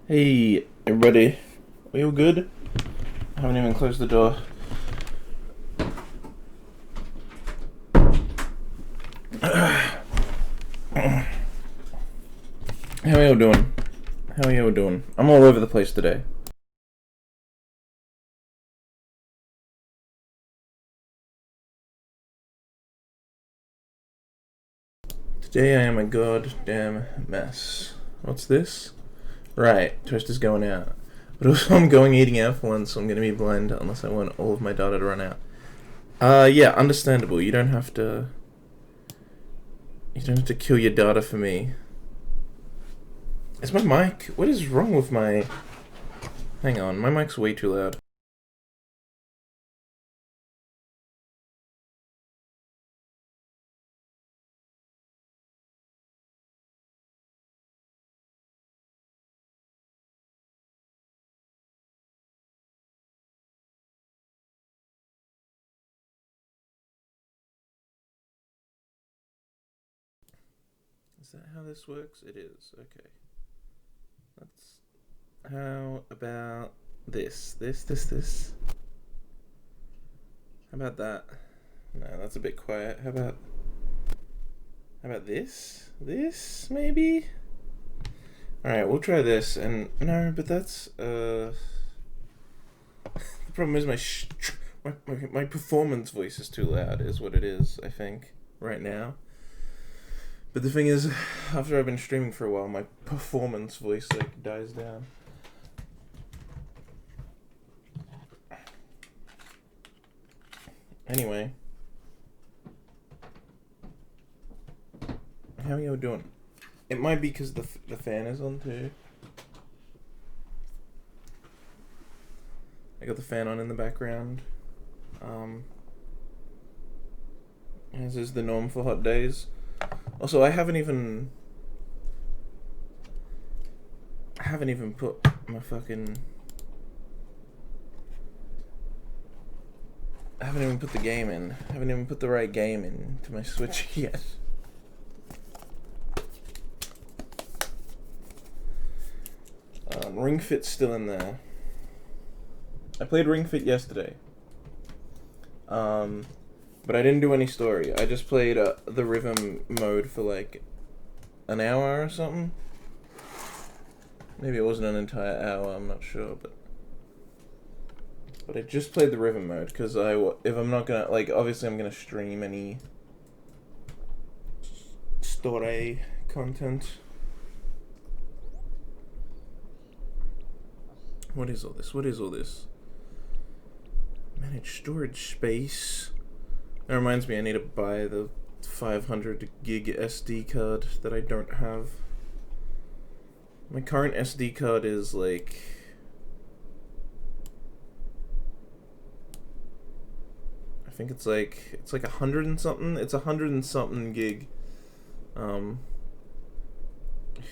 Hey, everybody. Are you all good? I haven't even closed the door. How are you all doing? How are you all doing? I'm all over the place today. Today I am a goddamn mess. What's this? Right, toast is going out. But also I'm going eating out for once, so I'm gonna be blind unless I want all of my data to run out. Yeah, understandable. You don't have to... You don't have to kill your data for me. Is my mic... What is wrong with my... Hang on, my mic's way too loud. Is that how this works? It is. Okay. How about this? This? How about that? No, that's a bit quiet. How about this? This, maybe? Alright, we'll try this. And, no, but that's, the problem is my performance voice is too loud, is what it is, I think, right now. But the thing is, after I've been streaming for a while, my performance voice, like, dies down. Anyway. How are you doing? It might be because the fan is on too. I got the fan on in the background. As is the norm for hot days. Also, I haven't even put my fucking... I haven't even put the game in. I haven't even put the right game in to my Switch yet. Ring Fit's still in there. I played Ring Fit yesterday. But I didn't do any story. I just played the rhythm mode for like an hour or something. Maybe it wasn't an entire hour, I'm not sure, but I just played the rhythm mode because if I'm not gonna, like, obviously I'm gonna stream any story content. What is all this? Manage storage space. That reminds me, I need to buy the 500 gig SD card that I don't have. My current SD card is like... I think it's like 100 and something. It's 100 and something gig. I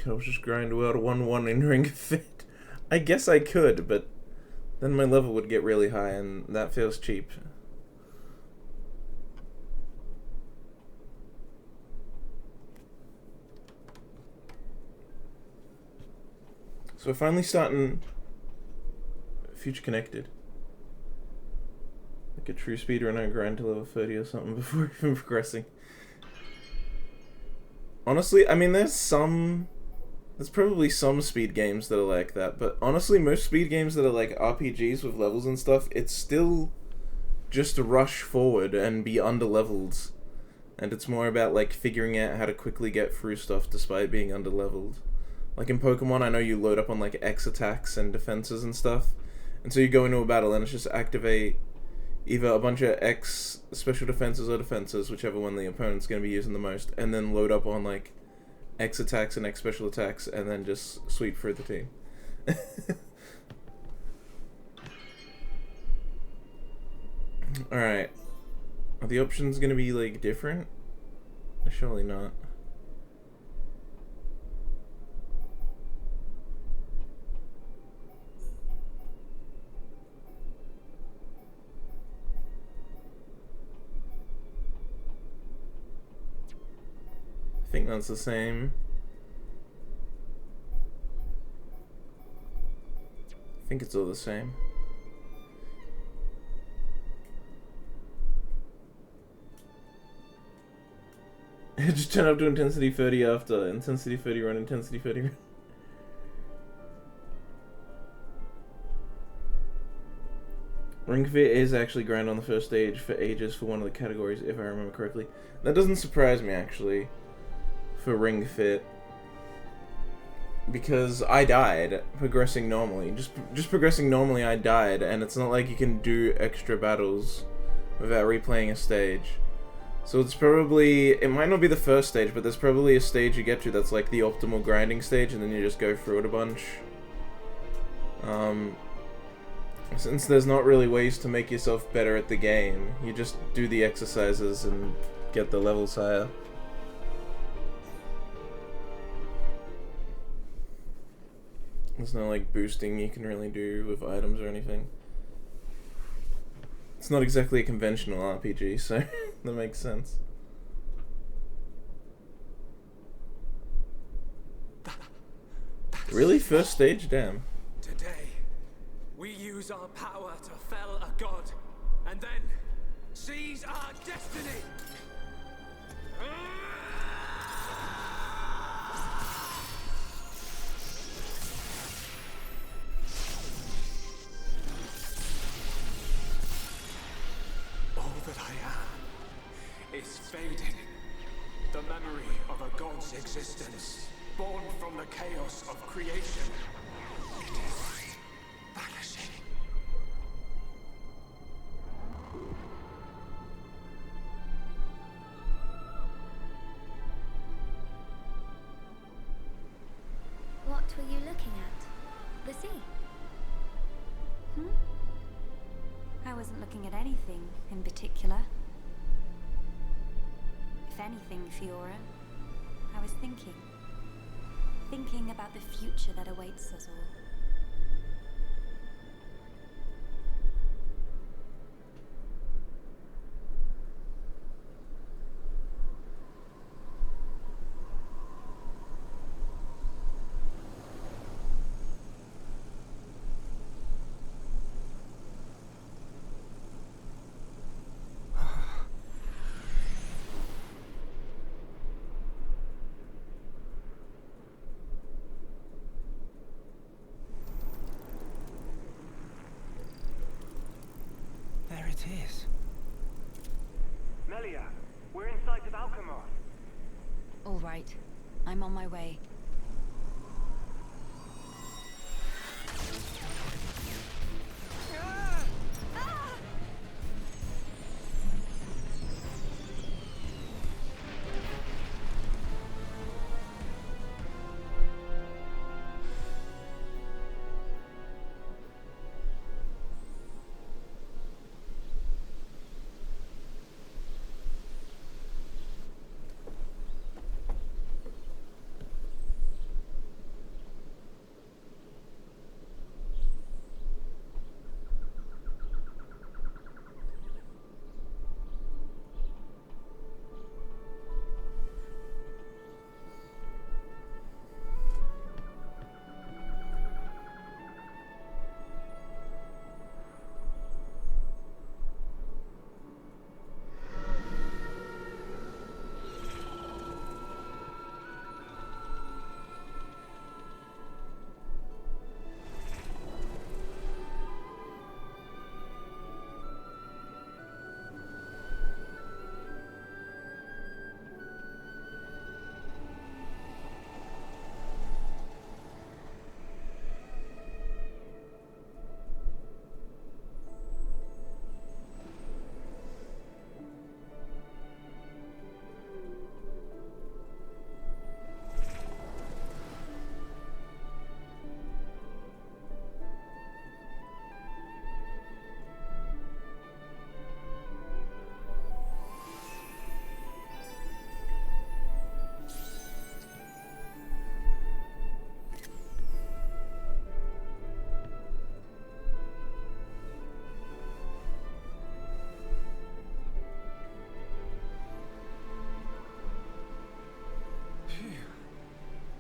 was just grind out 1-1 in Ring Fit. I guess I could, but then my level would get really high, and that feels cheap. So we're finally starting Future Connected. Like a true speedrunner, grind to level 30 or something before even progressing. Honestly, I mean, there's probably some speed games that are like that, but honestly, most speed games that are like RPGs with levels and stuff, it's still just to rush forward and be underleveled. And it's more about like figuring out how to quickly get through stuff despite being underleveled. Like in Pokemon, I know you load up on like X attacks and defenses and stuff, and so you go into a battle and it's just activate either a bunch of X special defenses or defenses, whichever one the opponent's going to be using the most, and then load up on like X attacks and X special attacks, and then just sweep through the team. Alright. Are the options going to be like different? Surely not. I think that's the same. I think it's all the same. Just turn up to intensity 30 after. Intensity 30 run, intensity 30 run. Ring Fit is actually grind on the first stage for ages for one of the categories, if I remember correctly. That doesn't surprise me, actually, for Ring Fit. Because I died progressing normally. Just progressing normally, I died, and it's not like you can do extra battles without replaying a stage. So it's probably, it might not be the first stage, but there's probably a stage you get to that's like the optimal grinding stage, and then you just go through it a bunch. Since there's not really ways to make yourself better at the game, you just do the exercises and get the levels higher. There's no like boosting you can really do with items or anything. It's not exactly a conventional RPG, so that makes sense. Really? First stage? Damn. Today, we use our power to fell a god, and then seize our destiny! All that I am is fading. The memory of a god's existence, born from the chaos of creation. It is vanishing. What were you looking at? The sea? I wasn't looking at anything in particular. If anything, Fiora, I was thinking. Thinking about the future that awaits us all. There it is. Melia, we're in sight of Alchemar. All right, I'm on my way.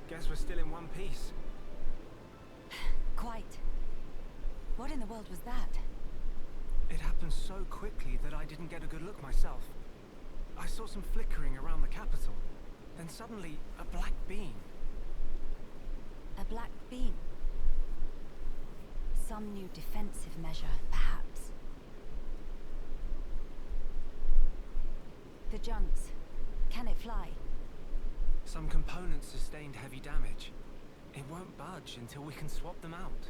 Guess we're still in one piece. Quite. in the world was that? It happened so quickly that I didn't get a good look myself. I saw some flickering around the capital. Then suddenly, a black beam. A black beam? Some new defensive measure, perhaps. The junks. Can it fly? Some components sustained heavy damage. It won't budge until we can swap them out.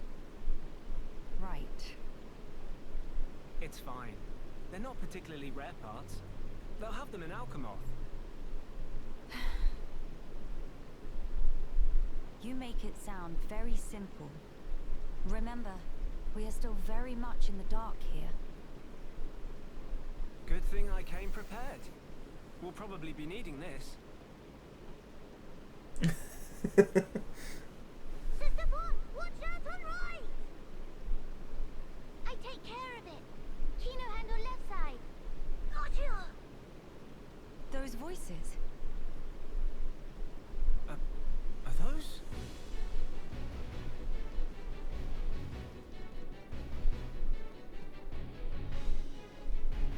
Right. It's fine. They're not particularly rare parts. They'll have them in Alchemoth. You make it sound very simple. Remember, we are still very much in the dark here. Good thing I came prepared. We'll probably be needing this. Sister Bond, watch out on right! I take care of it. Kino handle left side. Gotcha! Those voices. Are those?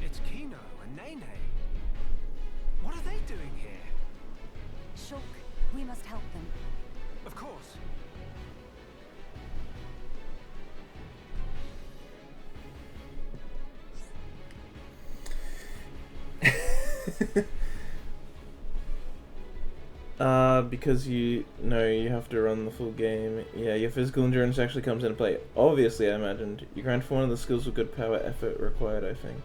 It's Kino and Nene. What are they doing here? Shulk, we must help them. Of course. Because you know you have to run the full game. Yeah, your physical endurance actually comes into play. Obviously, I imagined. You grind for one of the skills with good power effort required, I think.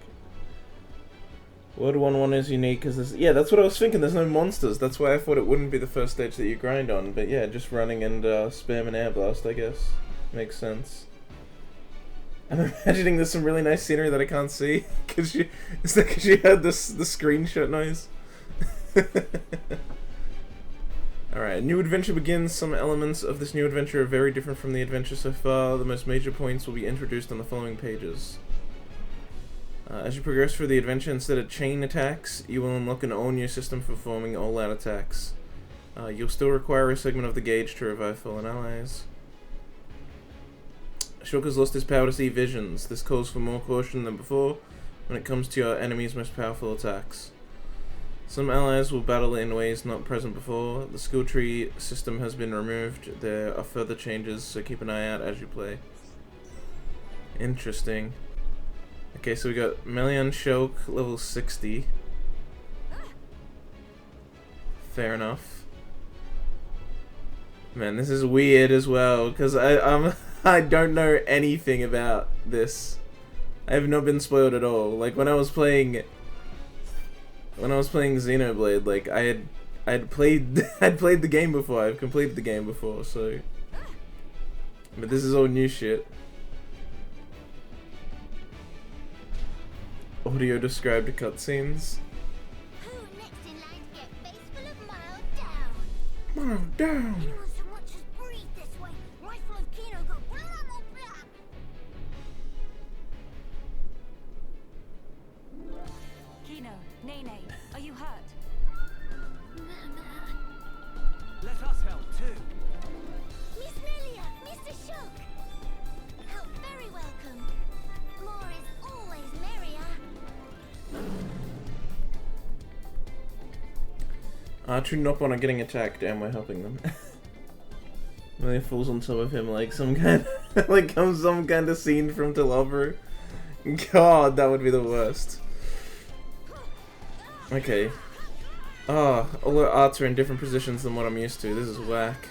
World 1-1 is unique because there's... Yeah, that's what I was thinking. There's no monsters. That's why I thought it wouldn't be the first stage that you grind on. But yeah, just running and spamming air blast, I guess. Makes sense. I'm imagining there's some really nice scenery that I can't see. Is that because you heard the screenshot noise? Alright, new adventure begins. Some elements of this new adventure are very different from the adventure so far. The most major points will be introduced on the following pages. As you progress through the adventure, instead of chain attacks, you will unlock an all-new system for performing all-out attacks. You'll still require a segment of the gauge to revive fallen allies. Shulk has lost his power to see visions. This calls for more caution than before when it comes to your enemy's most powerful attacks. Some allies will battle in ways not present before. The skill tree system has been removed. There are further changes, so keep an eye out as you play. Interesting. Okay, so we got Melian Shulk, level 60. Fair enough. Man, this is weird as well, because I don't know anything about this. I have not been spoiled at all. Like when I was playing Xenoblade, like I'd played the game before. I've completed the game before, so but this is all new shit. Audio described cutscenes. Who next in line to get face full of mild down? Mild down. Anyone so much as breathe this way, rifle of Kino go blah blah blah. Kino, Nene, are you hurt? Let us help too. Miss Melia, Mr. Shulk. Help very welcome. More is always merrier. True Nopon are getting attacked and we're helping them. Melia falls on top of him like some kind some kind of scene from Telobru. God, that would be the worst. Okay. All the arts are in different positions than what I'm used to. This is whack.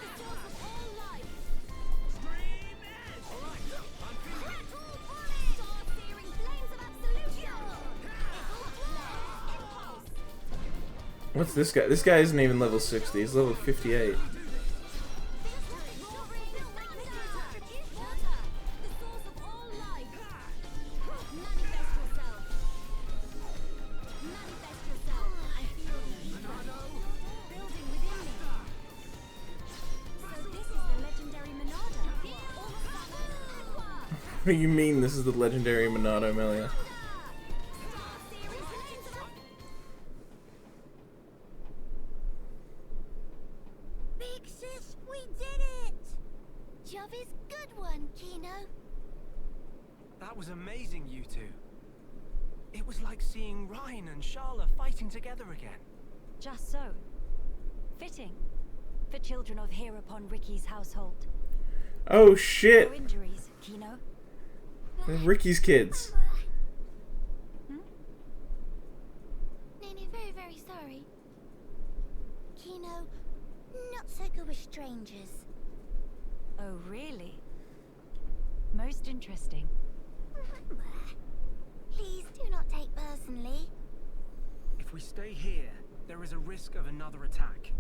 What's this guy? This guy isn't even level 60. He's level 58. What do you mean this is the legendary Monado, Melia? Big sis, we did it! Job is good one, Kino. That was amazing, you two. It was like seeing Ryan and Charla fighting together again. Just so. Fitting. For children of here upon Ricky's household. Oh No shit! injuries, Kino. They're Ricky's kids. No, very, very sorry. Kino, not so good with strangers. Oh, really? Most interesting. Please do not take personally. If we stay here, there is a risk of another attack.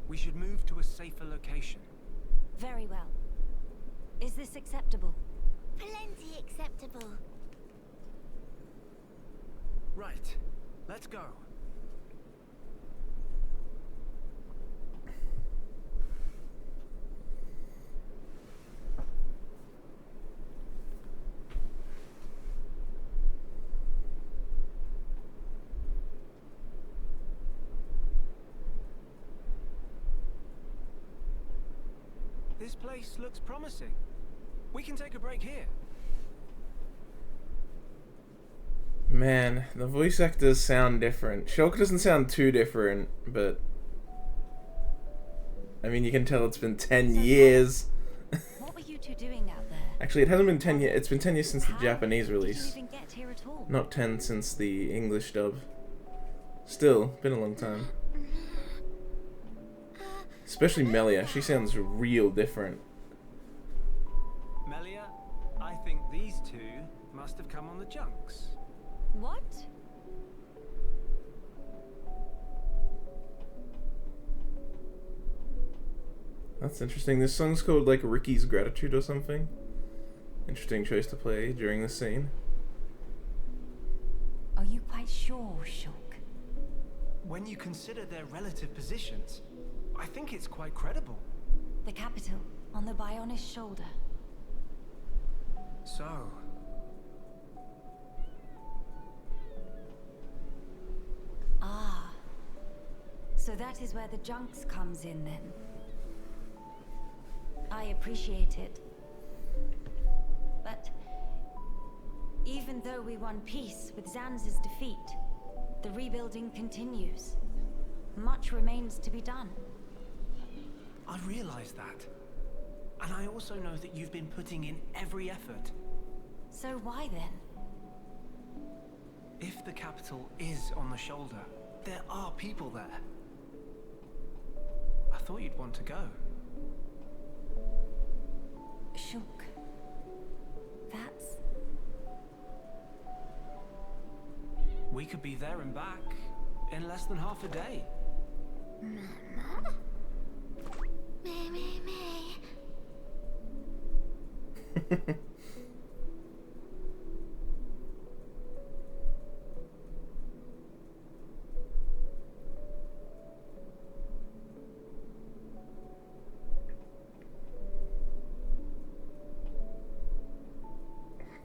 We should move to a safer location. Very well. Is this acceptable? Plenty acceptable. Right. Let's go. This place looks promising. We can take a break here. Man, the voice actors sound different. Shulk doesn't sound too different, but I mean, you can tell it's been 10 years. What were you two doing out there? Actually, it hasn't been 10 years. It's been 10 years since the How Japanese did you release. even get here at all? Not 10 since the English dub. Still, been a long time. Especially Melia, she sounds real different. Melia, I think these two must have come on the junks. What? That's interesting. This song's called like Ricky's Gratitude or something. Interesting choice to play during this scene. Are you quite sure, Shulk? When you consider their relative positions, I think it's quite credible. The capital, on the Bionist shoulder. So, Ah. So that is where the junks comes in then. I appreciate it. But even though we won peace with Zanz's defeat, the rebuilding continues. Much remains to be done. I realize that. And I also know that you've been putting in every effort. So why then? If the capital is on the shoulder, there are people there. I thought you'd want to go. Shulk. That's... We could be there and back in less than half a day. Mama? Me.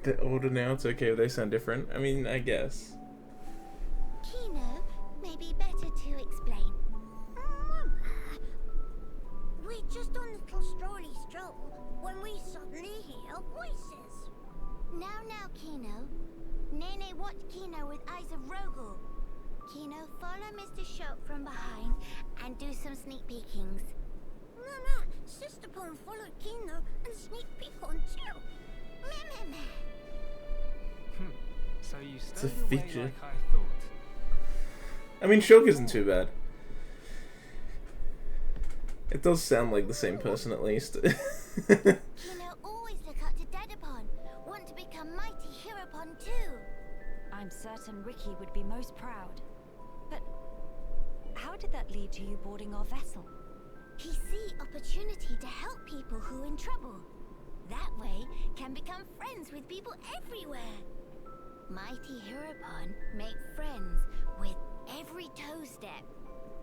The older now, it's okay if they sound different. I mean, I guess. Kino, may be better to explain. We're just on a little strolly stroll when we suddenly hear voices. Now, Kino. Nene watch Kino with eyes of Rogel. Kino, follow Mr. Shulk from behind and do some sneak peekings. Mama, Sister Pon followed Kino and sneak peek on too. Meh. So you a stayed away feature. like I thought. I mean, Shulk isn't too bad. It does sound like the same person at least. Kino always look up to Dedapon. Want to become mighty Heropon too. I'm certain Ricky would be most proud. But how did that lead to you boarding our vessel? He see opportunity to help people who in trouble. That way can become friends with people everywhere. Mighty Heropon make friends with every toe step.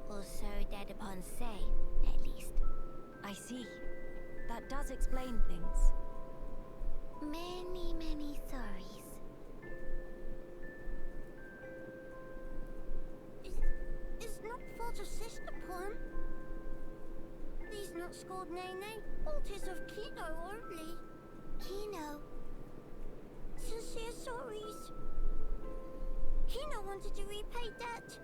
Or so Dedapon say, at least. I see. That does explain things. Many sorries. It's not fault of Sister Pon. These not scored Nene. Fault is of Kino only. Kino. Since sorries. Kino wanted to repay debt.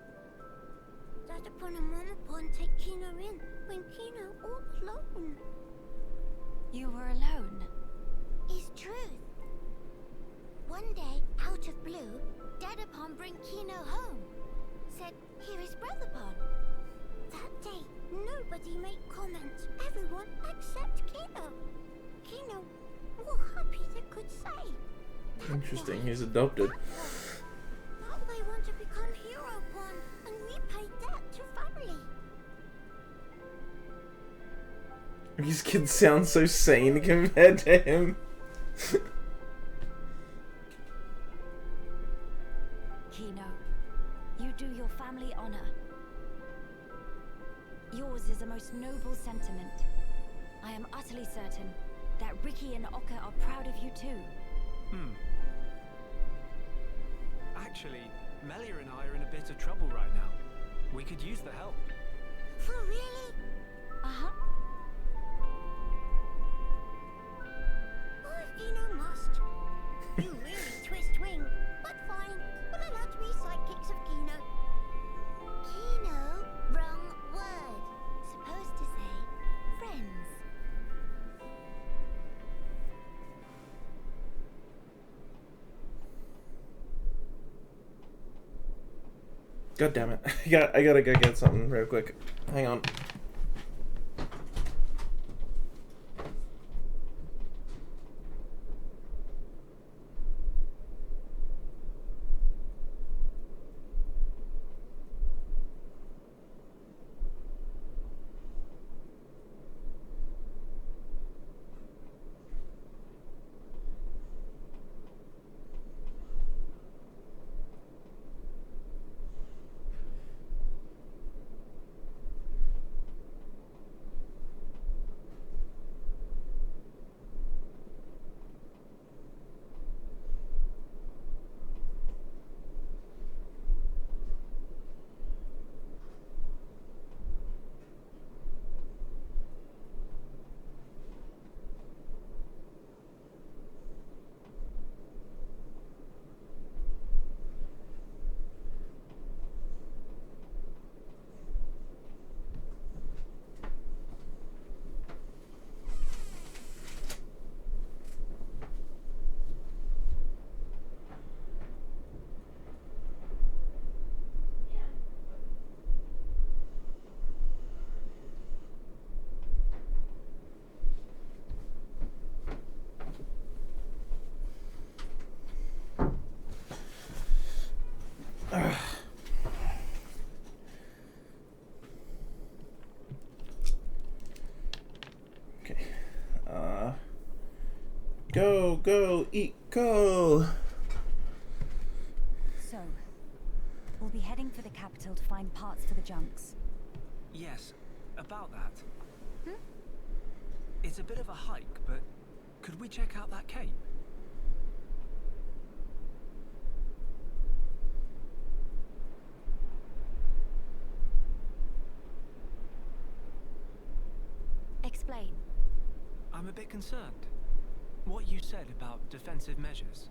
Dad upon and Mom upon take Kino in when Kino all alone. You were alone? Is truth. One day, out of blue, Dad upon bring Kino home. Said, here is brother Pon. That day, nobody made comments. Everyone except Kino. Kino, all happy they could say. That Interesting, way, he's adopted. Now they want to become hero Pon and repay debt to family. These kids sound so sane compared to him. Kino, you do your family honor. Yours is a most noble sentiment. I am utterly certain that Ricky and Oka are proud of you too. Actually, Melia and I are in a bit of trouble right now. We could use the help. For really? Uh-huh. Oh, Kino must. You really twist wing, but fine. We'll allow to be sidekicks of Kino. Kino? Wrong word. Supposed to say friends. God damn it. I gotta go get something real quick. Hang on. Okay. Go, eat, go! So, we'll be heading for the capital to find parts for the junks. Yes, about that. It's a bit of a hike, but could we check out that cape? Explain. I'm a bit concerned. What you said about defensive measures.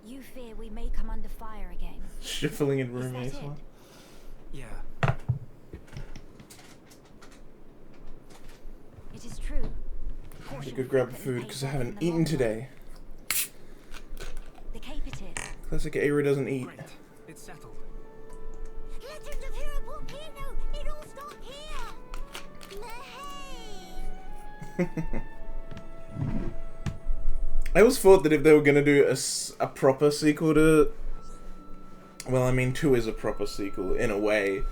You fear we may come under fire again. Shuffling in Is room that ace it? one. Yeah. It is true. I had to go grab food because I haven't eaten today. The cape it is. Classic Eira doesn't eat. Great. It's settled. Legend of Hero Volcano! It all starts here! Mahey! I always thought that if they were gonna do a proper sequel to... Well, I mean, 2 is a proper sequel, in a way.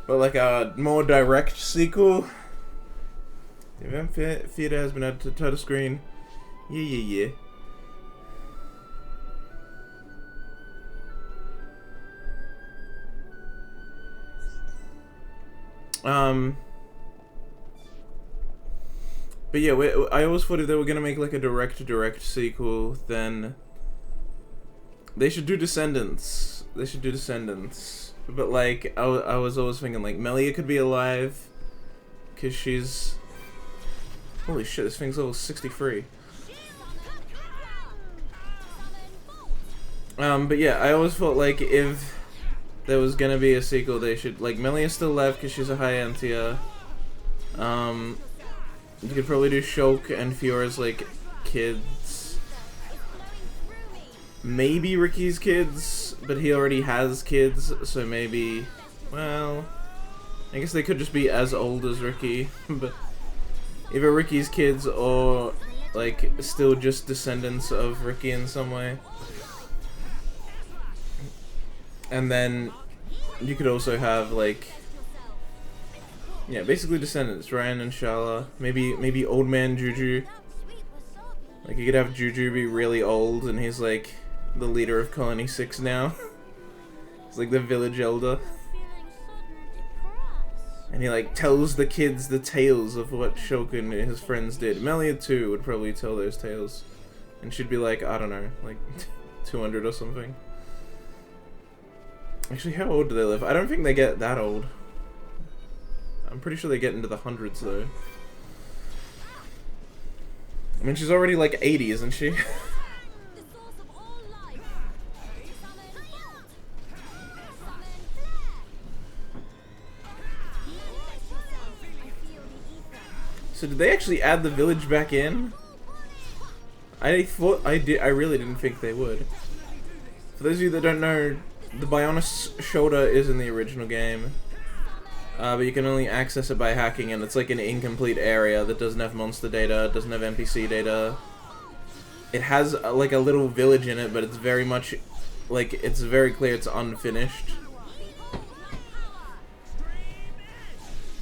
But like a more direct sequel... The event theater has been added to the title screen. Yeah. But yeah, I always thought if they were gonna make like a direct sequel, then they should do Descendants. But like, I was always thinking like Melia could be alive, cause she's... Holy shit, this thing's level 63. But yeah, I always felt like if there was gonna be a sequel, they should, like, Melia's still left because she's a high end tier. You could probably do Shulk and Fiora's, like, kids. Maybe Ricky's kids, but he already has kids, so maybe, well, I guess they could just be as old as Ricky, but either Ricky's kids or, like, still just descendants of Ricky in some way. And then you could also have, like, yeah, basically descendants, Ryan and Shala. Maybe old man Juju. Like, you could have Juju be really old and he's like the leader of Colony 6 now. He's like the village elder. And he like tells the kids the tales of what Shulk and his friends did. Melia too would probably tell those tales. And she'd be like, I don't know, like 200 or something. Actually, how old do they live? I don't think they get that old. I'm pretty sure they get into the hundreds, though. I mean, she's already like 80, isn't she? So did they actually add the village back in? I really didn't think they would. For those of you that don't know, the Bionis shoulder is in the original game. But you can only access it by hacking, and it's like an incomplete area that doesn't have monster data, doesn't have NPC data. It has like a little village in it, but it's very much, like, it's very clear it's unfinished.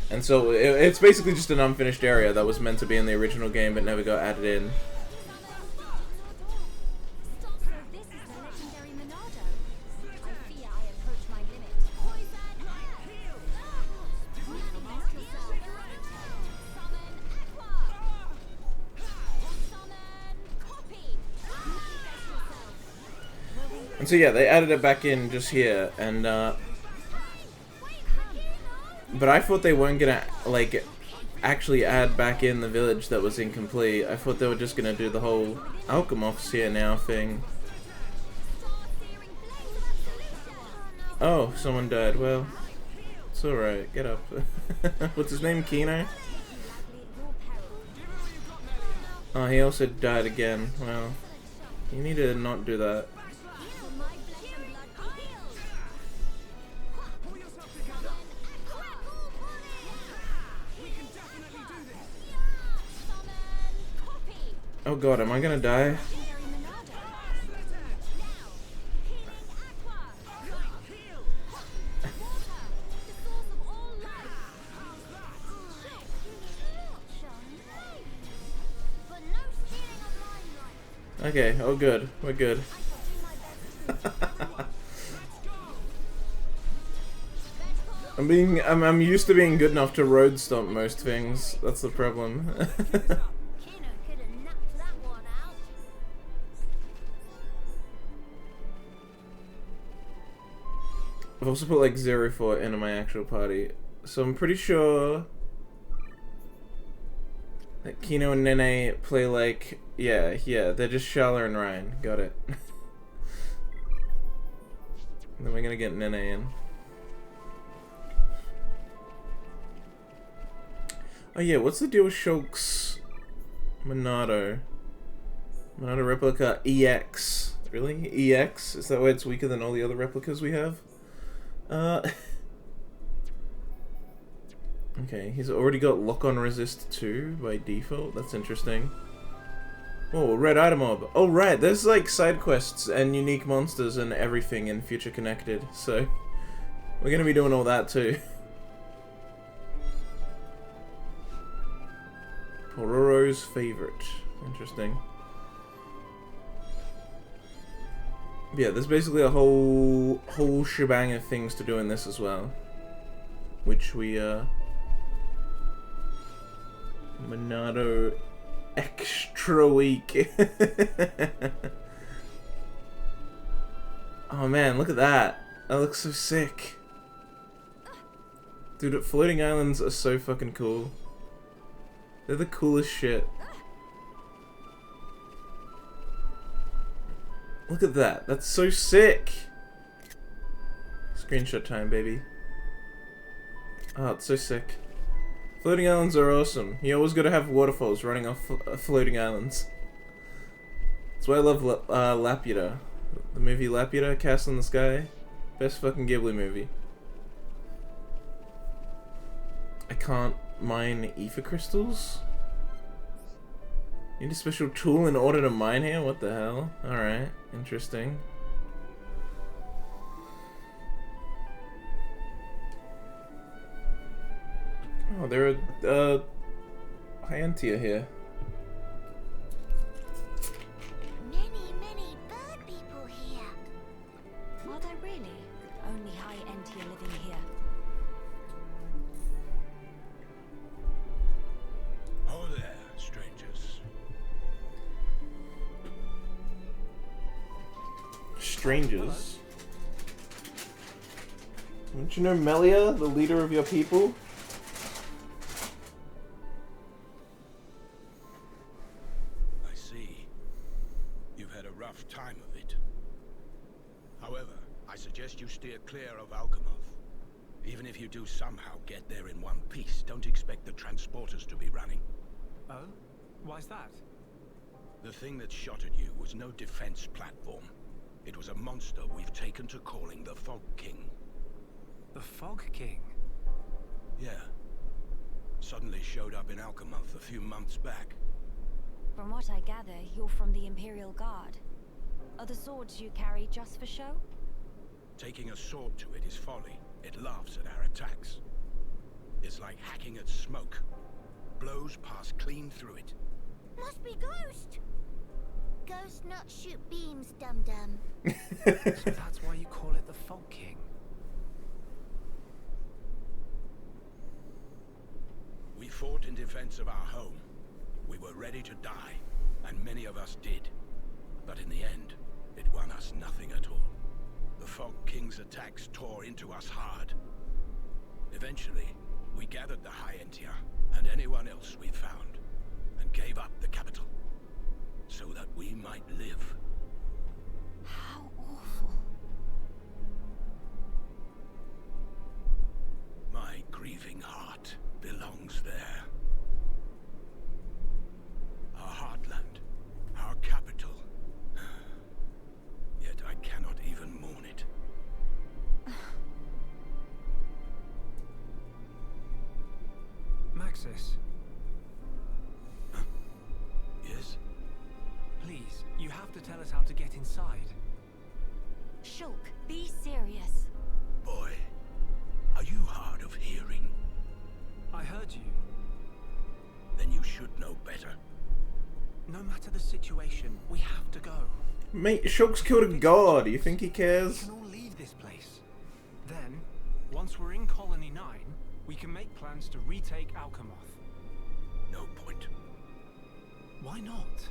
And so it's basically just an unfinished area that was meant to be in the original game but never got added in. And so yeah, they added it back in just here, and but I thought they weren't gonna, like, actually add back in the village that was incomplete. I thought they were just gonna do the whole Alchemoth's here now thing. Oh, someone died. Well, it's alright, get up. What's his name, Kino? Oh, he also died again. Well, you need to not do that. Oh god, am I gonna die? Okay, oh good, we're good. I'm used to being good enough to road stomp most things. That's the problem. I've also put like 04 into my actual party, so I'm pretty sure that Kino and Nene play like, yeah, they're just Shala and Ryan, got it. And then we're gonna get Nene in. Oh yeah, what's the deal with Shulk's Monado? Monado replica EX. Really? EX? Is that why it's weaker than all the other replicas we have? Okay, he's already got lock-on resist 2 by default. That's interesting. Oh, red item mob. Oh, right, there's like side quests and unique monsters and everything in Future Connected, so we're gonna be doing all that too. Pororo's favorite. Interesting. Yeah, there's basically a whole shebang of things to do in this as well, which we Monado extra week. Oh man, look at that! That looks so sick, dude. Floating islands are so fucking cool. They're the coolest shit. Look at that. That's so sick. Screenshot time, baby. Oh, it's so sick. Floating islands are awesome. You always gotta have waterfalls running off floating islands. That's why I love Laputa. The movie Laputa, Castle in the Sky. Best fucking Ghibli movie. I can't mine ether crystals? Need a special tool in order to mine here? What the hell? Alright, interesting. Oh, there are, Hyantia here. Many, many bird people here. Are there really only high Entia living here? Oh there, strangers. Strangers? Don't you know Melia, the leader of your people? I see. You've had a rough time of it. However, I suggest you steer clear of Alchemoth. Even if you do somehow get there in one piece, don't expect the transporters to be running. Oh? Why's that? The thing that shot at you was no defense platform. It was a monster we've taken to calling the Fog King. The Fog King? Yeah. Suddenly showed up in Alchemoth a few months back. From what I gather, you're from the Imperial Guard. Are the swords you carry just for show? Taking a sword to it is folly. It laughs at our attacks. It's like hacking at smoke. Blows pass clean through it. Must be Ghost. Ghost not shoot beams, dum-dum. So that's why you call it the Fog King. We fought in defense of our home. We were ready to die, and many of us did. But in the end, it won us nothing at all. The Fog King's attacks tore into us hard. Eventually, we gathered the Hyantia and anyone else we found, and gave up the capital, so that we might live. How awful. My grieving heart belongs there. Our heartland, our capital. Yet I cannot even mourn it. Maxis, Huh? Yes? please, you have to tell us how to get inside. Shulk, be serious. Boy, are you hard of hearing? I heard you. Then you should know better. No matter the situation, we have to go. Mate, Shulk's killed a god. You think he We cares? can all leave this place. Then, once we're in Colony 9, we can make plans to retake Alchemoth. No point. Why not?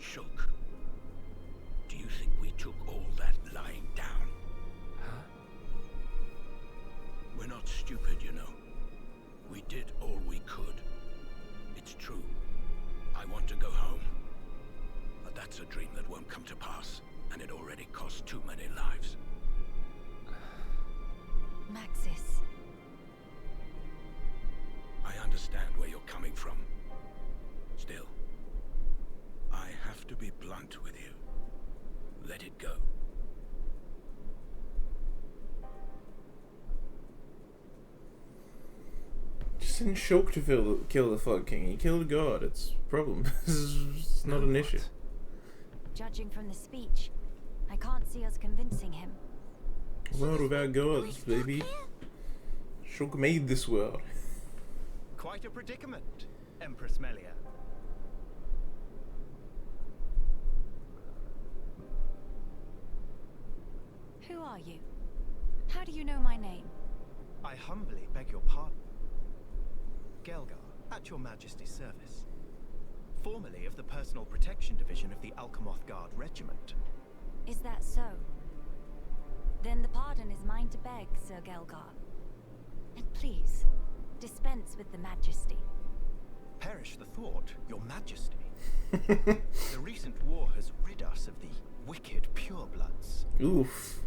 Shulk, do you think we took all that lying down? Huh? We're not stupid, you know. We did all we could. It's true. I want to go home. But that's a dream that won't come to pass, and it already cost too many lives. Maxis. I understand where you're coming from. Still, I have to be blunt with you. Let it go. Just send Shulk to kill the Fog King. He killed a god. It's a problem. It's not an issue. Judging from the speech, I can't see us convincing him. World without gods, baby. Shulk made this world. Quite a predicament, Empress Melia. Who are you? How do you know my name? I humbly beg your pardon. Gelgar, at your Majesty's service. Formerly of the Personal Protection Division of the Alchemoth Guard Regiment. Is that so? Then the pardon is mine to beg, Sir Gelgar. And please, dispense with the Majesty. Perish the thought, your Majesty. The recent war has rid us of the wicked purebloods. Oof.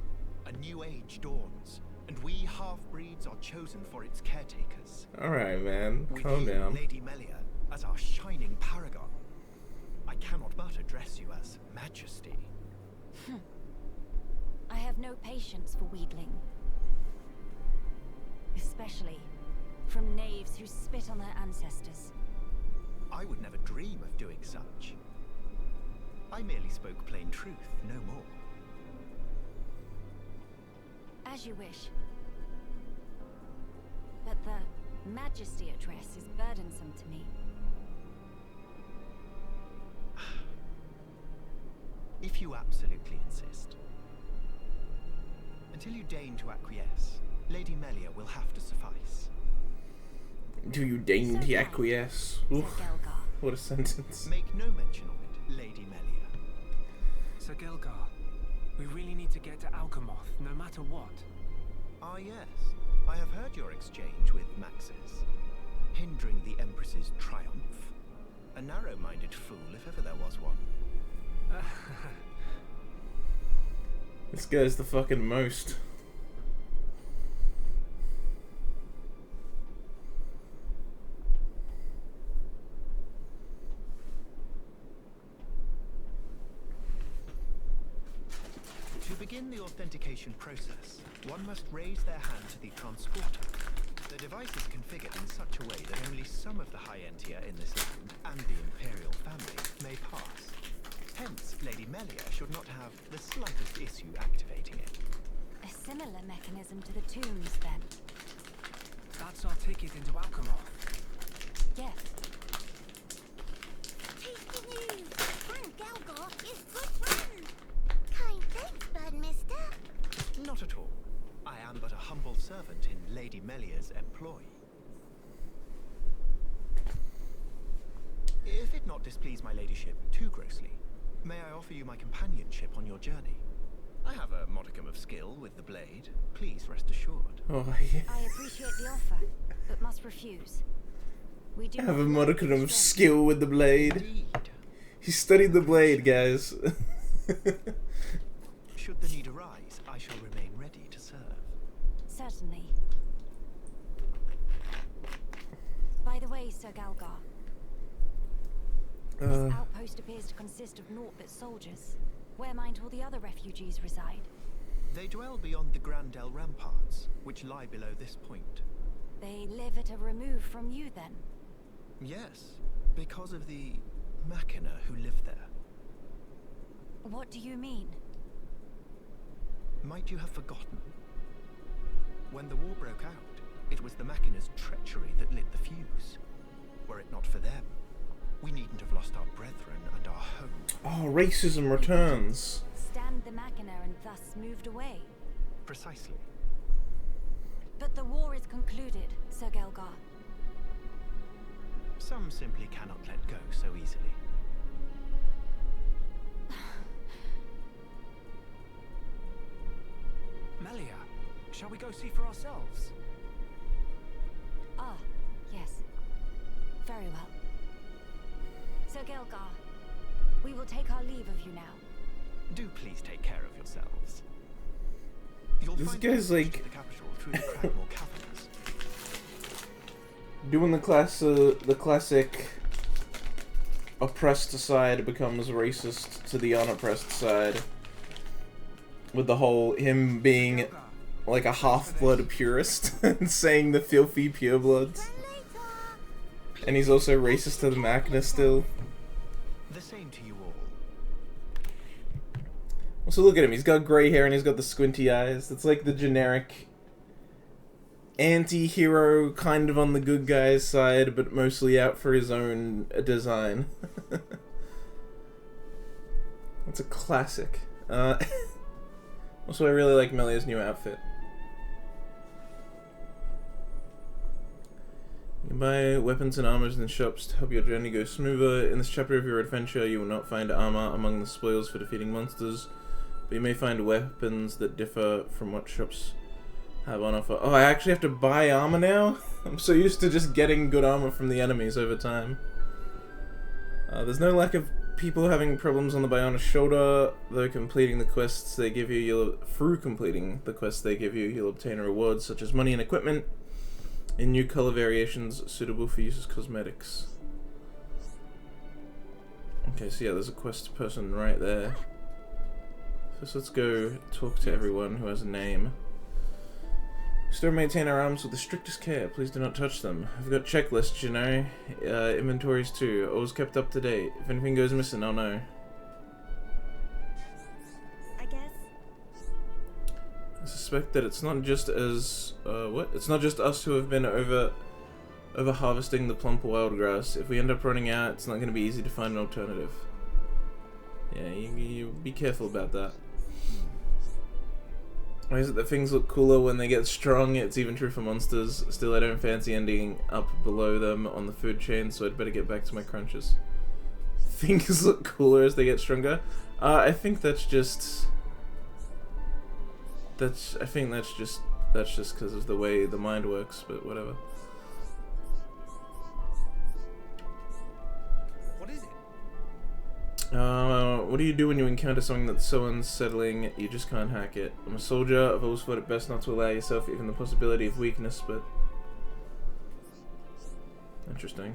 A new age dawns, and we half-breeds are chosen for its caretakers. Alright, man. With Calm you, down. Lady Melia, as our shining paragon, I cannot but address you as Majesty. I have no patience for wheedling. Especially from knaves who spit on their ancestors. I would never dream of doing such. I merely spoke plain truth, no more. As you wish. But the Majesty address is burdensome to me. If you absolutely insist. Until you deign to acquiesce, Lady Melia will have to suffice. Do you deign to acquiesce? Sir Oof. Gelgar. What a sentence. Make no mention of it, Lady Melia. Sir Gelgar, we really need to get to Alchemoth, no matter what. Ah yes, I have heard your exchange with Maxis. Hindering the Empress's triumph. A narrow-minded fool, if ever there was one. This guy's the fucking most. To begin the authentication process, one must raise their hand to the transporter. The device is configured in such a way that only some of the High Entia in this land and the Imperial family may pass. Hence, Lady Melia should not have the slightest issue activating it. A similar mechanism to the tombs, then. That's our ticket into Alchemoth. Yes. Tasty news! Friend Gelgar is good friend! Kind thanks, Birdmister. Not at all. I am but a humble servant in Lady Melia's employ. If it not displease my ladyship too grossly, may I offer you my companionship on your journey? I have a modicum of skill with the blade. Please rest assured. Oh, yeah. I appreciate the offer, but must refuse. We do I have a not modicum lack of strength. skill with the blade. Indeed. He studied the blade, guys. Should the need arise, I shall remain ready to serve. Certainly. By the way, Sir Galgar, this outpost appears to consist of naught but soldiers. Where might all the other refugees reside? They dwell beyond the Grandel ramparts, which lie below this point. They live at a remove from you, then? Yes, because of the Machina who live there. What do you mean? Might you have forgotten? When the war broke out, it was the Machina's treachery that lit the fuse. Were it not for them, we needn't have lost our brethren and our home. Oh, racism returns. Stand the Machina and thus moved away. Precisely. But the war is concluded, Sir Gelgar. Some simply cannot let go so easily. Melia, shall we go see for ourselves? Ah, yes. Very well. Sir Gelgar, we will take our leave of you now. Do please take care of yourselves. You'll This find guy's passage like- to the capital through the Cragmore Caverns. Doing the classic oppressed side becomes racist to the unoppressed side. With the whole him being Gelgar, like a half-blood purist and saying the filthy purebloods. Run later! And he's also racist to the Machina still. The same to you all. So look at him, he's got grey hair and he's got the squinty eyes. It's like the generic anti-hero, kind of on the good guy's side, but mostly out for his own design. It's a classic. Also, I really like Melia's new outfit. You can buy weapons and armors in the shops to help your journey go smoother. In this chapter of your adventure, you will not find armor among the spoils for defeating monsters, but you may find weapons that differ from what shops have on offer. Oh, I actually have to buy armor now? I'm so used to just getting good armor from the enemies over time. There's no lack of people having problems on the Bionis shoulder, though completing the quests they give you, you'll obtain rewards such as money and equipment in new color variations suitable for use as cosmetics. Okay, so yeah, there's a quest person right there. So let's go talk to everyone who has a name. Still maintain our arms with the strictest care. Please do not touch them. I've got checklists, you know. Inventories too. Always kept up to date. If anything goes missing, I'll know. I guess. I suspect that it's not just It's not just us who have been over harvesting the plump wild grass. If we end up running out, it's not going to be easy to find an alternative. Yeah, you be careful about that. Why is it that things look cooler when they get strong? It's even true for monsters. Still, I don't fancy ending up below them on the food chain, so I'd better get back to my crunches. Things look cooler as they get stronger? I think that's just because of the way the mind works, but whatever. What is it? What do you do when you encounter something that's so unsettling you just can't hack it? I'm a soldier. I've always thought it best not to allow yourself even the possibility of weakness, but... Interesting.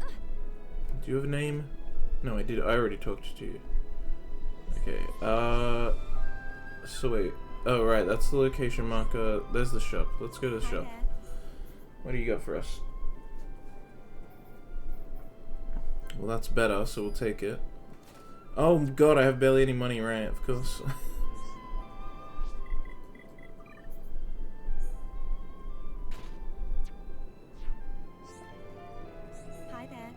Do you have a name? No, I did. I already talked to you. Okay, so wait. Oh, right, that's the location marker. There's the shop. Let's go to the shop. What do you got for us? Well, that's better, so we'll take it. Oh god, I have barely any money, right? Of course. Hi there.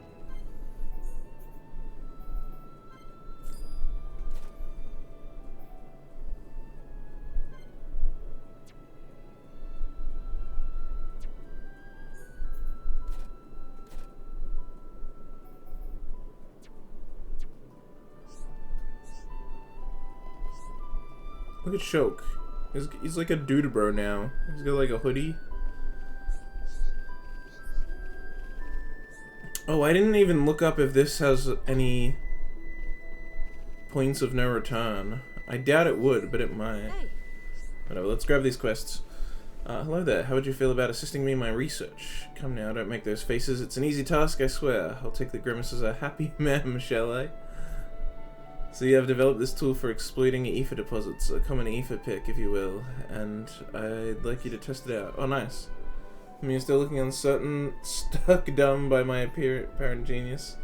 Look at Shoke. He's like a dude bro now. He's got like a hoodie. Oh, I didn't even look up if this has any points of no return. I doubt it would, but it might. Hey. Whatever, let's grab these quests. Hello there, how would you feel about assisting me in my research? Come now, don't make those faces. It's an easy task, I swear. I'll take the grimace as a happy ma'am, shall I? So you have developed this tool for exploiting ether deposits, a common ether pick, if you will, and I'd like you to test it out. Oh, nice. I mean, you're still looking uncertain, stuck dumb by my apparent genius.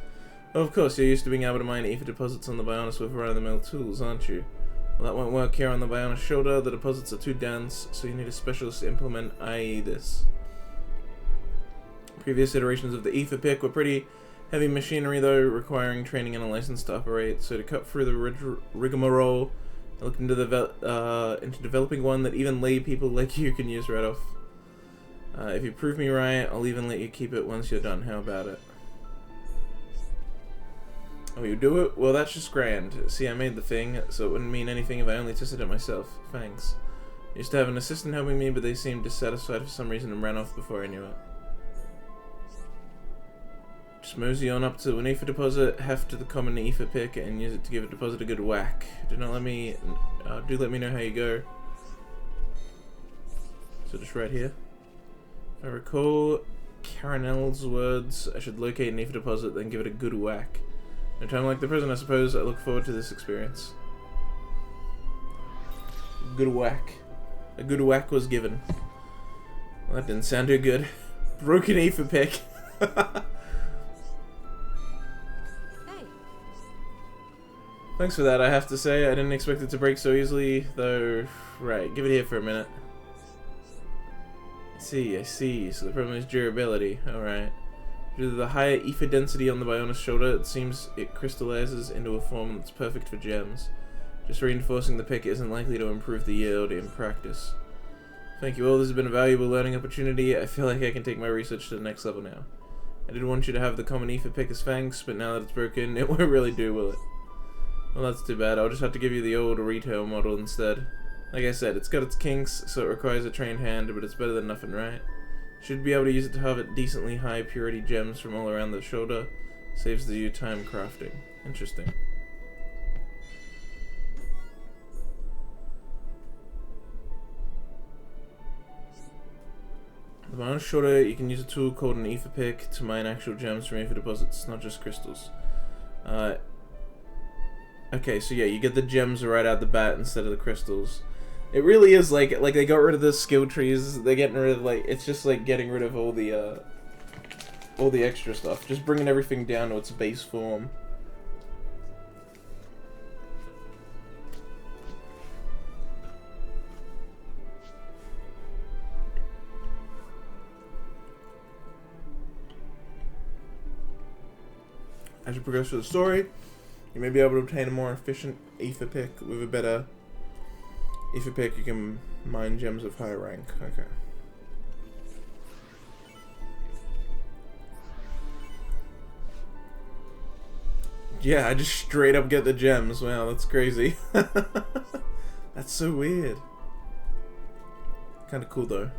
Oh, of course, you're used to being able to mine ether deposits on the Bionis with run-of-the-mill tools, aren't you? Well, that won't work here on the Bionis shoulder. The deposits are too dense, so you need a specialist to implement, i.e. this. Previous iterations of the ether pick were pretty heavy machinery, though, requiring training and a license to operate. So to cut through the rigmarole, I looked into developing one that even lay people like you can use right off. If you prove me right, I'll even let you keep it once you're done. How about it? Oh, you do it? Well, that's just grand. See, I made the thing, so it wouldn't mean anything if I only tested it myself. Thanks. I used to have an assistant helping me, but they seemed dissatisfied for some reason and ran off before I knew it. Just mosey on up to an ether deposit, heft to the common ether pick, and use it to give a deposit a good whack. Do let me know how you go. So just right here. If I recall Caranel's words, I should locate an ether deposit, then give it a good whack. No time like the present, I suppose. I look forward to this experience. Good whack. A good whack was given. Well, that didn't sound too good. Broken ether pick. Thanks for that, I have to say. I didn't expect it to break so easily, though. Right, give it here for a minute. I see. So the problem is durability. Alright. Due to the higher ether density on the Bionis shoulder, it seems it crystallizes into a form that's perfect for gems. Just reinforcing the pick isn't likely to improve the yield in practice. Thank you all, this has been a valuable learning opportunity. I feel like I can take my research to the next level now. I did want you to have the common ether pick as thanks, but now that it's broken, it won't really do, will it? Well, that's too bad. I'll just have to give you the old retail model instead. Like I said, it's got its kinks, so it requires a trained hand, but it's better than nothing, right? Should be able to use it to harvest decently high purity gems from all around the shoulder. Saves the time crafting. Interesting. The mine is shorter. You can use a tool called an ether pick to mine actual gems from ether deposits, not just crystals. Okay, so yeah, you get the gems right out the bat instead of the crystals. It really is like they got rid of the skill trees. They're getting rid of it's just like getting rid of all the extra stuff. Just bringing everything down to its base form. As you progress through the story, you may be able to obtain a more efficient ether pick. With a better ether pick, you can mine gems of higher rank. Okay. Yeah, I just straight up get the gems. Wow, that's crazy. That's so weird. Kind of cool though.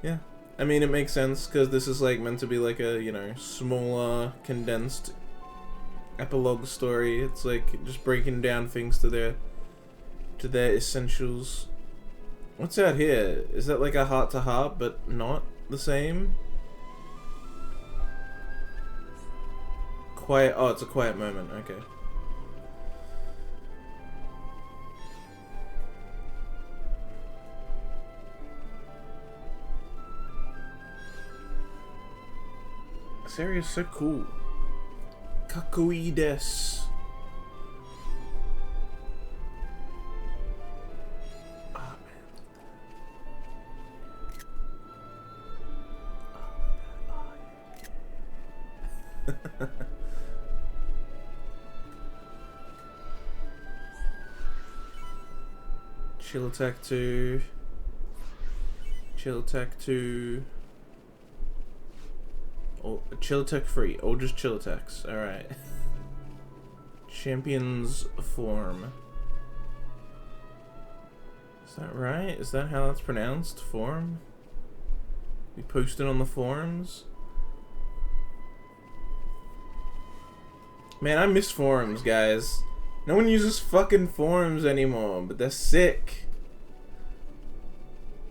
Yeah. I mean, it makes sense, because this is, like, meant to be, like, a, you know, smaller, condensed epilogue story. It's, like, just breaking down things to their essentials. What's out here? Is that, like, a heart-to-heart, but not the same? Quiet. Oh, it's a quiet moment. Okay. This area is so cool. Kakui desu. Ah, man. Oh, yeah. Chill attack 2. Chill attack 2. Oh, chill attack free. Oh, just chill attacks. Alright. Champion's form. Is that right? Is that how that's pronounced? Form? We posted on the forums? Man, I miss forums, guys. No one uses fucking forums anymore, but they're sick.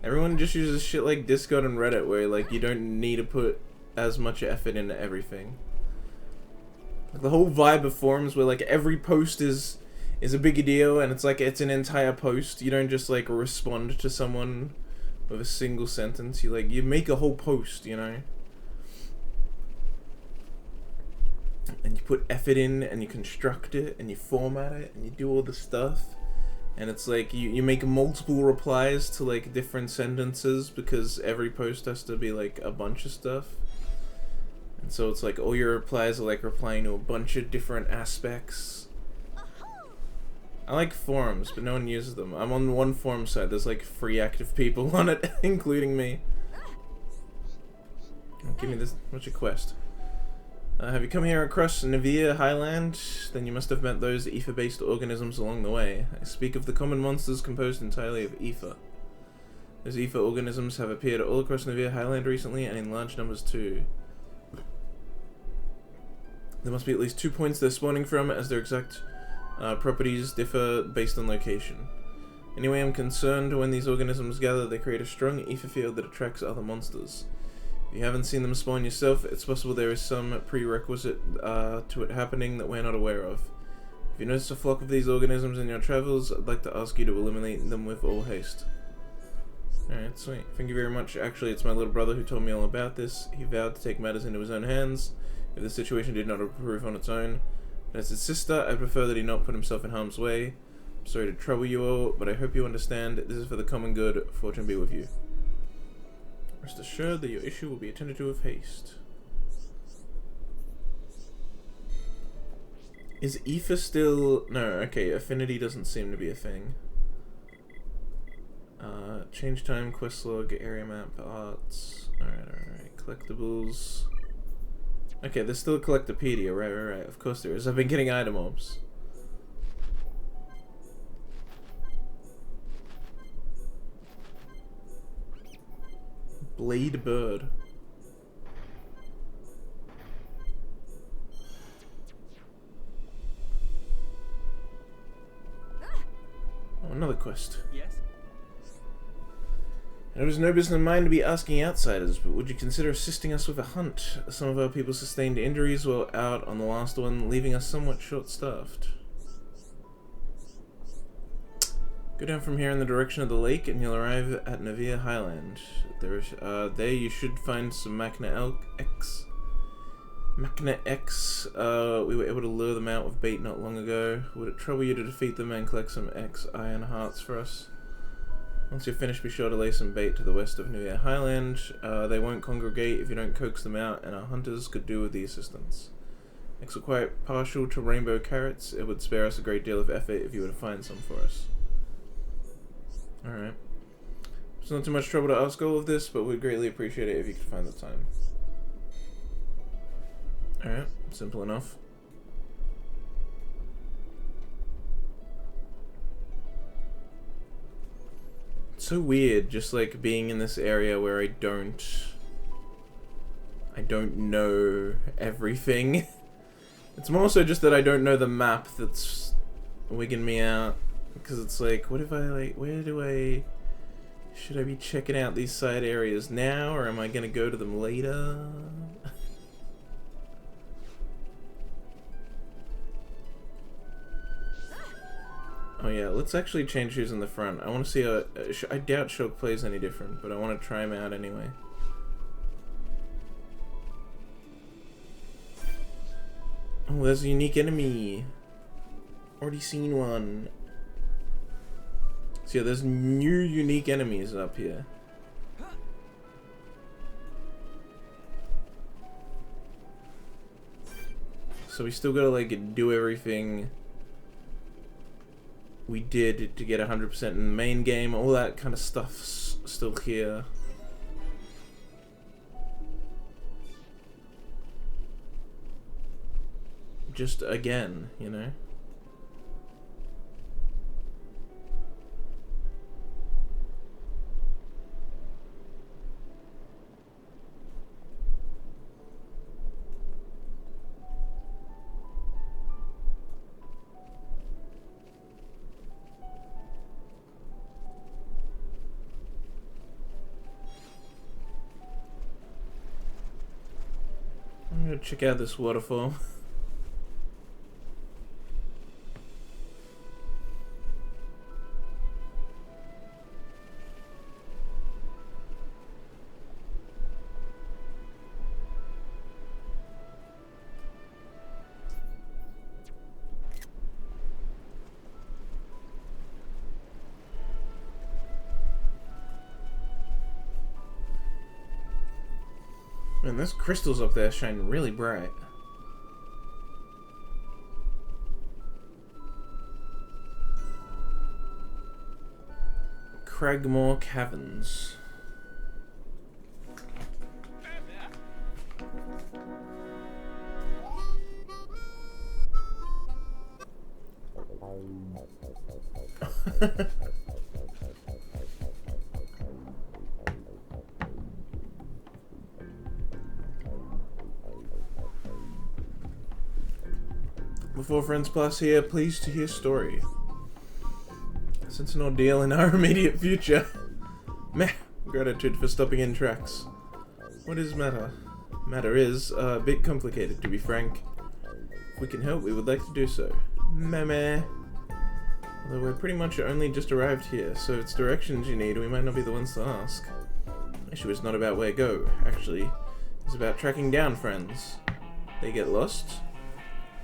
Everyone just uses shit like Discord and Reddit, where like you don't need to put as much effort into everything. Like, the whole vibe of forums where like every post is a bigger deal, and it's like it's an entire post. You don't just like respond to someone with a single sentence. You make a whole post, you know? And you put effort in, and you construct it, and you format it, and you do all the stuff. And it's like you make multiple replies to like different sentences, because every post has to be like a bunch of stuff. And so it's like all your replies are like replying to a bunch of different aspects. I like forums, but no one uses them. I'm on one forum site, there's like 3 active people on it, including me. Oh, give me this, what's your quest? Have you come here across Navia Highland? Then you must have met those ether-based organisms along the way. I speak of the common monsters composed entirely of ether. Those ether organisms have appeared all across Navia Highland recently, and in large numbers too. There must be at least 2 points they're spawning from, as their exact properties differ based on location. Anyway, I'm concerned when these organisms gather, they create a strong ether field that attracts other monsters. If you haven't seen them spawn yourself, it's possible there is some prerequisite to it happening that we're not aware of. If you notice a flock of these organisms in your travels, I'd like to ask you to eliminate them with all haste. Alright, sweet. Thank you very much. Actually, it's my little brother who told me all about this. He vowed to take matters into his own hands if the situation did not improve on its own. And as his sister, I prefer that he not put himself in harm's way. I'm sorry to trouble you all, but I hope you understand this is for the common good. Fortune be with you. Rest assured that your issue will be attended to with haste. Is ether still... No, okay, affinity doesn't seem to be a thing. Change time, quest log, area map, arts. Alright. Collectibles. Okay, there's still a collectopedia, right. Of course there is. I've been getting item orbs. Blade bird. another quest. Yes? It was no business of mine to be asking outsiders, but would you consider assisting us with a hunt? Some of our people sustained injuries while out on the last one, leaving us somewhat short-staffed. Go down from here in the direction of the lake, and you'll arrive at Navia Highland. There you should find some Machna X. Machna X, we were able to lure them out with bait not long ago. Would it trouble you to defeat them and collect some X iron hearts for us? Once you're finished, be sure to lay some bait to the west of Navia Highland. They won't congregate if you don't coax them out, and our hunters could do with the assistance. X are quite partial to rainbow carrots. It would spare us a great deal of effort if you were to find some for us. Alright. It's not too much trouble to ask all of this, but we'd greatly appreciate it if you could find the time. Alright, simple enough. It's so weird, just like being in this area where I don't know everything. It's more so just that I don't know the map that's wigging me out. Because it's like, what if I, like, should I be checking out these side areas now, or am I gonna go to them later? Oh yeah, let's actually change who's in the front. I want to see I doubt Shulk plays any different, but I want to try him out anyway. Oh, there's a unique enemy. Already seen one. So yeah, there's new unique enemies up here. So we still gotta like do everything we did to get 100% in the main game. All that kind of stuff's still here. Just again, you know? I'm gonna check out this waterfall. Man, those crystals up there shine really bright. Cragmore Caverns. Before Friends Plus here, pleased to hear story. Since an ordeal in our immediate future. Meh, gratitude for stopping in tracks. What is matter? Matter is a bit complicated, to be frank. If we can help, we would like to do so. Meh. Although we're pretty much only just arrived here, so if it's directions you need, we might not be the ones to ask. The issue is not about where to go, actually. It's about tracking down friends. They get lost?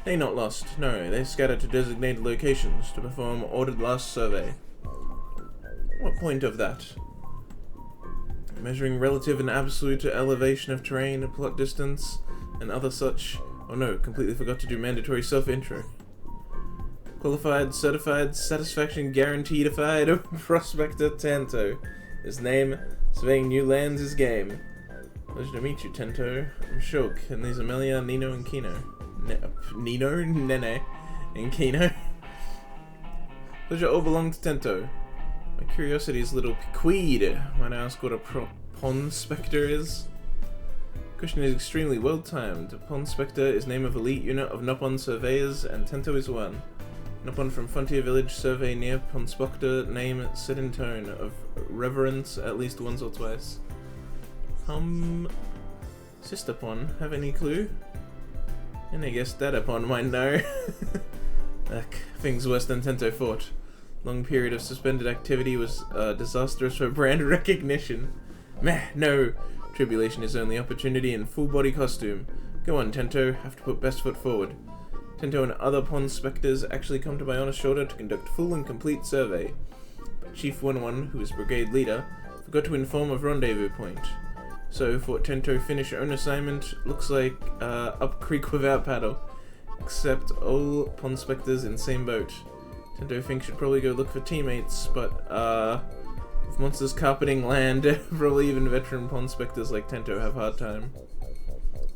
They not lost, no, they scattered to designated locations to perform ordered last survey. What point of that? Measuring relative and absolute elevation of terrain, plot distance, and other such. Oh no, completely forgot to do mandatory self-intro. Qualified, certified, satisfaction guaranteed-ified Prospector Tanto. His name, surveying new lands is game. Pleasure to meet you, Tento. I'm Shulk, and these are Melia, Nino, and Kino. Nino, Nene, and Kino. Pleasure all belong to Tento. My curiosity is a little piqued. Might I ask what a Pond Spectre is? Question is extremely well timed. Pond Spectre is name of elite unit of Nopon surveyors, and Tento is one. Up on from Frontier Village, survey near Ponspoctor, name set in tone of reverence at least once or twice. Sister Pon, have any clue? And I guess Dada Pon might know. Ugh, things worse than Tento thought. Long period of suspended activity was disastrous for brand recognition. Meh, no. Tribulation is only opportunity in full body costume. Go on, Tento, have to put best foot forward. Tento and other Pon Spectres actually come to Biona's shoulder to conduct full and complete survey. But Chief 1-1, who is brigade leader, forgot to inform of rendezvous point. So, for Tento finish own assignment, looks like up creek without paddle. Except all Pon Spectres in same boat. Tento thinks should probably go look for teammates, but with monsters carpeting land, probably even veteran Pon Spectres like Tento have hard time.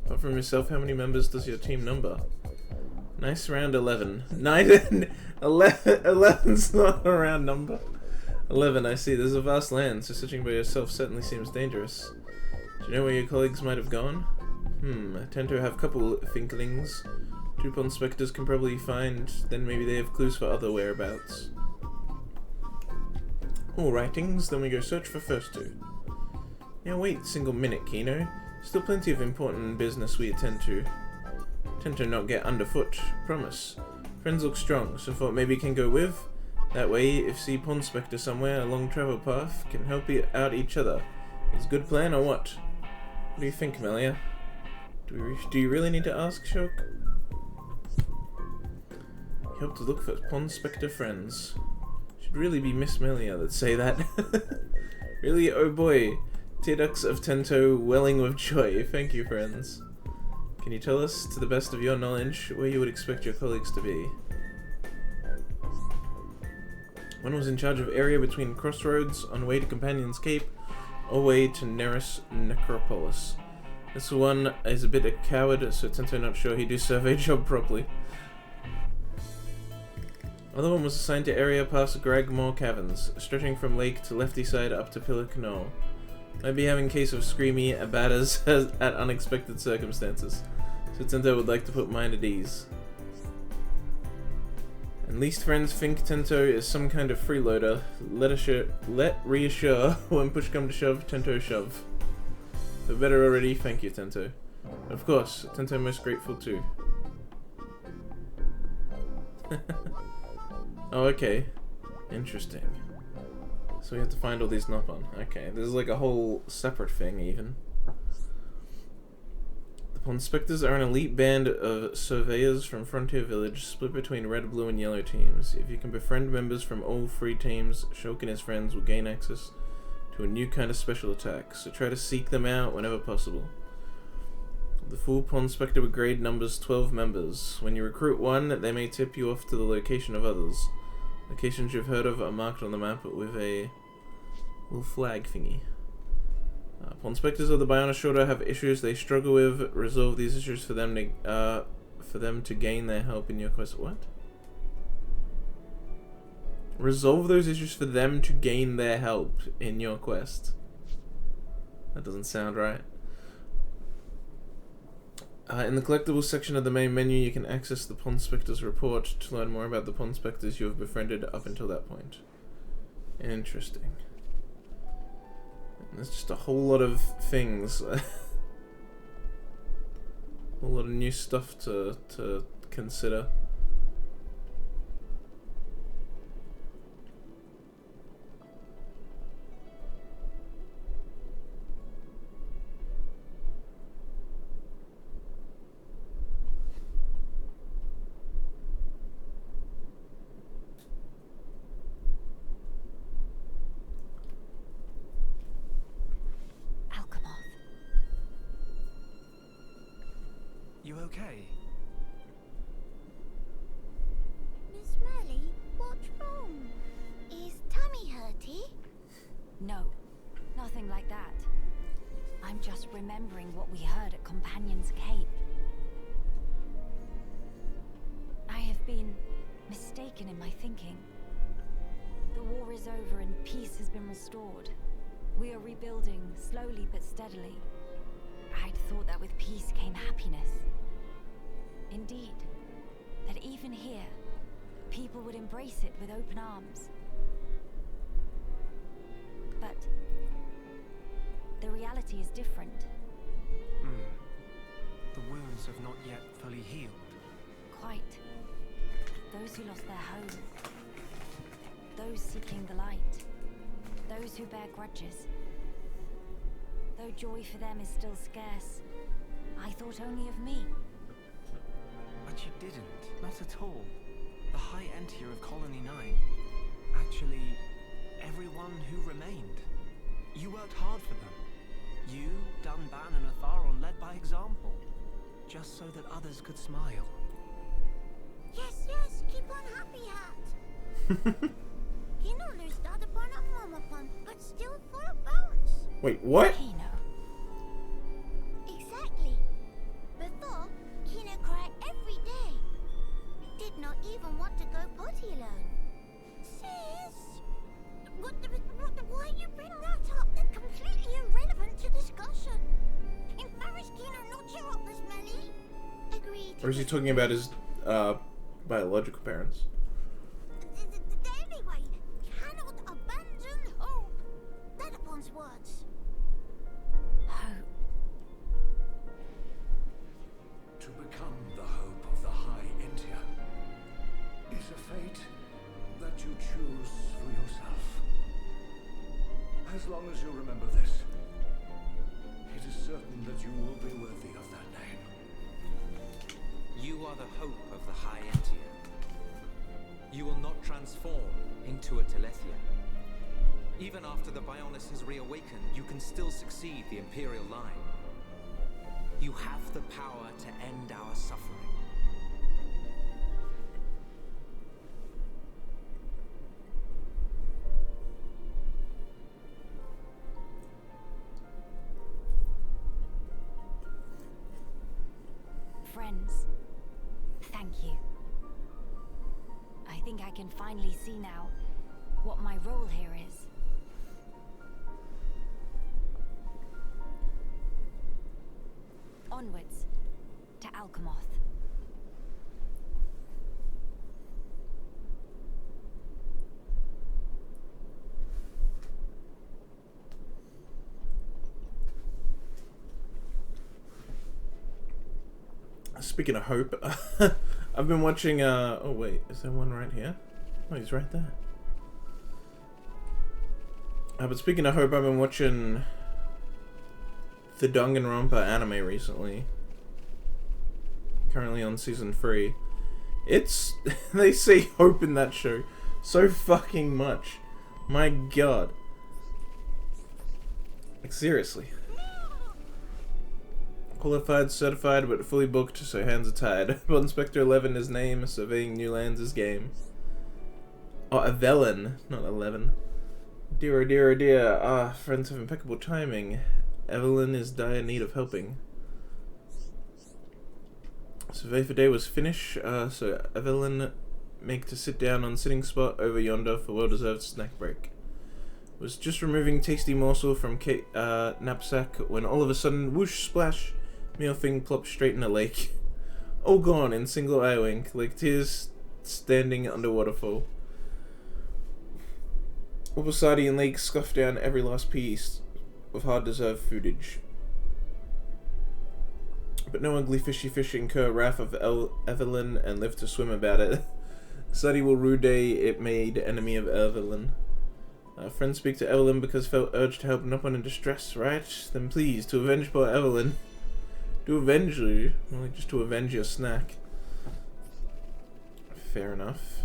Apart from yourself, how many members does your team number? Nice round 11. 11's not a round number. 11, I see. There's a vast land, so searching by yourself certainly seems dangerous. Do you know where your colleagues might have gone? Tento have couple thinklings. 2 Pon Spectres can probably find, then maybe they have clues for other whereabouts. All writings, then we go search for first 2. Now wait single minute, Kino. Still plenty of important business we attend to. Tento not get underfoot, promise. Friends look strong, so thought maybe can go with. That way, if see Pon Spectre somewhere along travel path, can help out each other. Is good plan or what? What do you think, Melia? Do you really need to ask, Shulk? You hope to look for Pon Spectre friends. Should really be Miss Melia that say that. Really, oh boy. Tear ducts of Tento welling with joy. Thank you, friends. Can you tell us, to the best of your knowledge, where you would expect your colleagues to be? One was in charge of area between crossroads, on way to Companion's Cape, or way to Neris Necropolis. This one is a bit a coward, so Tento not sure he do survey job properly. Other one was assigned to area past Gragmore Caverns, stretching from lake to lefty side up to Pillar Knoll. Might be having case of screamy abatters at unexpected circumstances, so Tento would like to put mind at ease. And least friends think Tento is some kind of freeloader. Let reassure when push come to shove, Tento shove. For better already, thank you, Tento. But of course, Tento most grateful too. Oh, okay. Interesting. So we have to find all these Nopon. Okay, this is like a whole separate thing, even. The Pon Spectres are an elite band of surveyors from Frontier Village, split between red, blue, and yellow teams. If you can befriend members from all 3 teams, Shulk and his friends will gain access to a new kind of special attack, so try to seek them out whenever possible. The full Pon Spectre Brigade numbers 12 members. When you recruit one, they may tip you off to the location of others. Locations you've heard of are marked on the map with a little flag thingy. Pon Spectres of the Biona's Shoulder have issues they struggle with. Resolve these issues for them to gain their help in your quest. What? Resolve those issues for them to gain their help in your quest. That doesn't sound right. In the collectibles section of the main menu, you can access the Pon Spectres report to learn more about the Pon Spectres you have befriended up until that point. Interesting. And there's just a whole lot of things. A whole lot of new stuff to consider. You okay? Miss Melly, what's wrong? Is tummy hurty? No, nothing like that. I'm just remembering what we heard at Companion's Cape. I have been mistaken in my thinking. The war is over and peace has been restored. We are rebuilding, slowly but steadily. I'd thought that with peace came happiness. Indeed, that even here, people would embrace it with open arms. But the reality is different. The wounds have not yet fully healed. Quite. Those who lost their home. Those seeking the light. Those who bear grudges. Though joy for them is still scarce, I thought only of me. But you didn't. Not at all. The High Entier of Colony 9. Actually, everyone who remained. You worked hard for them. You, Dunban and Atharon led by example. Just so that others could smile. Yes, yes, keep on happy hat. Kino lose other upon a mama pun, but still full of bones. Wait, what? Kino. Exactly. Before, Kino cried every day. Did not even want to go potty alone. Sis, why you bring that up? That's completely irrelevant to discussion. Embarrass Kino not cheer up this Melly. Agreed. Or is he talking about his biological parents? Anyway, cannot abandon hope. That upon's words. Hope. To become the hope of the High Entier is a fate that you choose for yourself. As long as you remember this, it is certain that you will be worthy of that name. You are the hope of the High Entier. You will not transform into a Telethia. Even after the Bionis has reawakened, you can still succeed the Imperial line. You have the power to end our suffering. Friends, thank you. I think I can finally see now what my role here is. Onwards to Alchemoth. Speaking of hope, I've been watching, oh wait, is there one right here? Oh, he's right there. But speaking of hope, I've been watching the Danganronpa anime recently. Currently on season 3. It's, they say hope in that show so fucking much. My god. Like, seriously. Qualified, certified, but fully booked, so hands are tied. Bond Spectre 11 is name, surveying new lands is game. Oh, Evelyn, not 11. Dear, oh dear, oh dear. Ah, friends have impeccable timing. Evelyn is dire need of helping. Survey for day was finished, so Evelyn make to sit down on sitting spot over yonder for well-deserved snack break. Was just removing tasty morsel from knapsack when all of a sudden, whoosh, splash, meal thing plopped straight in a lake. All gone in single eye wink, like tears standing under waterfall. Ubasadi and Lake scuffed down every last piece with hard-deserved foodage. But no ugly fishy fish incur wrath of Evelyn and live to swim about it. Sadi will rue day it made enemy of Evelyn. Friends speak to Evelyn because felt urged to help no one in distress, right? Then please, to avenge poor Evelyn. To avenge you, more like just to avenge your snack. Fair enough.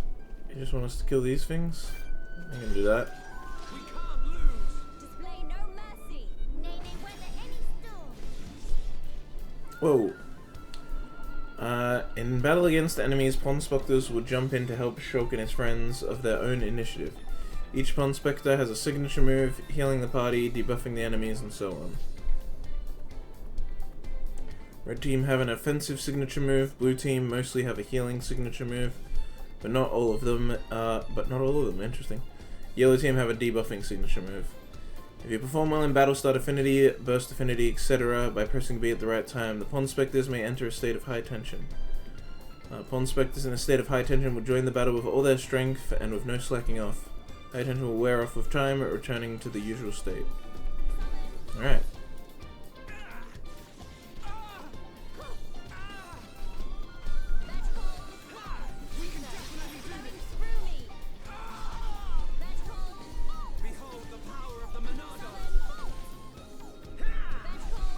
You just want us to kill these things? I can do that. We can't lose! Display no mercy. Nay, weather any storm. Whoa. In battle against enemies, Pawn Spectres will jump in to help Shulk and his friends of their own initiative. Each Pawn Spectre has a signature move, healing the party, debuffing the enemies, and so on. Red team have an offensive signature move, blue team mostly have a healing signature move, but not all of them, interesting. Yellow team have a debuffing signature move. If you perform well in battle, start affinity, burst affinity, etc. by pressing B at the right time, the Pawn Spectres may enter a state of high tension. Pawn specters in a state of high tension will join the battle with all their strength and with no slacking off. High tension will wear off with time, returning to the usual state. Alright.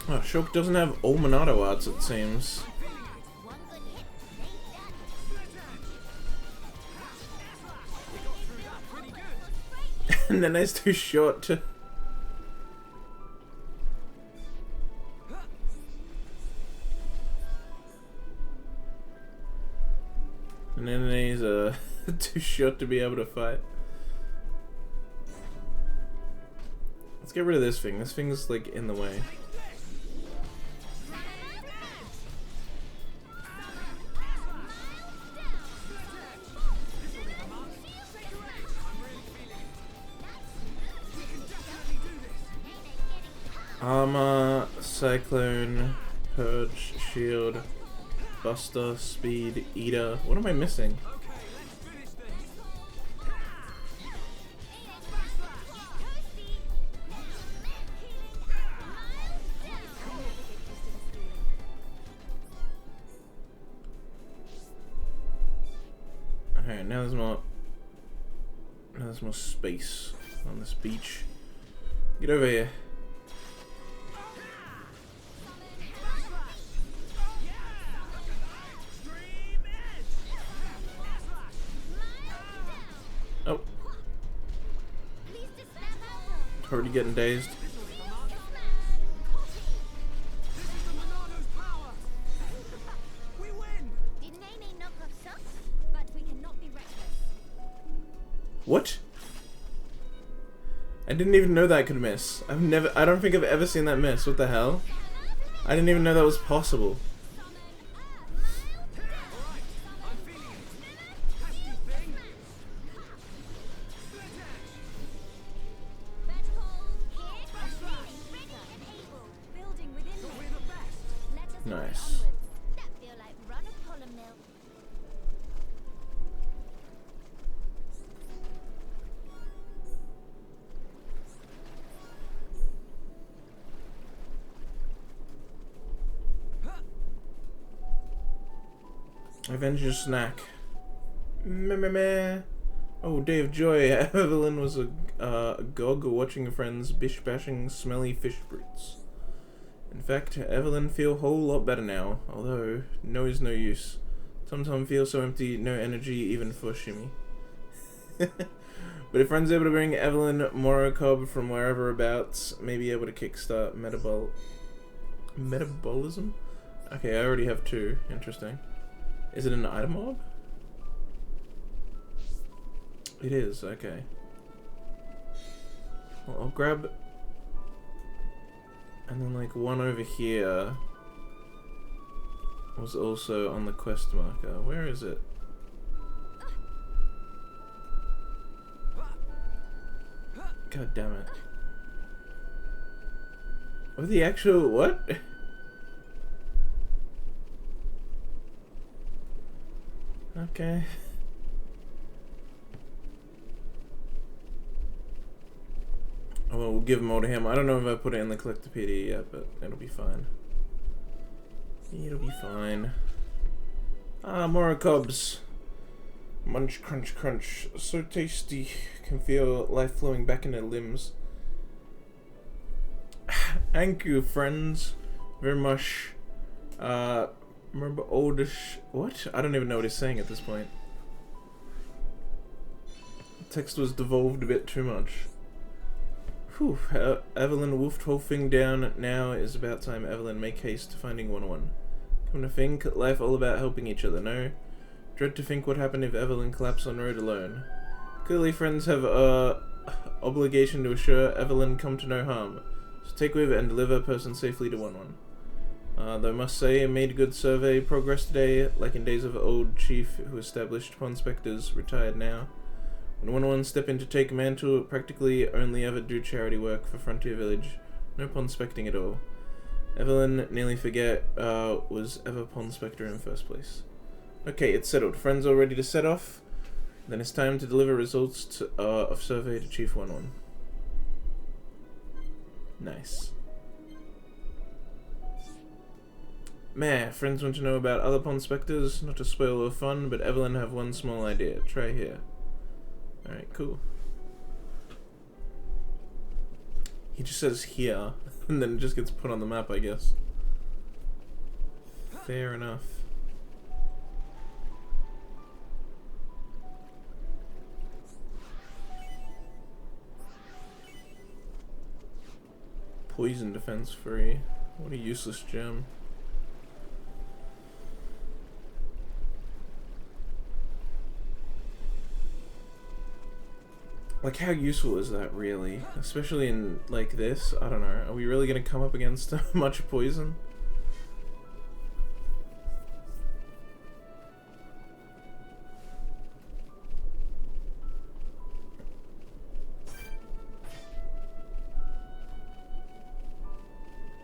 Oh, Shulk doesn't have all Monado arts, it seems. And then it's too short to... And then he's too short to be able to fight. Let's get rid of this thing. This thing's like in the way. Armor, Cyclone, Purge, Shield, Buster, Speed, Eater. What am I missing? Alright, now there's more space on this beach. Get over here. Oh. Already getting dazed. What? I didn't even know that could miss. I don't think I've ever seen that miss. What the hell? I didn't even know that was possible. Nice. Avenger snack. Meh. Oh, day of joy. Evelyn was a gog watching her friends bish-bashing smelly fish brutes. In fact, Evelyn feel a whole lot better now, although no is no use. Sometimes feel so empty, no energy even for shimmy. But if friends able to bring Evelyn Morocob from wherever abouts, may be able to kickstart metabolism? Okay, I already have 2. Interesting. Is it an item mob? It is, okay. Well, I'll grab... And then like one over here was also on the quest marker. Where is it? God damn it. Oh, the actual... what? Okay. Oh, well, we'll give them all to him. I don't know if I put it in the Collectopedia yet, but it'll be fine. It'll be fine. Ah, more cobs. Munch, crunch, crunch. So tasty. Can feel life flowing back in their limbs. Thank you, friends. Very much. Remember oldish... what? I don't even know what he's saying at this point. The text was devolved a bit too much. Whew. Evelyn wolfed whole thing down. Now is about time Evelyn make haste to finding 101. Come to think, life all about helping each other, no? Dread to think what happened if Evelyn collapsed on road alone. Clearly friends have obligation to assure Evelyn come to no harm. So take with and deliver a person safely to 101. Though I must say, I made good survey progress today, like in days of old chief who established pawn specters, retired now. When 101 step in to take mantle, practically only ever do charity work for Frontier Village. No pawn specting at all. Evelyn, nearly forget, was ever pawn specter in first place. Okay, it's settled. Friends all ready to set off. Then it's time to deliver results to, of survey to Chief 1-1. Nice. Meh, friends want to know about other pond specters. Not to spoil your fun, but Evelyn have one small idea. Try here. Alright, cool. He just says here, and then it just gets put on the map, I guess. Fair enough. Poison defense free. What a useless gem. Like, how useful is that, really? Especially in, like, this? I don't know. Are we really gonna come up against much poison?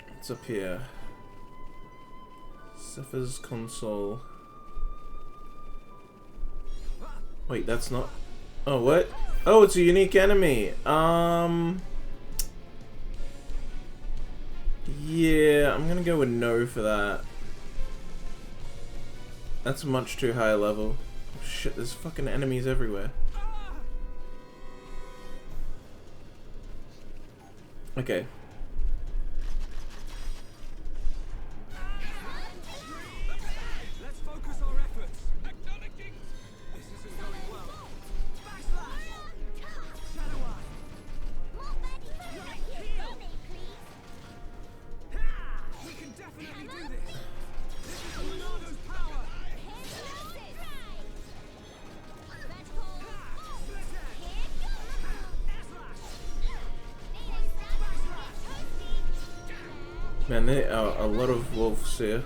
What's up here? Zephyr's console. Wait, that's not... Oh, what? Oh, it's a unique enemy. Yeah, I'm gonna go with no for that. That's much too high a level. Oh, shit, there's fucking enemies everywhere. Okay. Let's focus our efforts. Acknowledging. This isn't going well. Backslash. Shadow Eye. More baddies right here. Please. We can definitely do this. This is Leonardo's power. Man, there are a lot of wolves here.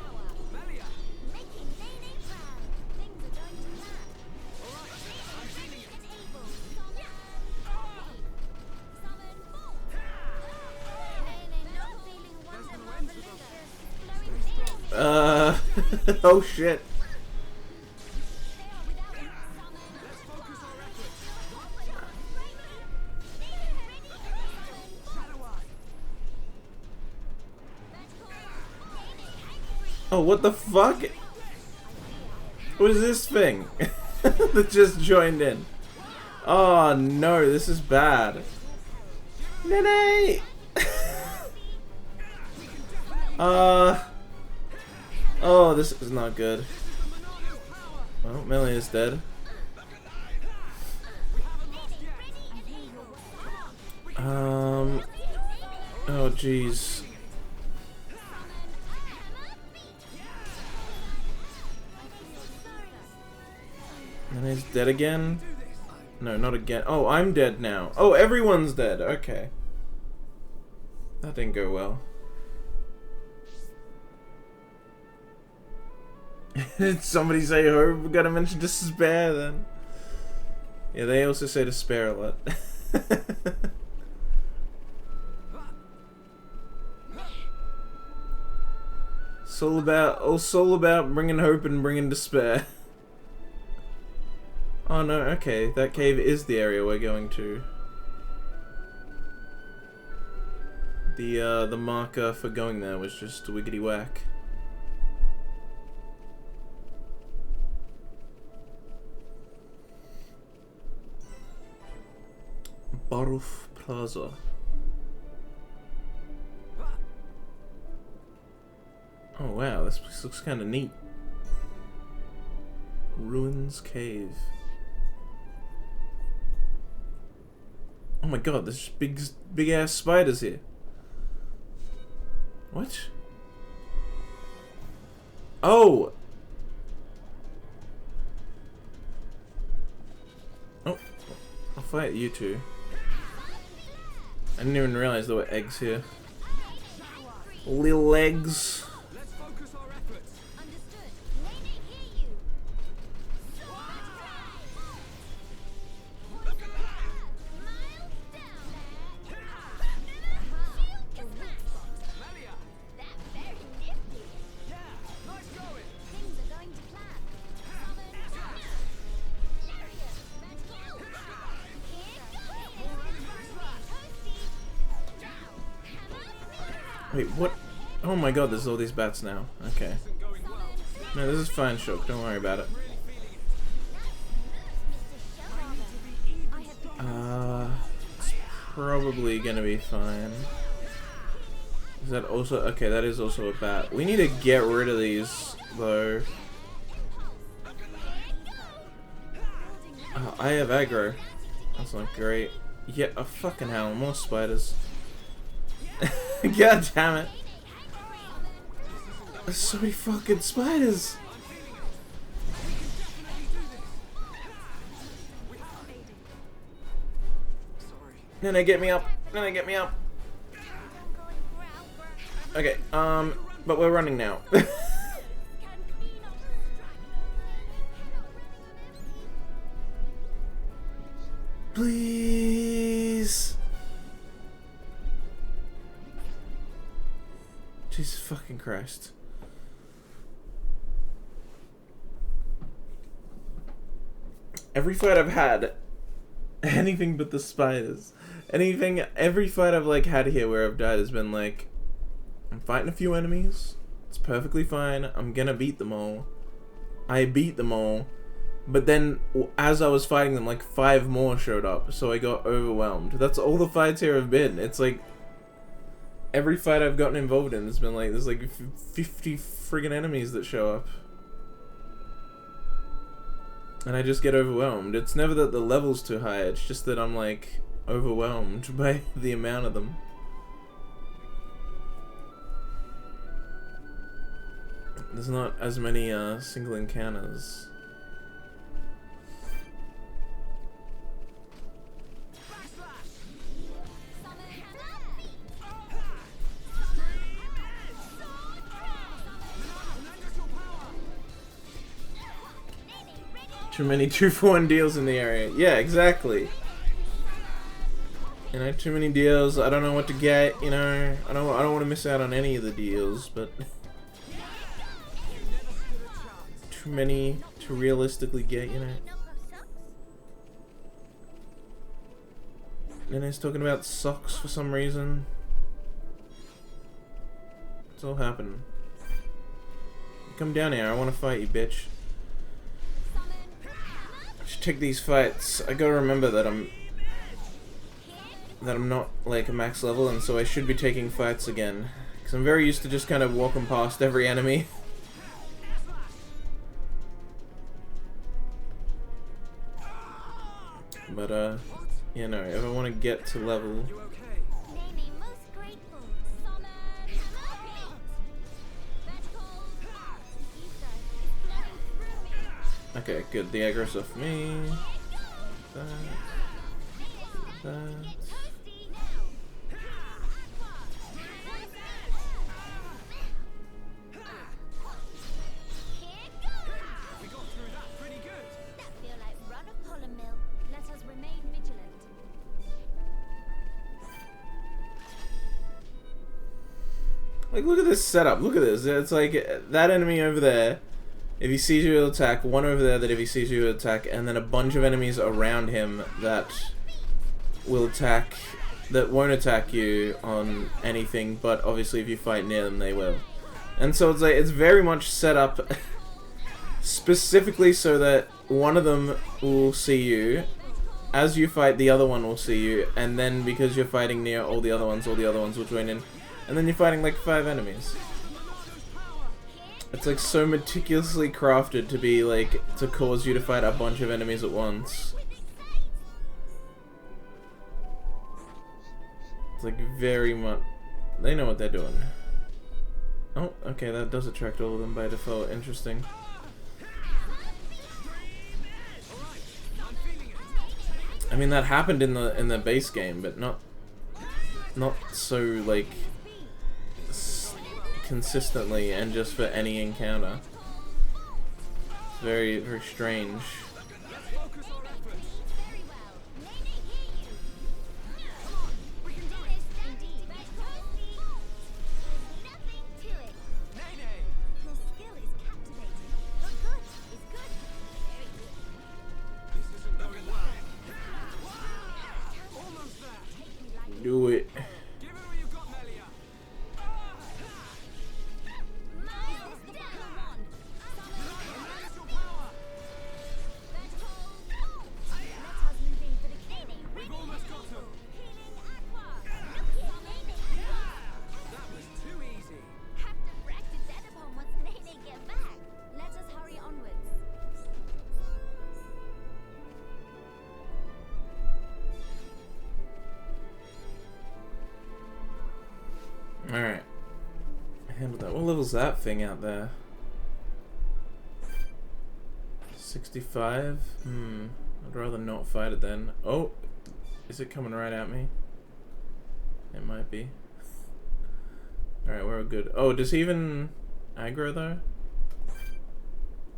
Oh shit. Oh, what the fuck? What is this thing that just joined in? Oh no, this is bad. Nene! Oh, this is not good. Well, Melee is dead. Oh jeez. Melee's dead again? No, not again. Oh, I'm dead now. Oh, everyone's dead. Okay. That didn't go well. Did somebody say, oh, we gotta mention despair then? Yeah, they also say despair a lot. It's all about bringing hope and bringing despair. Oh no, okay, that cave is the area we're going to. The marker for going there was just wiggity whack. Baruf Plaza. Oh wow, this place looks kinda neat. Ruins Cave. Oh my god, there's big ass spiders here. What? Oh! Oh, I'll fight you two. I didn't even realize there were eggs here. Little eggs. Let's focus our efforts. Understood. They hear you. Look alive! Miles down there. Shield Melia. That's very nifty. Yeah, nice going. Things are going to plan. Wait, what? Oh my god, there's all these bats now. Okay. No, this is fine, Shook. Don't worry about it. It's probably gonna be fine. Is that also... Okay, that is also a bat. We need to get rid of these, though. Oh, I have aggro. That's not great. Yeah, oh, fucking hell, more spiders. God damn it. There's so many fucking spiders. Nene, get me up. Nene, get me up. Okay, but we're running now. Please. Jesus fucking Christ. Every fight I've had, anything but the spiders. Every fight I've like had here where I've died has been like, I'm fighting a few enemies. It's perfectly fine. I'm gonna beat them all. I beat them all. But then, as I was fighting them, like 5 more showed up, so I got overwhelmed. That's all the fights here have been. It's like, every fight I've gotten involved in has been like, there's like 50 friggin' enemies that show up. And I just get overwhelmed. It's never that the level's too high, it's just that I'm like, overwhelmed by the amount of them. There's not as many single encounters. Too many 2-for-1 deals in the area. Yeah, exactly. You know, too many deals. I don't know what to get. You know, I don't want to miss out on any of the deals, but too many to realistically get. You know. Nene's talking about socks for some reason. What's all happening? Come down here. I want to fight you, bitch. Take these fights. I gotta remember that I'm not like a max level, and so I should be taking fights again, because I'm very used to just kind of walking past every enemy. But you know, if I want to get to level. Okay, good. The aggro's off me. That. We got through that pretty good. That feel like run a pollen mill. Let us remain vigilant. Like, look at this setup. Look at this. It's like that enemy over there. If he sees you, he'll attack. One over there that if he sees you, he'll attack. And then a bunch of enemies around him that will attack, that won't attack you on anything, but obviously if you fight near them, they will. And so it's like, it's very much set up specifically so that one of them will see you. As you fight, the other one will see you. And then because you're fighting near all the other ones will join in. And then you're fighting like 5 enemies. It's like so meticulously crafted to be like, to cause you to fight a bunch of enemies at once. It's like very much, they know what they're doing. Oh, okay, that does attract all of them by default. Interesting. I mean, that happened in the base game, but not so like consistently and just for any encounter. It's very, very strange. Do it. Alright. Handle that. What level's that thing out there? 65? I'd rather not fight it then. Oh! Is it coming right at me? It might be. Alright, we're good. Oh, does he even aggro though?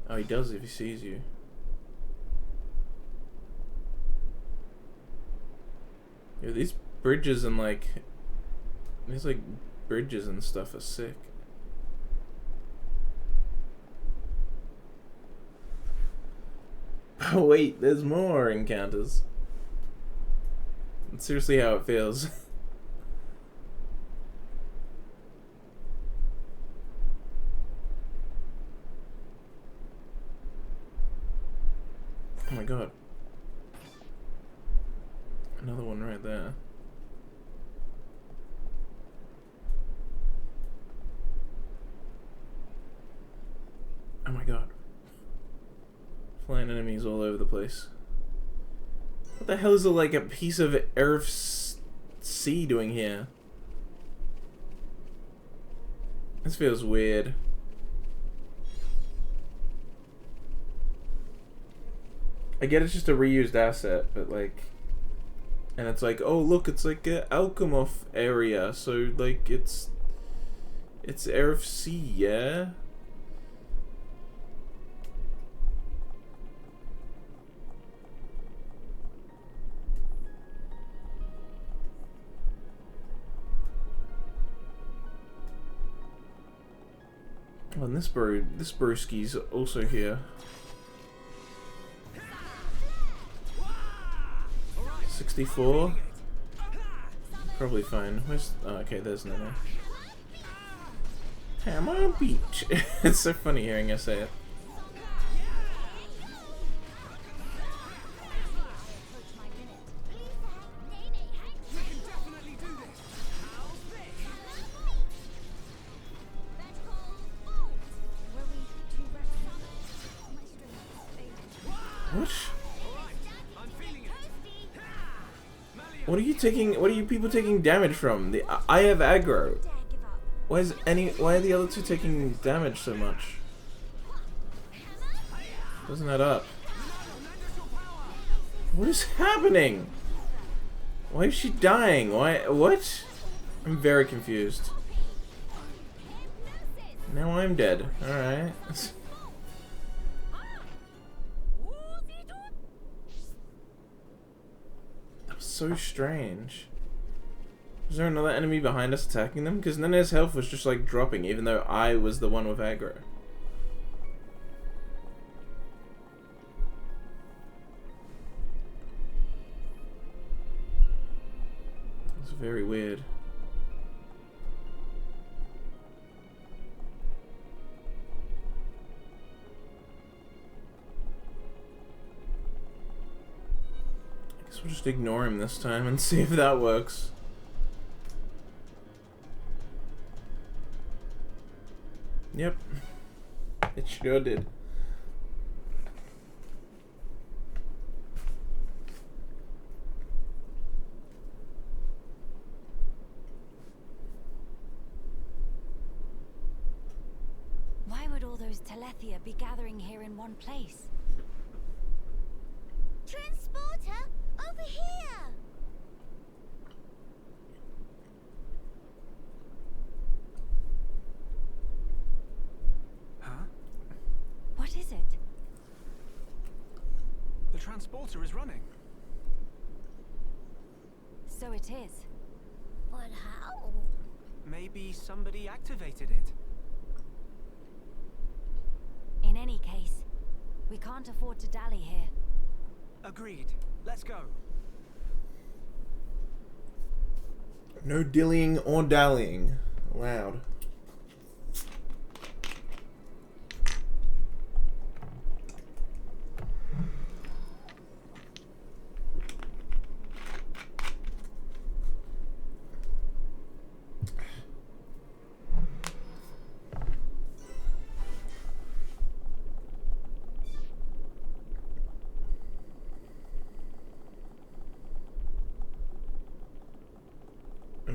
Oh, he does if he sees you. Yeah, these bridges and like... These like bridges and stuff are sick. Oh wait, there's more encounters. That's seriously how it feels. Oh my god. Another one right there. Oh my god. Flying enemies all over the place. What the hell is like a piece of Earth's sea doing here? This feels weird. I get it's just a reused asset, but like... And it's like, oh look, it's like a Alchemoth area, so like it's Earth Sea, yeah? Oh, and this broski's also here. 64? Probably fine. Where's... Oh, okay, there's Nana. Hammer Beach. It's so funny hearing her say it. What? What are you taking? What are you people taking damage from? I have aggro. Why are the other two taking damage so much? Doesn't add up. What is happening? Why is she dying? Why? What? I'm very confused. Now I'm dead. All right. So strange. Is there another enemy behind us attacking them? Because then his health was just like dropping, even though I was the one with aggro. It's very weird. We'll just ignore him this time and see if that works. Yep. It sure did. Why would all those Telethia be gathering here in one place? Transporter, over here! Huh? What is it? The transporter is running. So it is. But how? Maybe somebody activated it. In any case, we can't afford to dally here. Agreed. Let's go. No dillying or dallying allowed.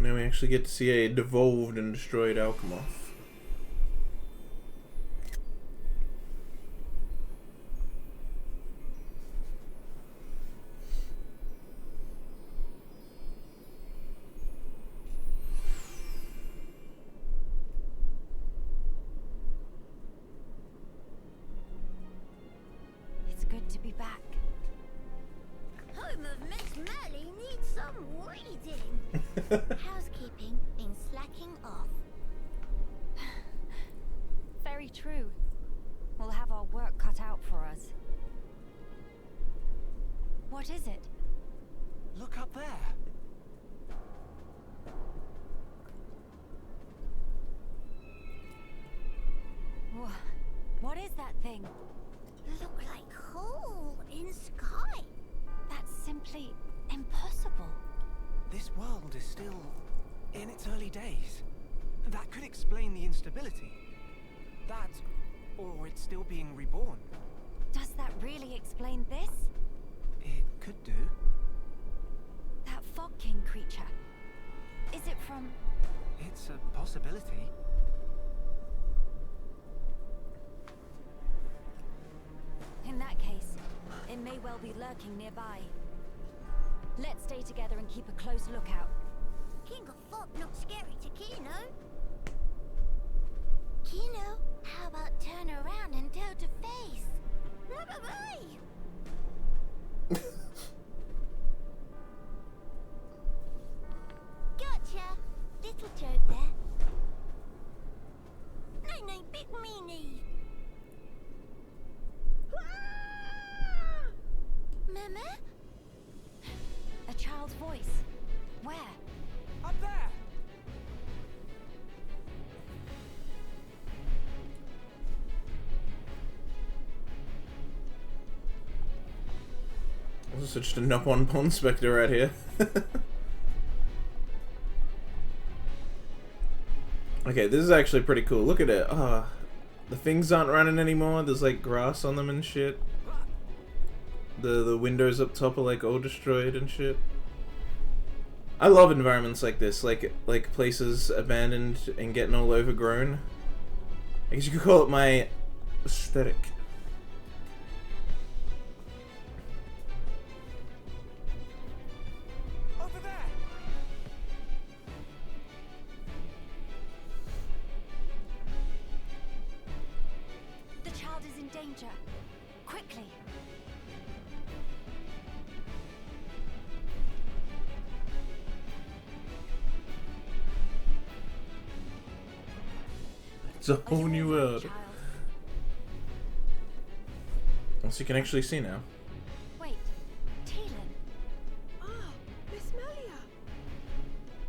Now we actually get to see a devolved and destroyed Alchemoth. It's good to be back. Home of Miss Melly needs some reading. Housekeeping been slacking off. Very true. We'll have our work cut out for us. What is it? Look up there. What is that thing? Look like hole in sky. That's simply impossible. This world is still in its early days. That could explain the instability. That, or it's still being reborn. Does that really explain this? It could do. That Fog King creature. Is it from... It's a possibility. In that case, it may well be lurking nearby. Let's stay together and keep a close lookout. King of Fog not scary to Kino. Kino, how about turn around and tell to face? Bye-bye-bye. Gotcha. Little joke there. No, big meanie. Mama? A child's voice. Where? Up there! This is just a Nop-on Pond Spectre right here. Okay, this is actually pretty cool. Look at it. The things aren't running anymore. There's like grass on them and shit. The windows up top are like all destroyed and shit. I love environments like this, like places abandoned and getting all overgrown. I guess you could call it my aesthetic. Over there! The child is in danger. Quickly. It's a whole new Are you all right, world. child? Also, you can actually see now. Wait, Talon. Ah, Miss Melia.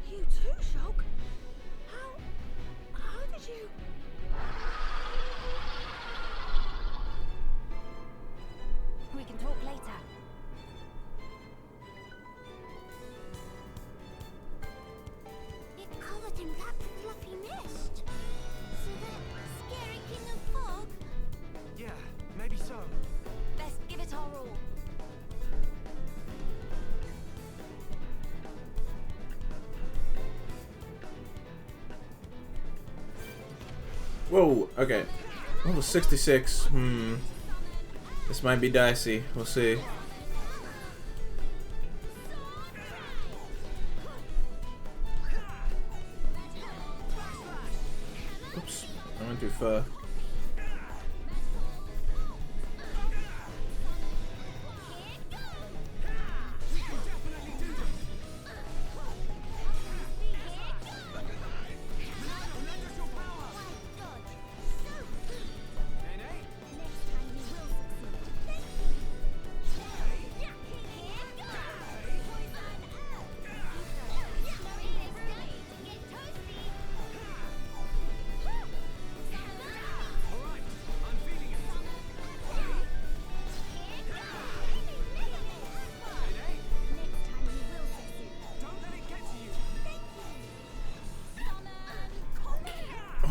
You too, Shulk? How did you... We can talk later. It covered in black fluffy mist. So that scary King of Fog? Yeah, maybe so. Let's give it our all. Whoa, okay. Level 66. This might be dicey. We'll see. Oops, I went too far.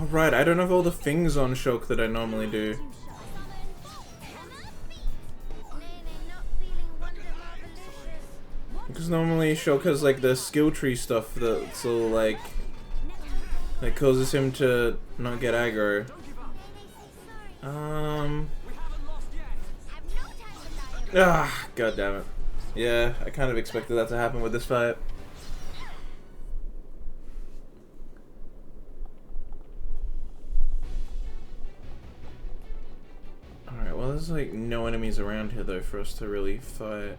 Alright, I don't have all the things on Shulk that I normally do. Nene not feeling wonder marvelicious. Because normally Shulk has like the skill tree stuff that's all like that causes him to not get aggro. God damn it. Yeah, I kind of expected that to happen with this fight. Alright, well there's like no enemies around here though for us to really fight.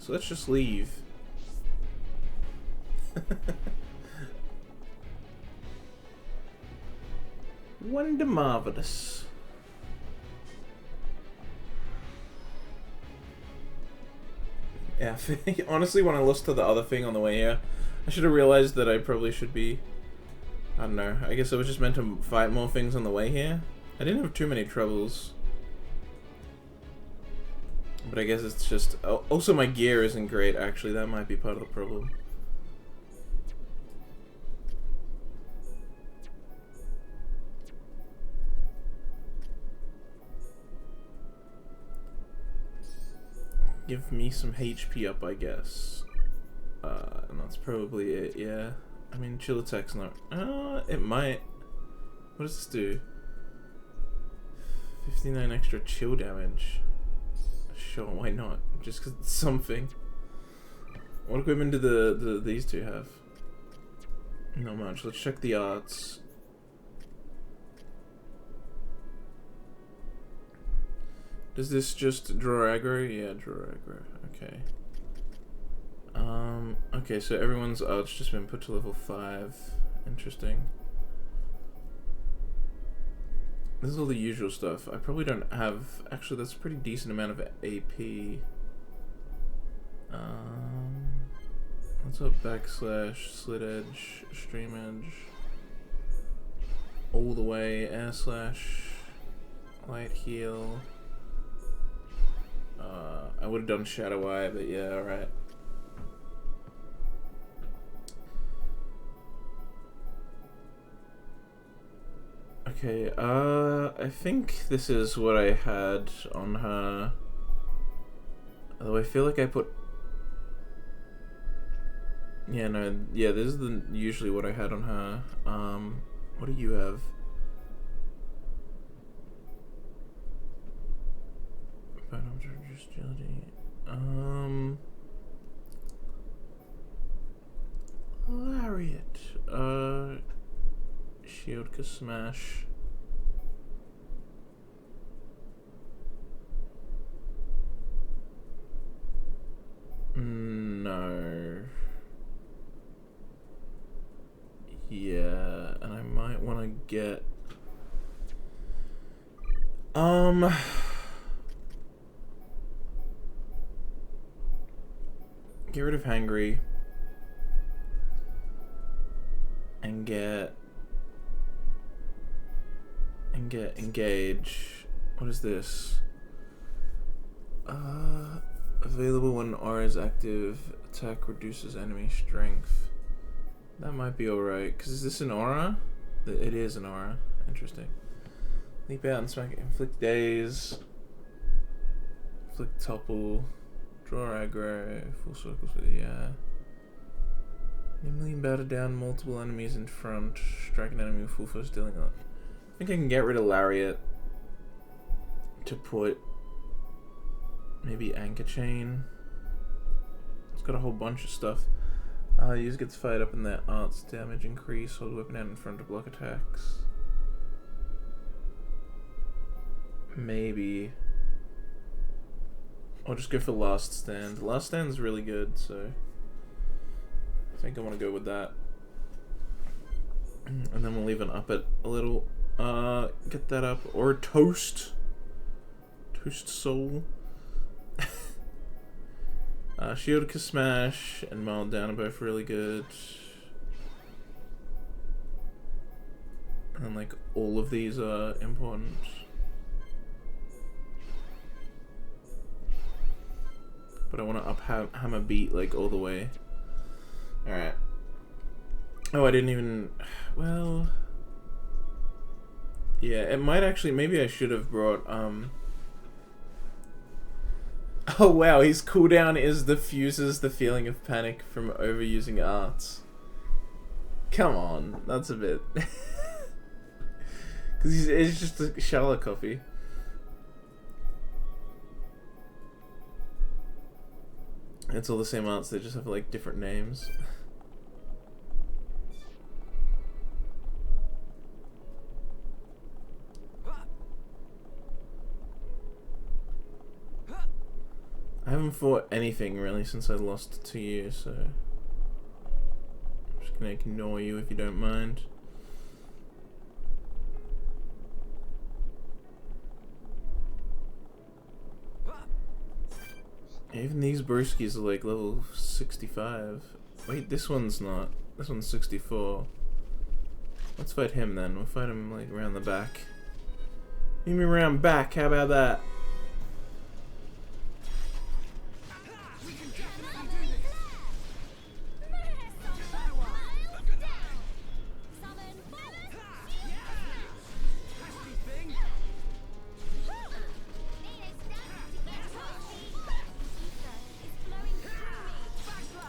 So let's just leave. Wonder marvelous. Yeah, honestly, when I listened to the other thing on the way here, I should have realized that I probably should be... I don't know, I guess I was just meant to fight more things on the way here. I didn't have too many troubles. But I guess it's just... Also, my gear isn't great, actually. That might be part of the problem. Give me some HP up, I guess. And that's probably it, yeah. I mean, chill attack's not... it might... What does this do? 59 extra chill damage. Sure, why not? Just because it's something. What equipment do these two have? Not much. Let's check the arts. Does this just draw aggro? Yeah, draw aggro. Okay. Okay, so everyone's art's just been put to level 5. Interesting. This is all the usual stuff. I probably don't have... Actually, that's a pretty decent amount of AP. What's up? Backslash, slit edge, stream edge. All the way, air slash, light heal. I would have done Shadow Eye, but yeah, alright. Okay, I think this is what I had on her. Although I feel like I put... Yeah, no, yeah, this is usually what I had on her. What do you have? Lariat. Shield can smash. No. Yeah, and I might want to get... Get rid of Hangry. And get Engage. What is this? Available when aura is active. Attack reduces enemy strength. That might be alright. Because is this an aura? It is an aura. Interesting. Leap out and smack. Inflict daze. Inflict topple. Draw aggro. Full circles with yeah. Nimbly batter down multiple enemies in front. Strike an enemy with full force dealing on. I think I can get rid of Lariat. To put maybe Anchor Chain. It's got a whole bunch of stuff. Use gets fired up in their arts. Damage increase. Hold weapon out in front to block attacks. Maybe. I'll just go for Last Stand. Last Stand's really good, so I think I want to go with that. And then we'll even up it a little. Get that up. Or Toast. Toast Soul. Shield can smash and Mild Down are both really good. And like all of these are important. But I want to up Hammer Beat like all the way. Alright. Oh, I didn't even... Well... Yeah, it might actually... Maybe I should have brought... Oh wow, his cooldown is diffuses the feeling of panic from overusing arts. Come on, that's a bit... Because it's just a Charlotte copy. It's all the same arts, they just have like different names. I haven't fought anything really since I lost to you, so I'm just gonna ignore you if you don't mind. Even these brewskis are like level 65. Wait, this one's not. This one's 64. Let's fight him then. We'll fight him like around the back. Meet me around back, how about that?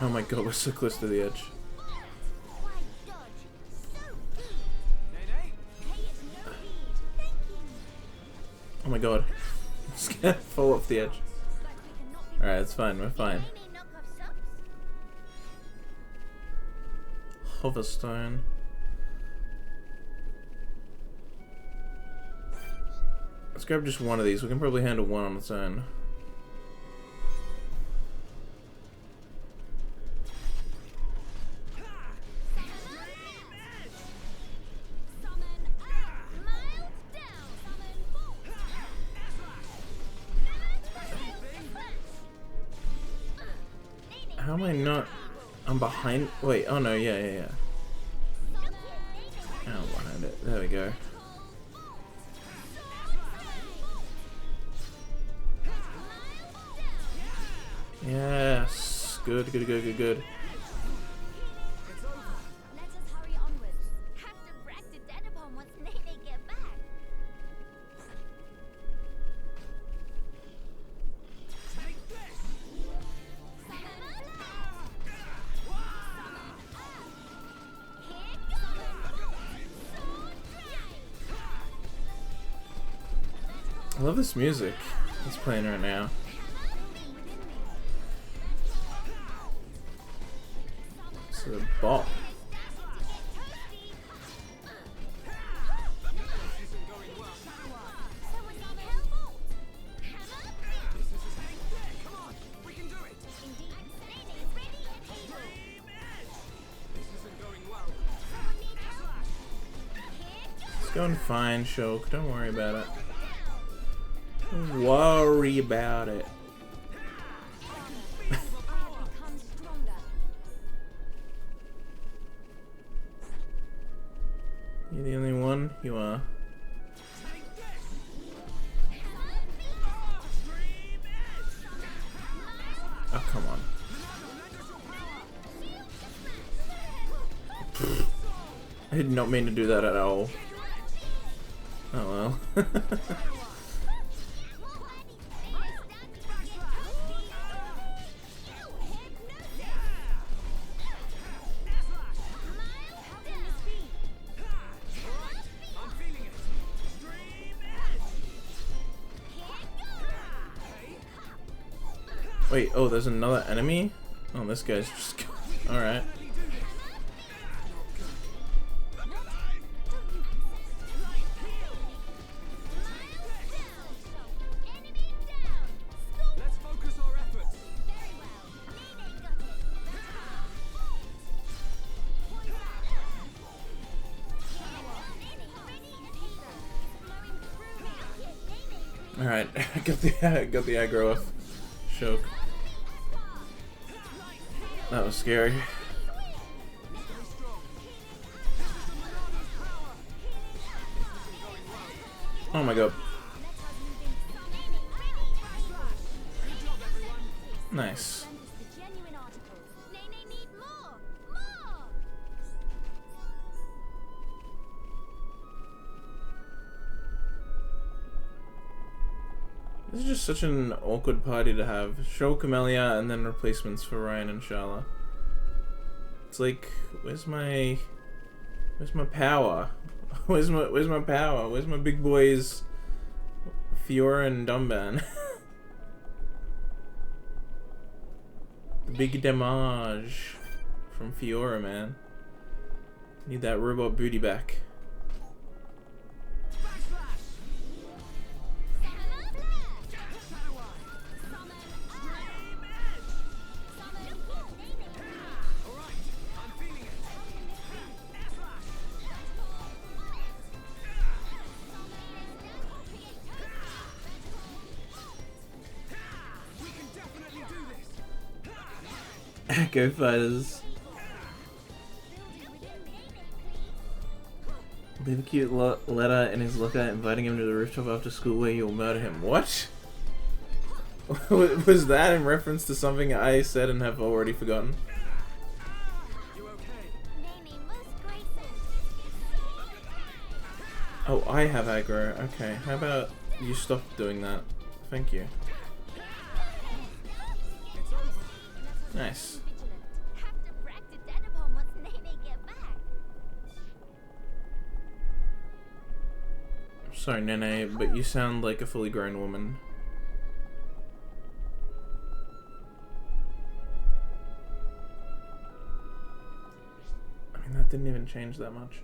Oh my god, we're so close to the edge. Oh my god. I'm just gonna fall off the edge. Alright, it's fine, we're fine. Hoverstone. Let's grab just one of these. We can probably handle one on its own. How am I not... I'm behind... Wait, oh no, yeah. I'm behind it. There we go. Yes. Good. Let us hurry onwards. Have to brag the dead upon once Nene get back. I love this music that's playing right now. It's a bop. It's going fine, Shulk. Don't worry about it. Don't worry about it. You're the only one? You are. Oh, come on. I did not mean to do that at all. Oh well. Wait, oh, there's another enemy? Oh, this guy's just... Alright. Alright, got the aggro off. Choke. That was scary. Oh my god. Nice. This This is just such an awkward party to have. Show Camellia and then replacements for Ryan and Shala. It's like, where's my power? Where's my power? Where's my big boys Fiora and Dumban? The big damage from Fiora, man. Need that robot booty back. Echo Fighters. Leave a cute letter in his locker inviting him to the rooftop after school where you'll murder him. What? Was that in reference to something I said and have already forgotten? Oh, I have aggro. Okay, how about you stop doing that? Thank you. Nice. Sorry, Nene, but you sound like a fully grown woman. I mean, that didn't even change that much.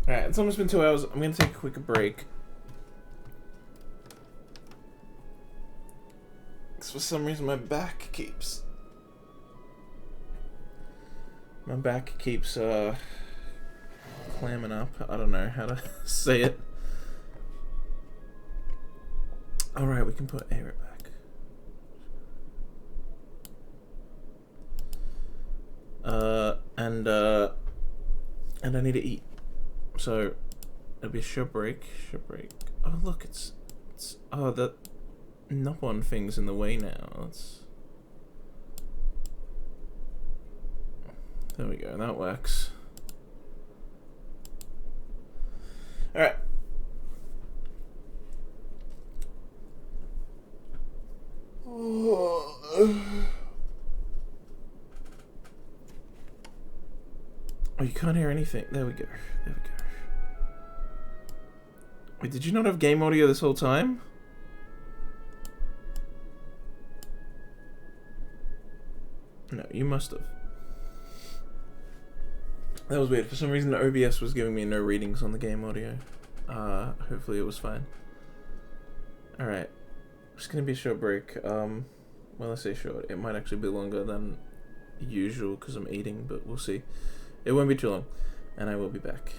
Alright, it's almost been 2 hours. I'm gonna take a quick break. Because for some reason my back keeps clamming up. I don't know how to say it. Alright, we can put Eira back. And I need to eat. So it'll be a short break. Oh look, it's oh, that Nopon thing's in the way now. There we go, that works. Alright. Oh, you can't hear anything. There we go. Wait, did you not have game audio this whole time? No, you must have. That was weird. For some reason, OBS was giving me no readings on the game audio. Hopefully it was fine. Alright. It's gonna be a short break. Well, I say short. It might actually be longer than usual because I'm eating, but we'll see. It won't be too long. And I will be back.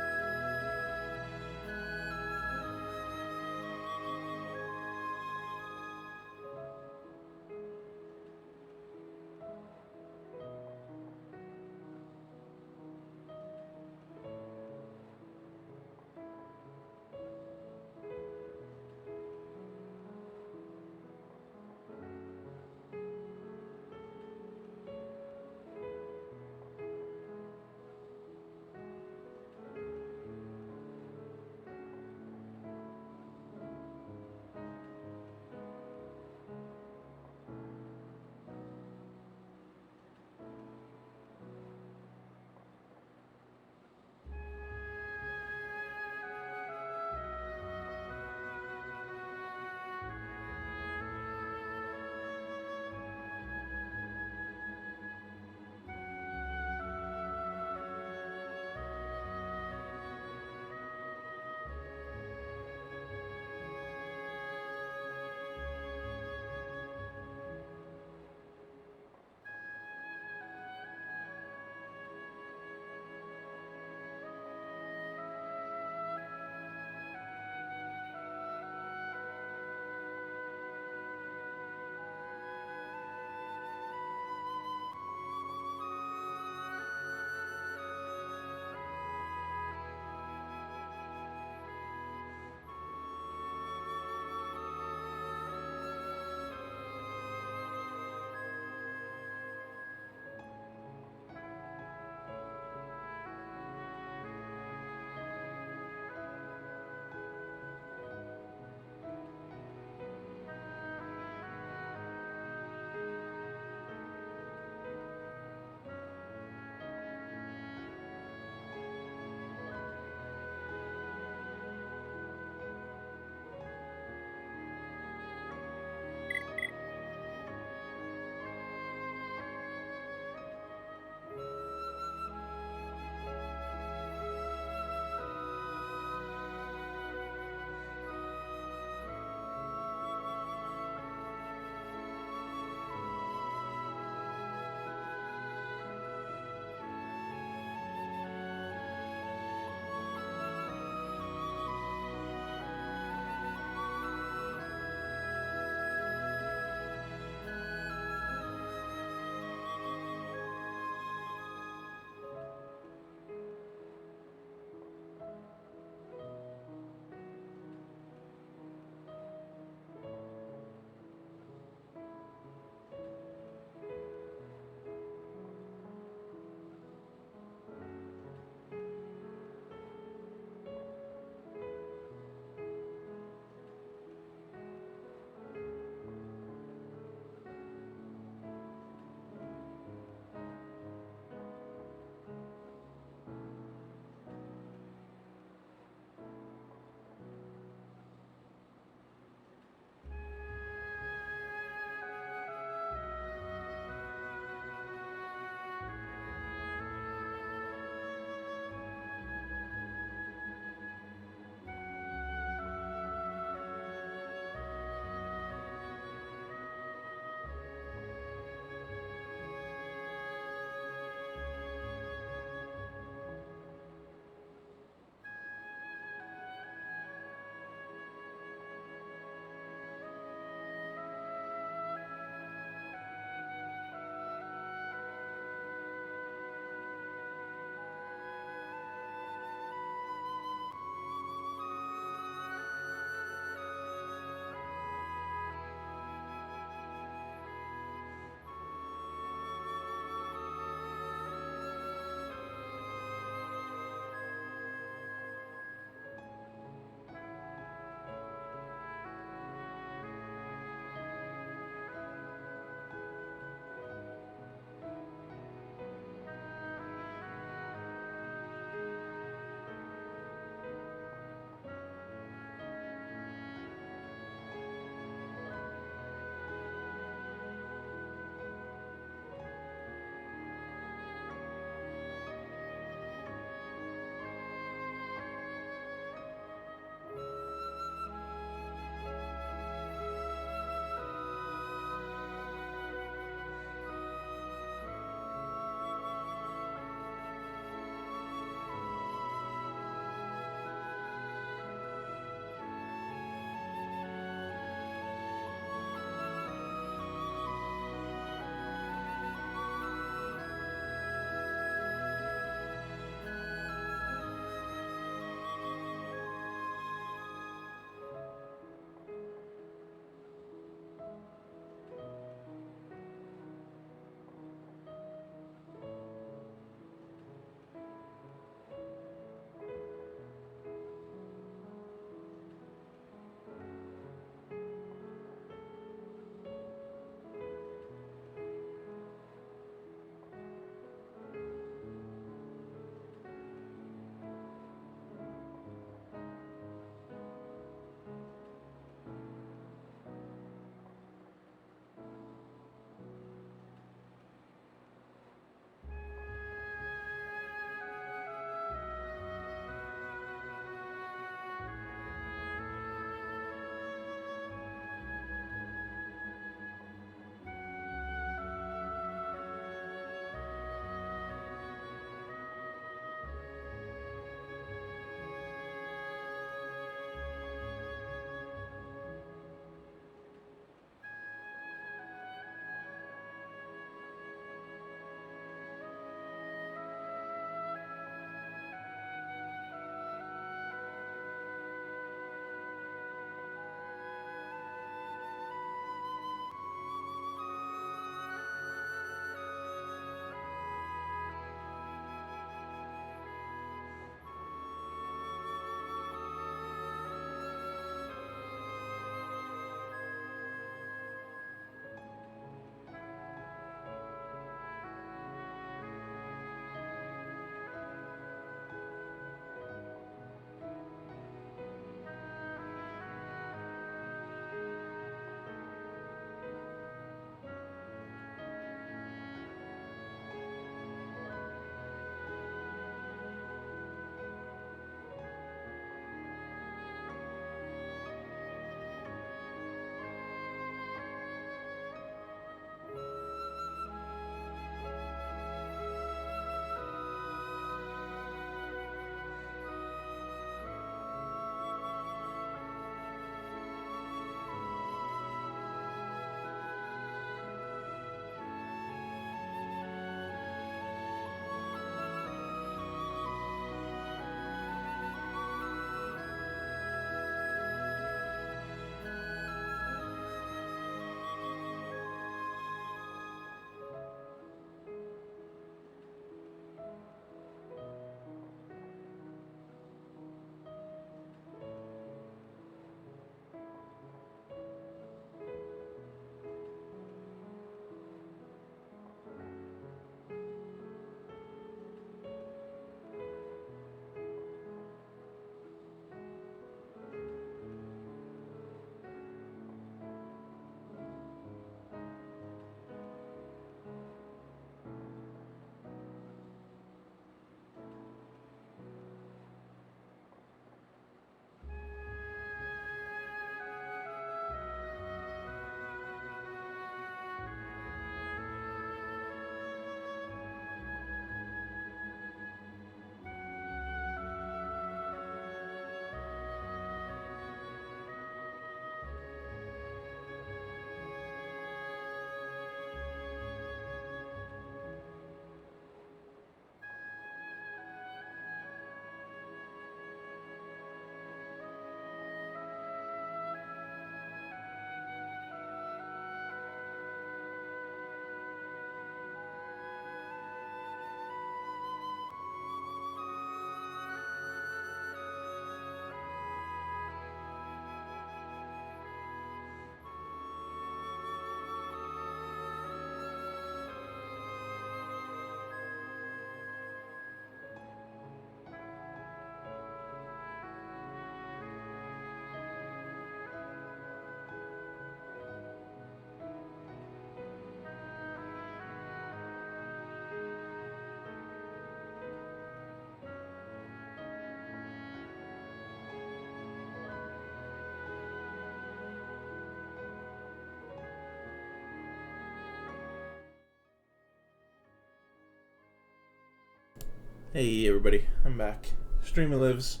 Hey everybody, I'm back. Streamer lives.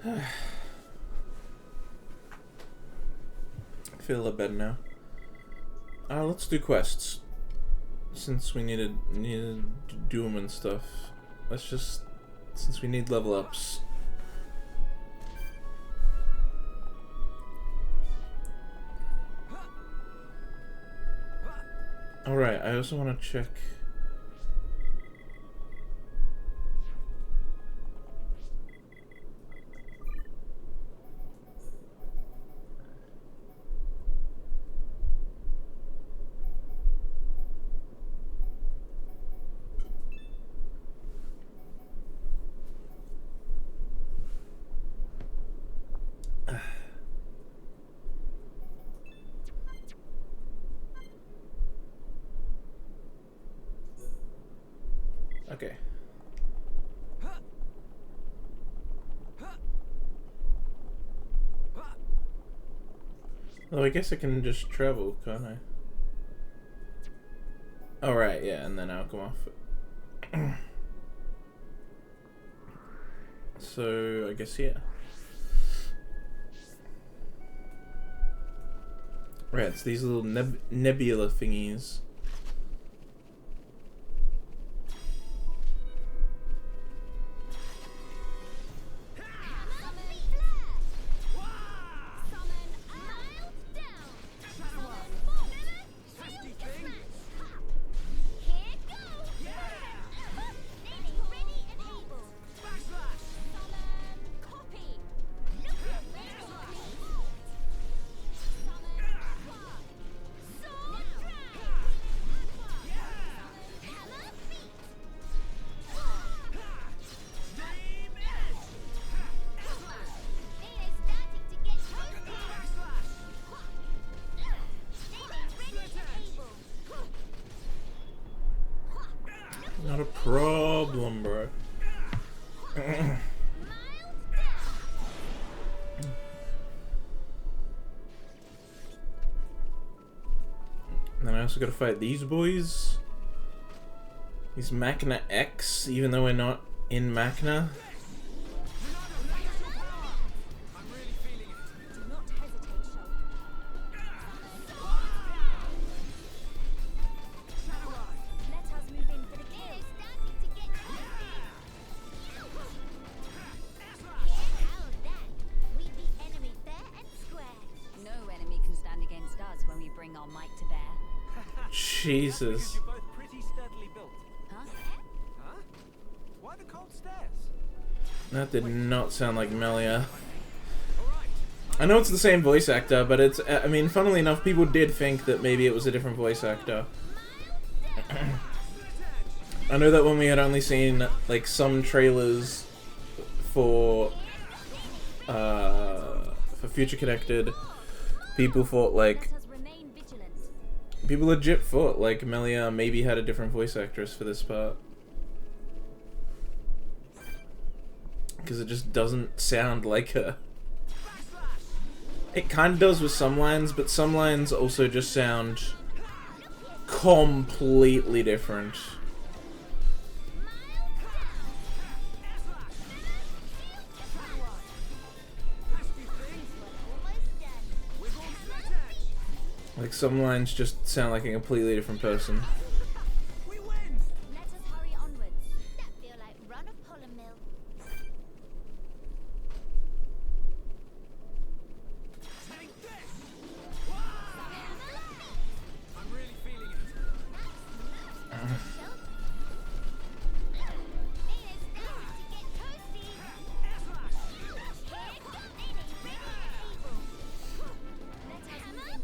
I feel a lot better now. Let's do quests. Since we needed to do them and stuff. Let's just... Since we need level ups. Alright, I also want to check... Okay. Well, I guess I can just travel, can't I? Oh, right, yeah, and then I'll come off. So, I guess, yeah. Right, it's these little nebula thingies. Not a problem, bro. And then I also gotta fight these boys. These Machina X, even though we're not in Machina. Jesus. You're both pretty steadily built. Huh? Huh? Why the cold stairs? That did not sound like Melia. I know it's the same voice actor, but it's... I mean, funnily enough, people did think that maybe it was a different voice actor. I know that when we had only seen, like, some trailers for Future Connected, people thought, like... People legit thought, like, Melia maybe had a different voice actress for this part. Because it just doesn't sound like her. It kind of does with some lines, but some lines also just sound completely different. Like, some lines just sound like a completely different person. We win! Let us hurry onwards. That feel like run of pollen mill. Take this! I'm really feeling it.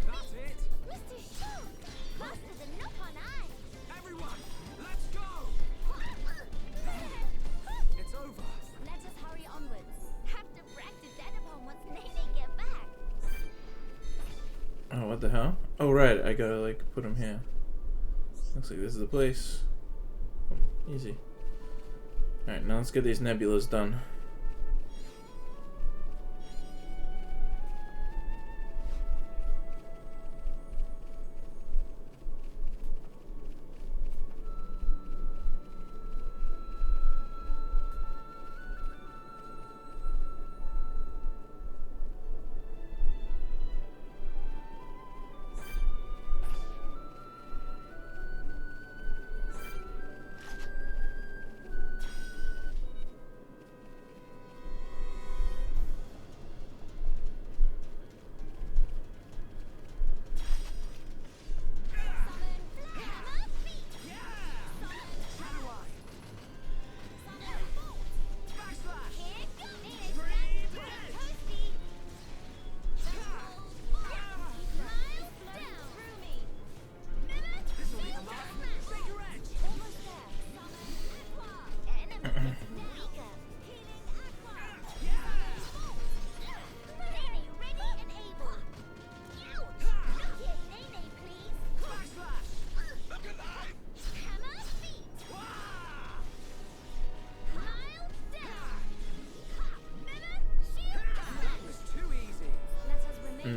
That's it. Mr. Shulk! Faster than look on eye! Everyone, let's go! It's over. Let us hurry onwards. Have to brag to dead upon once Nene get back. Oh, what the hell? Oh, right, I gotta, like, put him here. Looks like this is the place. Oh, easy. Alright, now let's get these nebulas done.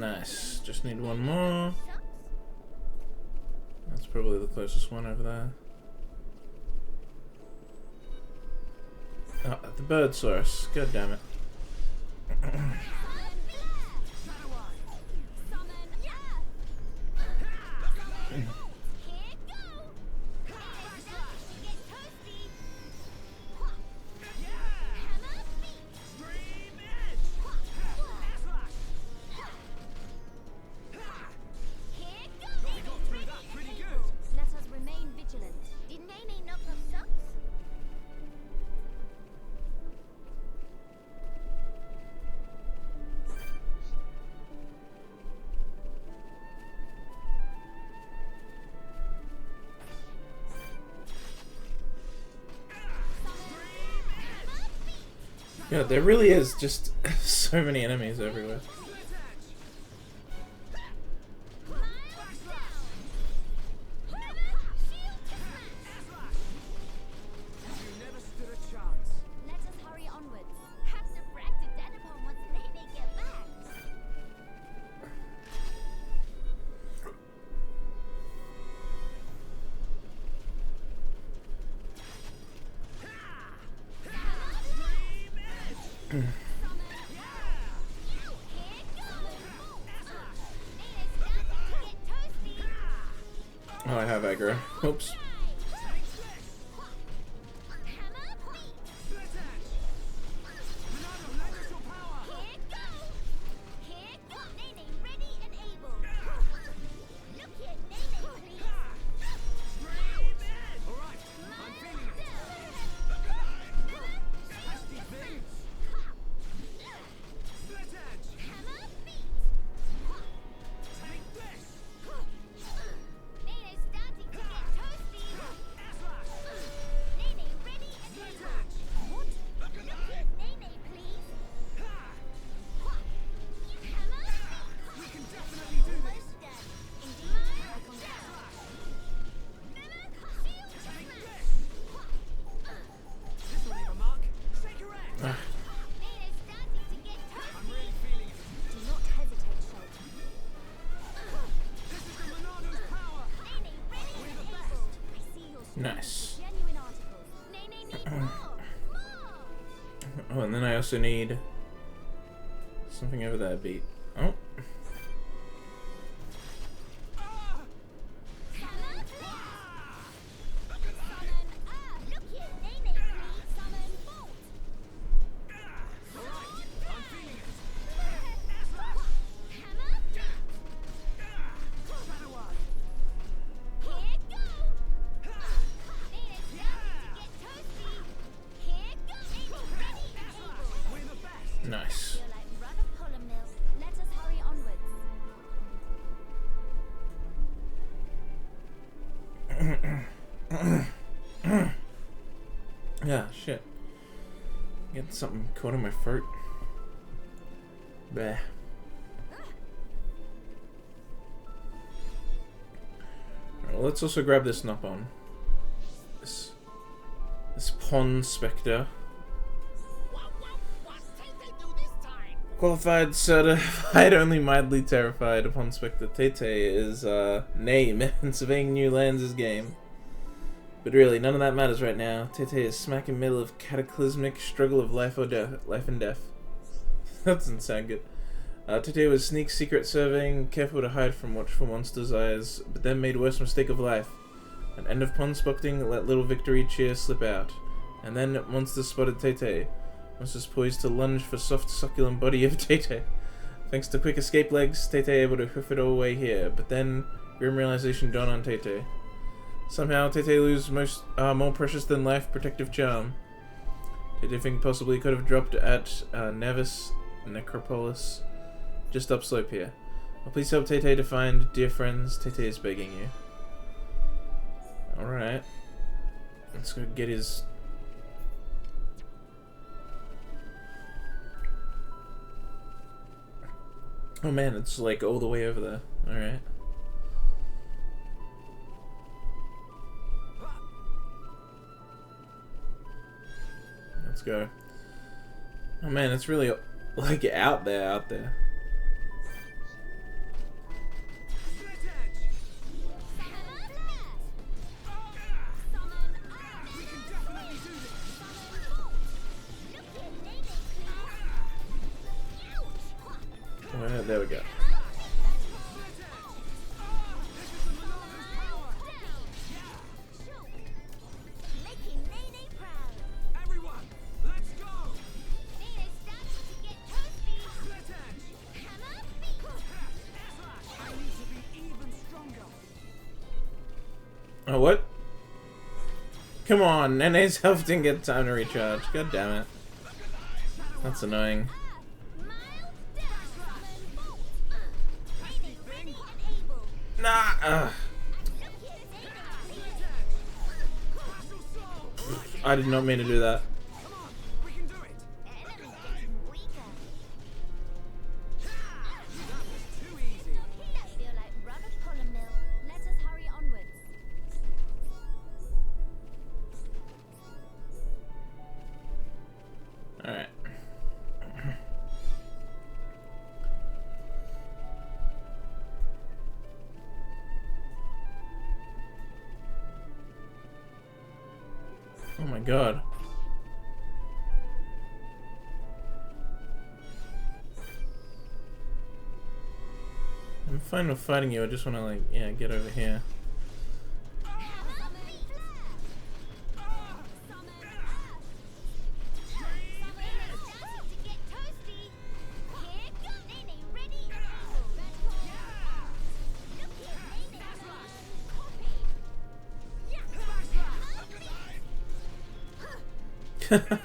Nice. Just need one more. That's probably the closest one over there. Oh, the bird source. God damn it. Let us remain vigilant. Did Nene knock off socks? Yeah, there really is just so many enemies everywhere. Let us hurry onwards. Have to brag to Dad upon once Nene get back. Oh, I have aggro. Oops. Nice. Oh, and then I also need something over that beat. Oh. Nice. Let us hurry onwards. Yeah, shit. Getting something caught in my throat. Bah. Alright, well, let's also grab this Nopon. This Pond Spectre. Qualified, certified, only mildly terrified. Upon Spectre Tete is name in surveying new lands' game. But really, none of that matters right now. Tete is smack in the middle of cataclysmic struggle of life or death, life and death. That doesn't sound good. Tete was sneak secret surveying, careful to hide from watchful monsters' eyes, but then made worst mistake of life. An end of pond spotting, let little victory cheer slip out. And then monsters spotted Tete. Monsters poised to lunge for soft, succulent body of Tete. Thanks to quick escape legs, Tete able to hoof it all away here, but then grim realization dawned on Tete. Somehow, Tete lose more precious than life protective charm. Tete think possibly could have dropped at Navis Necropolis, just upslope here. Well, please help Tete to find dear friends. Tete is begging you. Alright. Let's go get his... Oh man, it's like all the way over there. Alright. Let's go. Oh man, it's really like out there. There we go. Making Nene proud. Everyone, let's go! Nene's starting to get toasty. Split edge! Come on, I need to be even stronger. Oh, what? Come on, Nene's health didn't get time to recharge. God damn it. That's annoying. miles down. Nene's ready and able. Nah! I did not mean to do that. Come on, we can do it. Enemy's getting weaker. That was too easy. That feel like run a puller mill. Let us hurry onwards. Alright. Oh my god. I'm fine with fighting you, I just wanna like, yeah, get over here.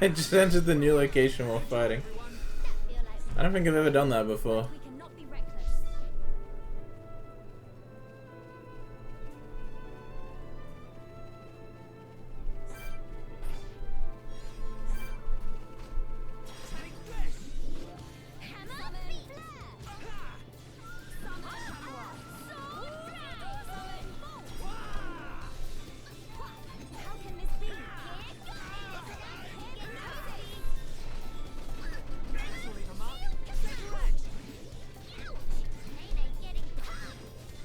I just entered the new location while fighting. I don't think I've ever done that before. We cannot be reckless. How can this be? Leave a mark. Split edge.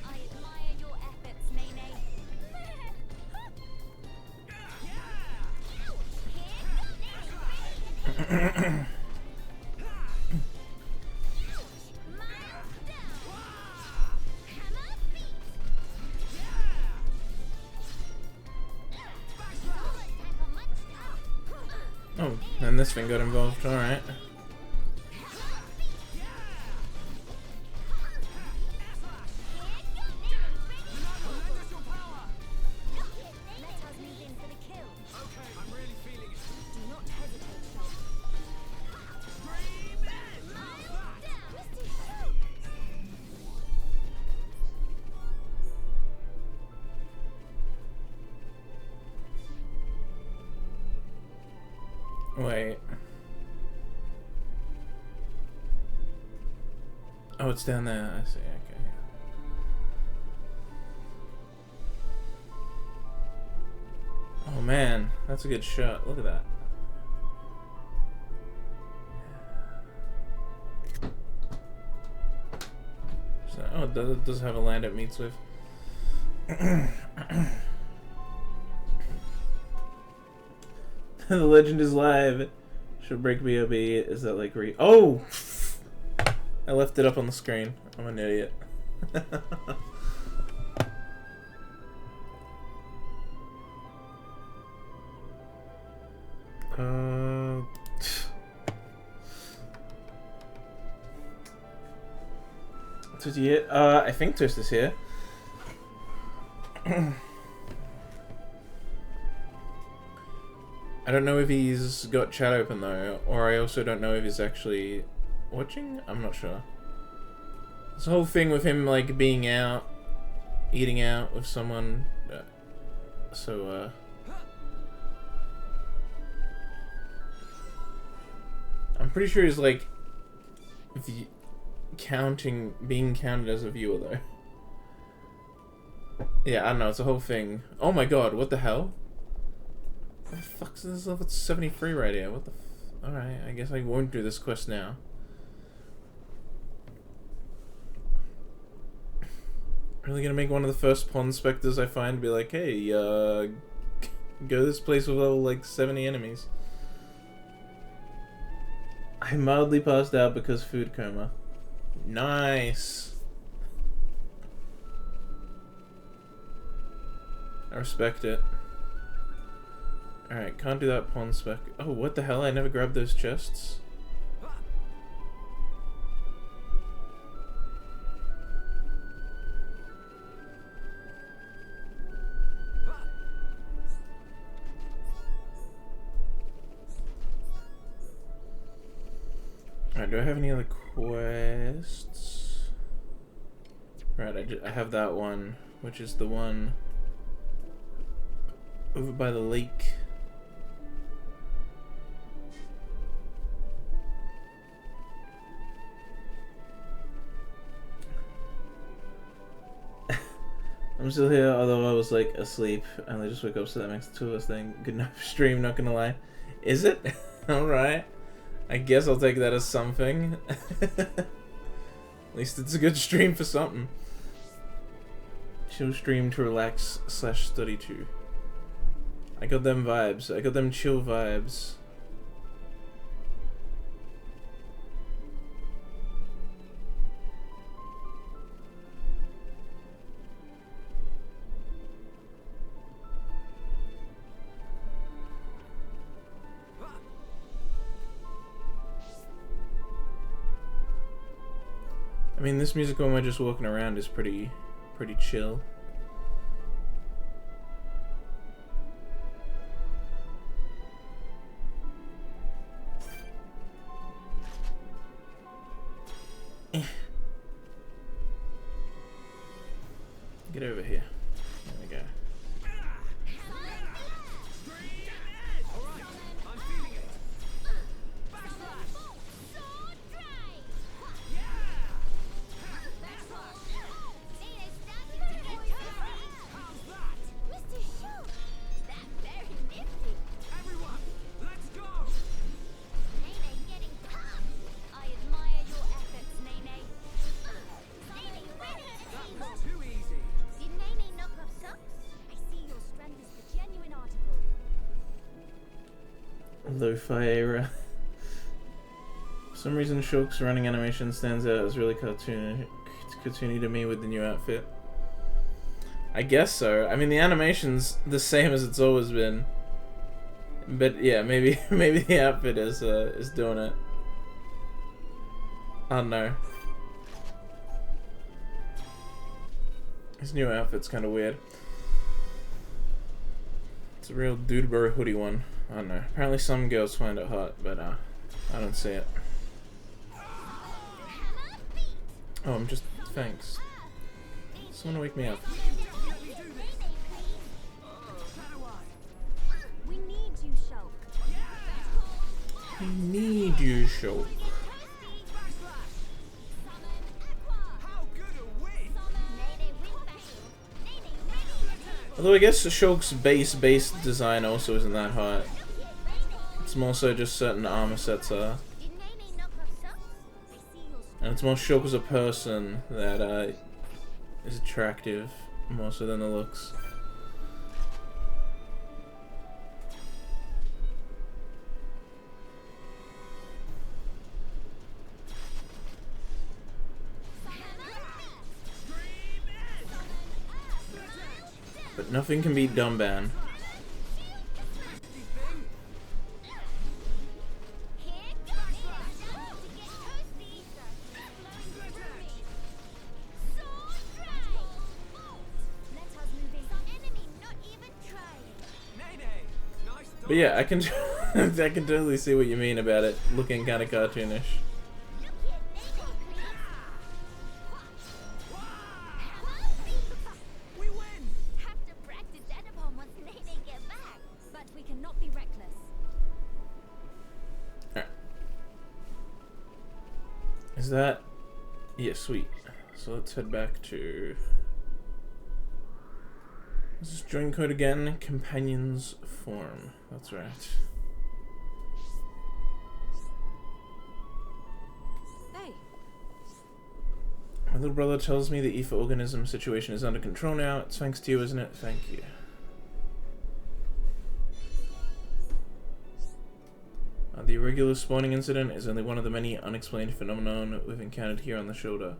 I admire your efforts, Nene. Oh, and this thing got involved, alright. Let us move in for the kill. Okay, I'm really feeling it. Do not hesitate, Shulk. Scream in! How's that? Mr. Shulk! Wait. Oh, it's down there. I see. Okay. Oh man, that's a good shot. Look at that. So, oh, it does have a land it meets with. The legend is live. Should break BOB. Is that like Oh! I left it up on the screen. I'm an idiot. Toast here? I think Toast is here. I don't know if he's got chat open though, or I also don't know if he's actually watching? I'm not sure. This whole thing with him like being out, eating out with someone, I'm pretty sure he's like being counted as a viewer though. Yeah, I don't know, it's a whole thing. Oh my god, what the hell? What the fuck's this level 73 right here? What the Alright, I guess I won't do this quest now. Really gonna make one of the first pawn specters I find be like, hey, go this place with level like 70 enemies. I mildly passed out because food coma. Nice. I respect it. Alright, can't do that pawn spec. Oh, what the hell? I never grabbed those chests. Alright, do I have any other quests? Right, I have that one, which is the one over by the lake. I'm still here, although I was like asleep, and I just woke up, so that makes the two of us thing. Good enough stream, not gonna lie. Is it? Alright. I guess I'll take that as something. At least it's a good stream for something. Chill stream to relax / study too. I got them vibes. I got them chill vibes. I mean, this music when we're just walking around is pretty chill. Get over here. There we go. Lo-fi Eira. For some reason, Shulk's running animation stands out as really cartoony to me with the new outfit. I guess so. I mean, the animation's the same as it's always been. But yeah, maybe the outfit is doing it. I don't know. His new outfit's kind of weird. It's a real dude bro hoodie one. I don't know. Apparently some girls find it hot, but I don't see it. Oh, I'm just... thanks. Someone wake me up. We need you, Shulk. I need you, Shulk. Although I guess Shulk's base design also isn't that hot. It's more so just certain armor sets are. And it's more Shulk as a person that is attractive, more so than the looks. But nothing can beat Dumban. But yeah, I can I can totally see what you mean about it looking kind of cartoonish. Is that... yeah, sweet. So let's head back to... this is join code again, Companions Form. That's right. Hey. My little brother tells me the ether organism situation is under control now. It's thanks to you, isn't it? Thank you. The irregular spawning incident is only one of the many unexplained phenomenon we've encountered here on the shoulder.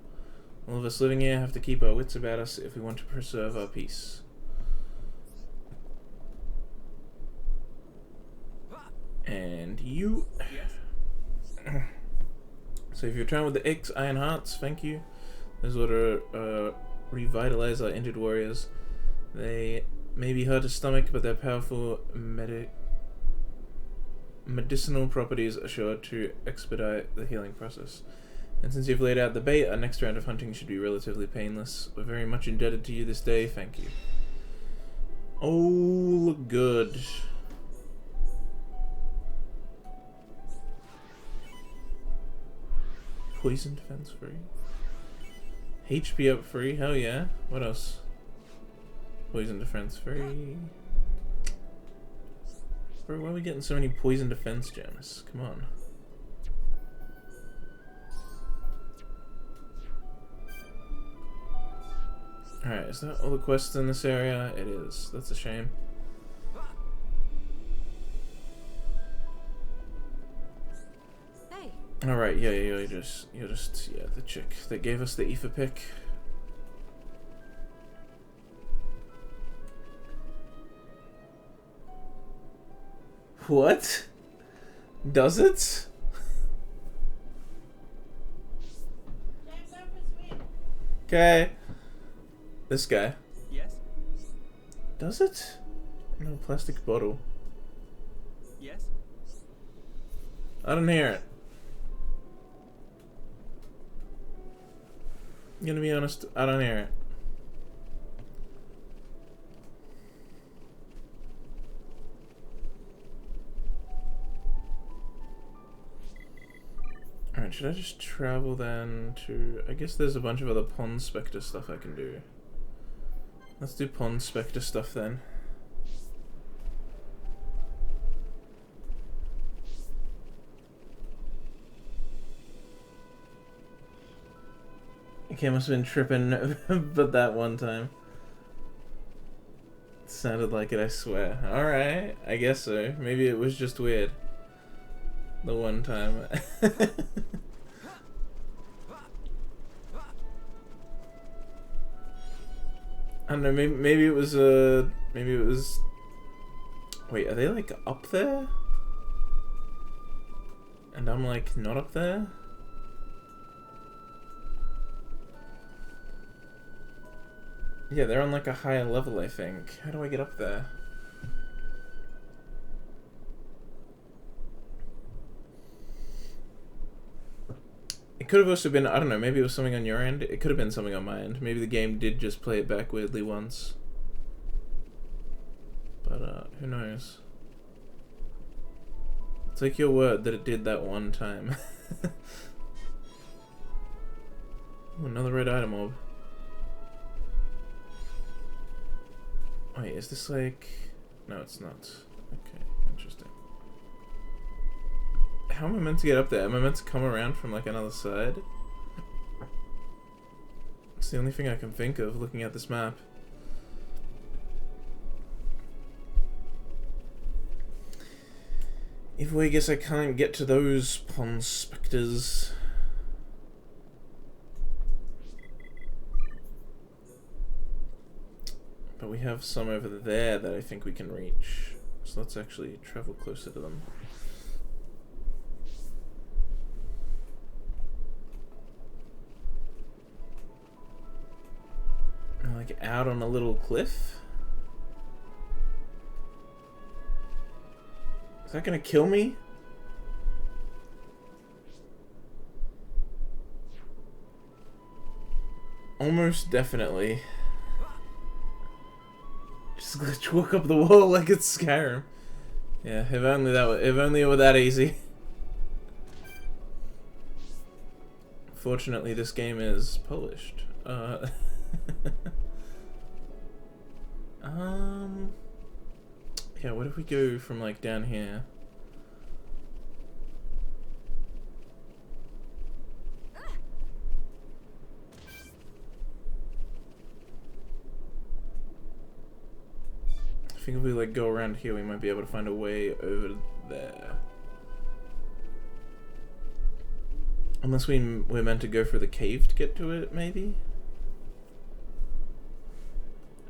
All of us living here have to keep our wits about us if we want to preserve our peace. And you... So if you return with the X Iron Hearts, thank you. Those will revitalize our injured warriors. They may be hard to stomach, but their powerful medicinal properties are sure to expedite the healing process. And since you've laid out the bait, our next round of hunting should be relatively painless. We're very much indebted to you this day, thank you. Oh, good. Poison defense free. HP up free, hell yeah. What else? Poison defense free. Bro, why are we getting so many poison defense gems? Come on. Alright, is that all the quests in this area? It is. That's a shame. Hey. Alright, yeah, you're just, yeah, the chick that gave us the ether pick. What? Does it? Okay. This guy. Yes? Does it? No, plastic bottle. Yes? I don't hear it. I'm gonna be honest, I don't hear it. Alright, should I just travel then to... I guess there's a bunch of other Pond Spectre stuff I can do. Let's do Pond Spectre stuff then. Okay, must have been tripping, but that one time. It sounded like it, I swear. Alright, I guess so. Maybe it was just weird. The one time. I don't know, maybe it was maybe it was... Wait, are they like up there? And I'm like not up there? Yeah, they're on like a higher level, I think. How do I get up there? It could have also been, I don't know, maybe it was something on your end. It could have been something on my end. Maybe the game did just play it back weirdly once. But, who knows? I'll take your word that it did that one time. Ooh, another red item orb. Wait, is this like... No, it's not. Okay, interesting. How am I meant to get up there? Am I meant to come around from like another side? It's the only thing I can think of looking at this map. Either way, I guess I can't get to those Pond Spectres. But we have some over there that I think we can reach. So let's actually travel closer to them. Like out on a little cliff? Is that gonna kill me? Almost definitely. Just glitch walk up the wall like it's Skyrim. Yeah, if only it were that easy. Fortunately, this game is polished. Yeah, what if we go from like down here? I think if we like go around here, we might be able to find a way over there. Unless we're meant to go for the cave to get to it, maybe?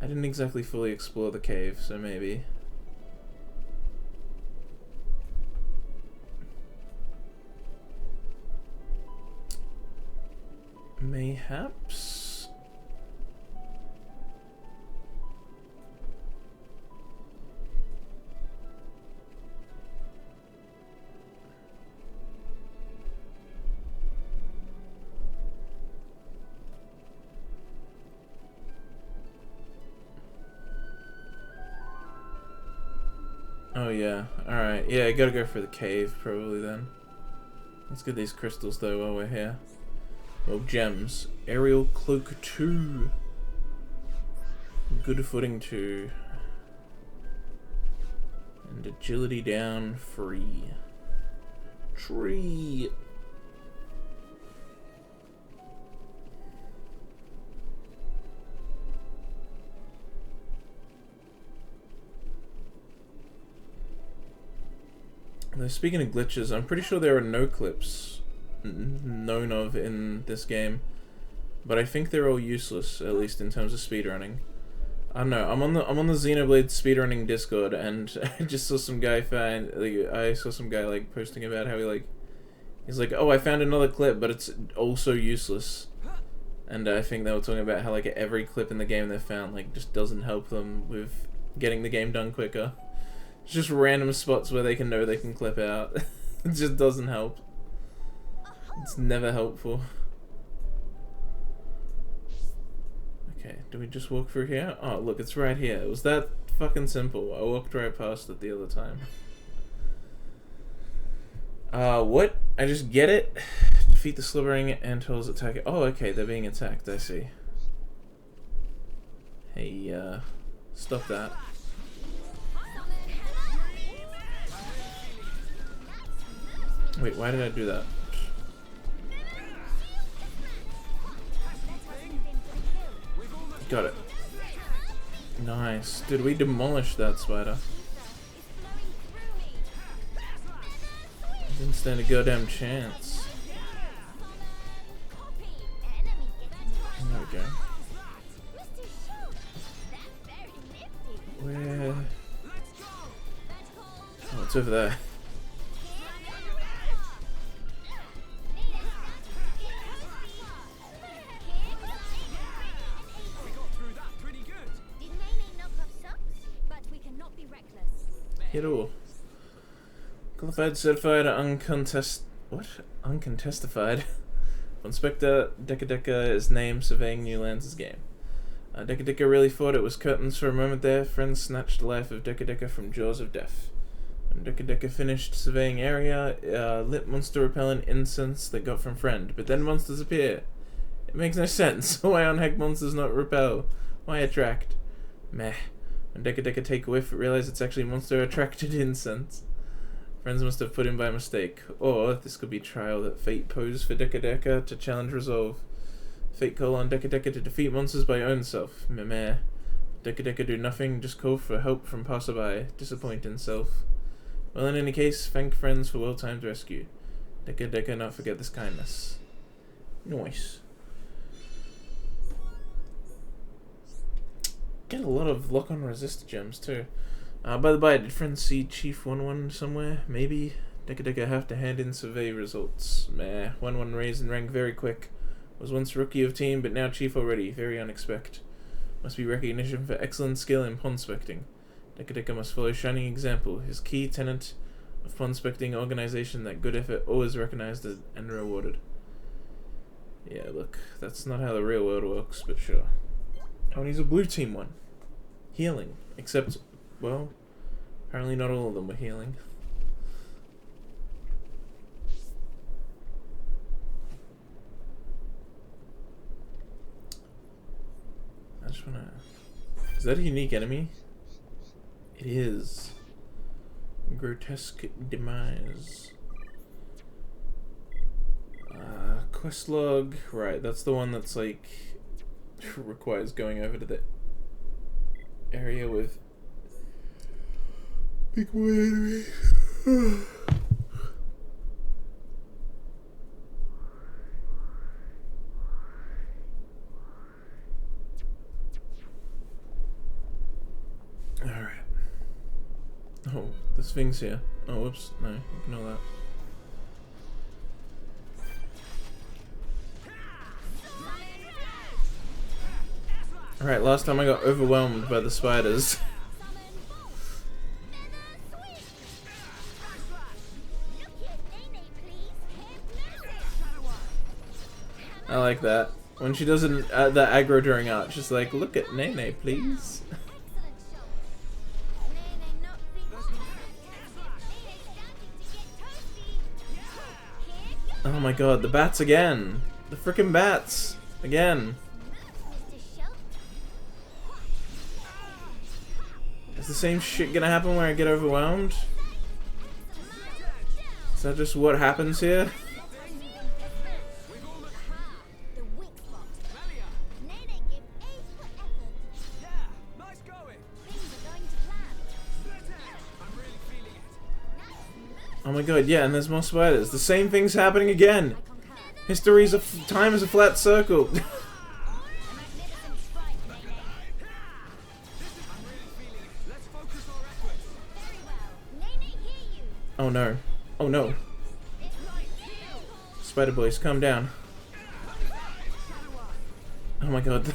I didn't exactly fully explore the cave, so maybe. Mayhaps? Oh yeah, alright. Yeah, I gotta go for the cave, probably then. Let's get these crystals though while we're here. Well, gems. Aerial Cloak 2. Good footing 2. And agility down 3. Tree. Now, speaking of glitches, I'm pretty sure there are no clips known of in this game, but I think they're all useless, at least in terms of speedrunning. I don't know. I'm on the Xenoblade speedrunning Discord, and I just saw some guy like posting about how he's like, oh, I found another clip, but it's also useless. And I think they were talking about how like every clip in the game they found like just doesn't help them with getting the game done quicker. It's just random spots where they know they can clip out. It just doesn't help. It's never helpful. Okay, do we just walk through here? Oh, look, it's right here. It was that fucking simple. I walked right past it the other time. What? I just get it? Defeat the slithering antilles attacking. Oh, okay, they're being attacked, I see. Hey, stop that. Wait, why did I do that? Got it. Nice. Dude, we demolished that spider. Didn't stand a goddamn chance. There we go. Where? Oh, it's over there. Hit all. Qualified, certified, uncontestified. Inspector Deca Deca is named surveying new lands' game. Deca Deca really thought it was curtains for a moment there. Friends snatched the life of Deca Deca from jaws of death. When Deca Deca finished surveying area, lit monster repellent incense that got from friend. But then monsters appear. It makes no sense. Why on heck monsters not repel? Why attract? Meh. When Deca Deca take a whiff, realize it's actually monster attracted incense. Friends must have put in by mistake. Or this could be trial that fate posed for Deca Deca to challenge resolve. Fate call on Deca Deca to defeat monsters by own self. Meh. Deca Deca do nothing, just call for help from passerby. Disappoint in self. Well, in any case, thank friends for well-timed rescue. Deca Deca not forget this kindness. Nice. Get a lot of lock-on resist gems too. By the by, did friends see Chief 1-1 somewhere? Maybe? Deca Deca have to hand in survey results. Meh, 1-1 raised in rank very quick. Was once rookie of team, but now Chief already. Very unexpected. Must be recognition for excellent skill in pondspecting. Deca Deca must follow shining example. His key tenet of pondspecting organization that good effort always recognized and rewarded. Yeah, look, that's not how the real world works, but sure. Oh, and he's a blue team one. Healing. Except, well, apparently not all of them were healing. I just wanna... Is that a unique enemy? It is. Grotesque demise. Quest log. Right, that's the one that's like... requires going over to the area with big boy enemies. things here. Oh, whoops. No, ignore that. Alright, last time I got overwhelmed by the spiders. I like that. When she doesn't the aggro during art, she's like, look at Nene, please. Oh my god, the bats again! The frickin' bats! Again! Is the same shit gonna happen when I get overwhelmed? Is that just what happens here? Oh my god, yeah, and there's more spiders. The same thing's happening again! History's time is a flat circle. Oh no. Oh no. Spider boys, calm down. Oh my god.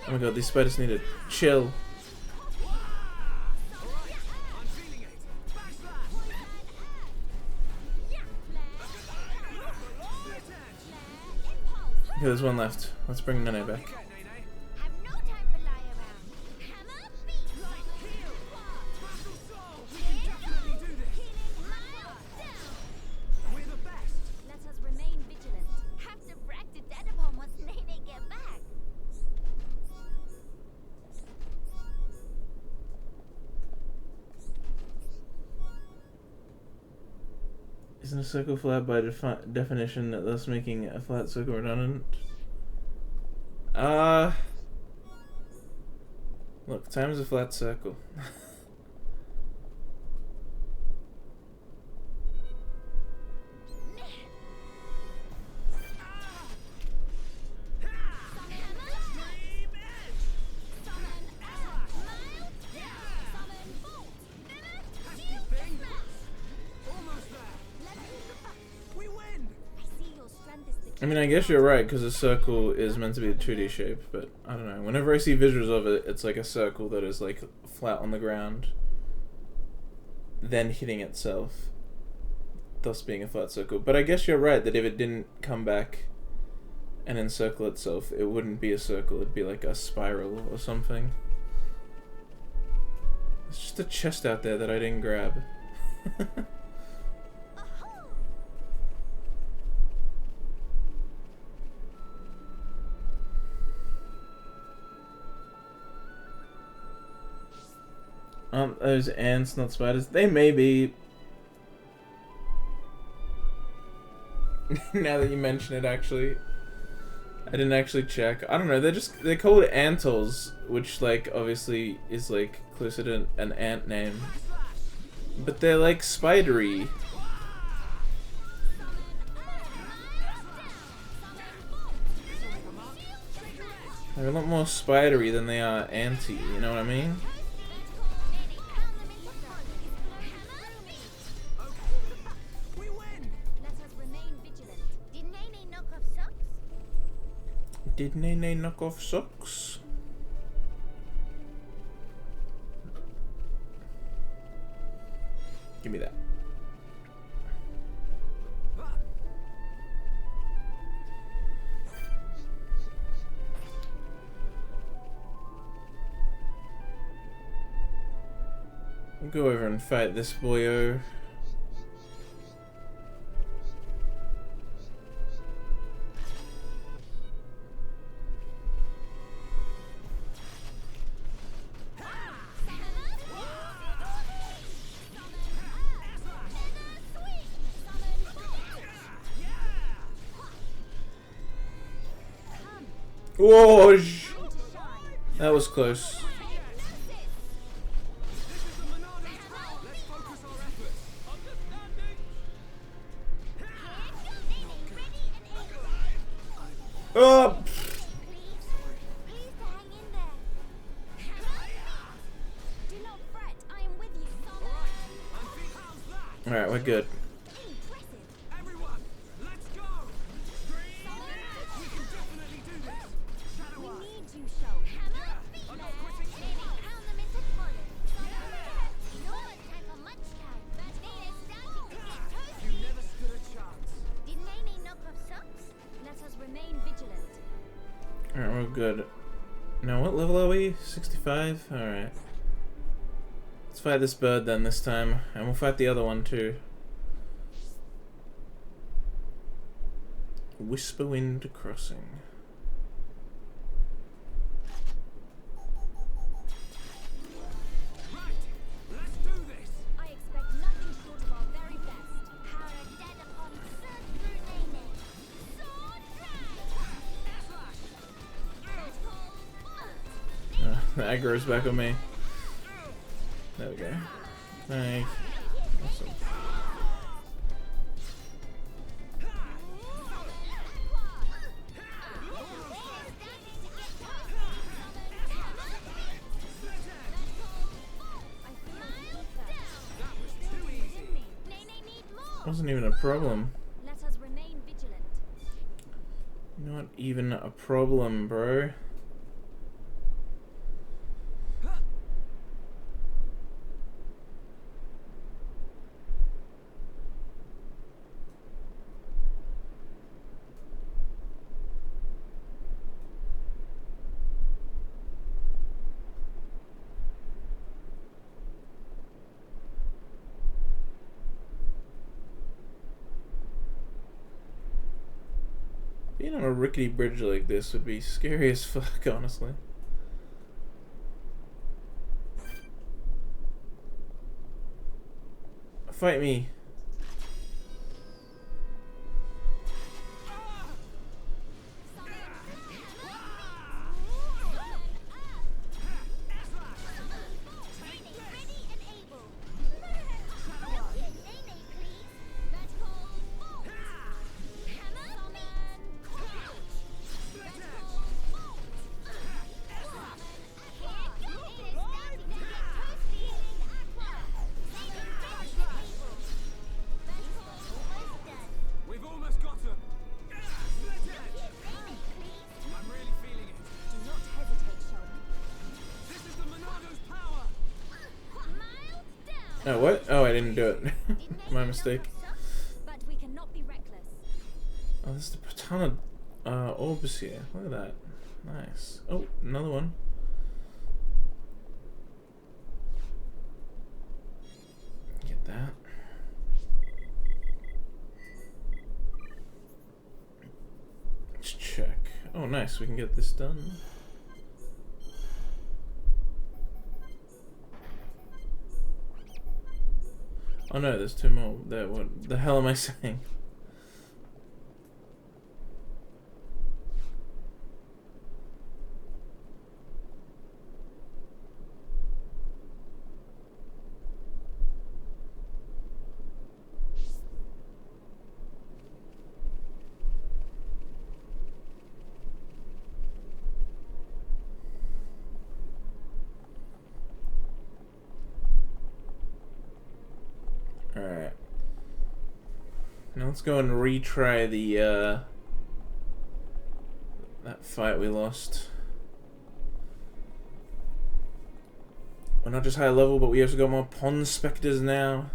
Oh my god, these spiders need to chill. Okay, there's one left. Let's bring Nene back. Isn't a circle flat by definition, thus making a flat circle redundant? Look, time is a flat circle. I mean, I guess you're right, because a circle is meant to be a 2D shape, but I don't know. Whenever I see visuals of it, it's like a circle that is like flat on the ground, then hitting itself, thus being a flat circle. But I guess you're right, that if it didn't come back and encircle itself, it wouldn't be a circle, it'd be like a spiral or something. There's just a chest out there that I didn't grab. Those ants, not spiders. They may be. Now that you mention it, actually. I didn't actually check. I don't know, they're called antles, which, like, obviously is, like, closer to an ant name. But they're, like, spidery. They're a lot more spidery than they are anty, you know what I mean? Did Nene knock off socks? Give me that. We'll go over and fight this boyo. Whoa! That was close. Oh! Alright, we're good. Everyone, let's go! We can definitely do this! Shadow Eye! Need you, Shulk. Hammer, beat I'm them. not quitting. Pound them into bullets. No time for much time. But Nene starting to get toasty. You never stood a chance. Did Nene knock off socks? Let us remain vigilant. Alright, we're good. Now, what level are we? 65? Alright. Let's fight this bird then this time. And we'll fight the other one too. Whisperwind Crossing. Right, let's do this! I expect nothing short of our very best. Power dead upon surge through Nene. Sword drive. The aggro's back on me. There we go. Nice. Awesome. Wasn't even a problem. Let us remain vigilant. Not even a problem, bro. Being on a rickety bridge like this would be scary as fuck, honestly. Fight me. We've almost got him! I'm really feeling it. Do not hesitate, Shulk. This is the Monado's power! Oh, what? Oh, I didn't do it. My mistake. But we cannot be reckless. Oh, there's a ton of orbs here. Look at that. Nice. Oh, another one. Get that. Let's check. Oh, nice. We can get this done. Oh no, there's two more. There. What the hell am I saying? Alright. Now let's go and retry the, that fight we lost. We're not just high level, but we also got more Pond Spectres now.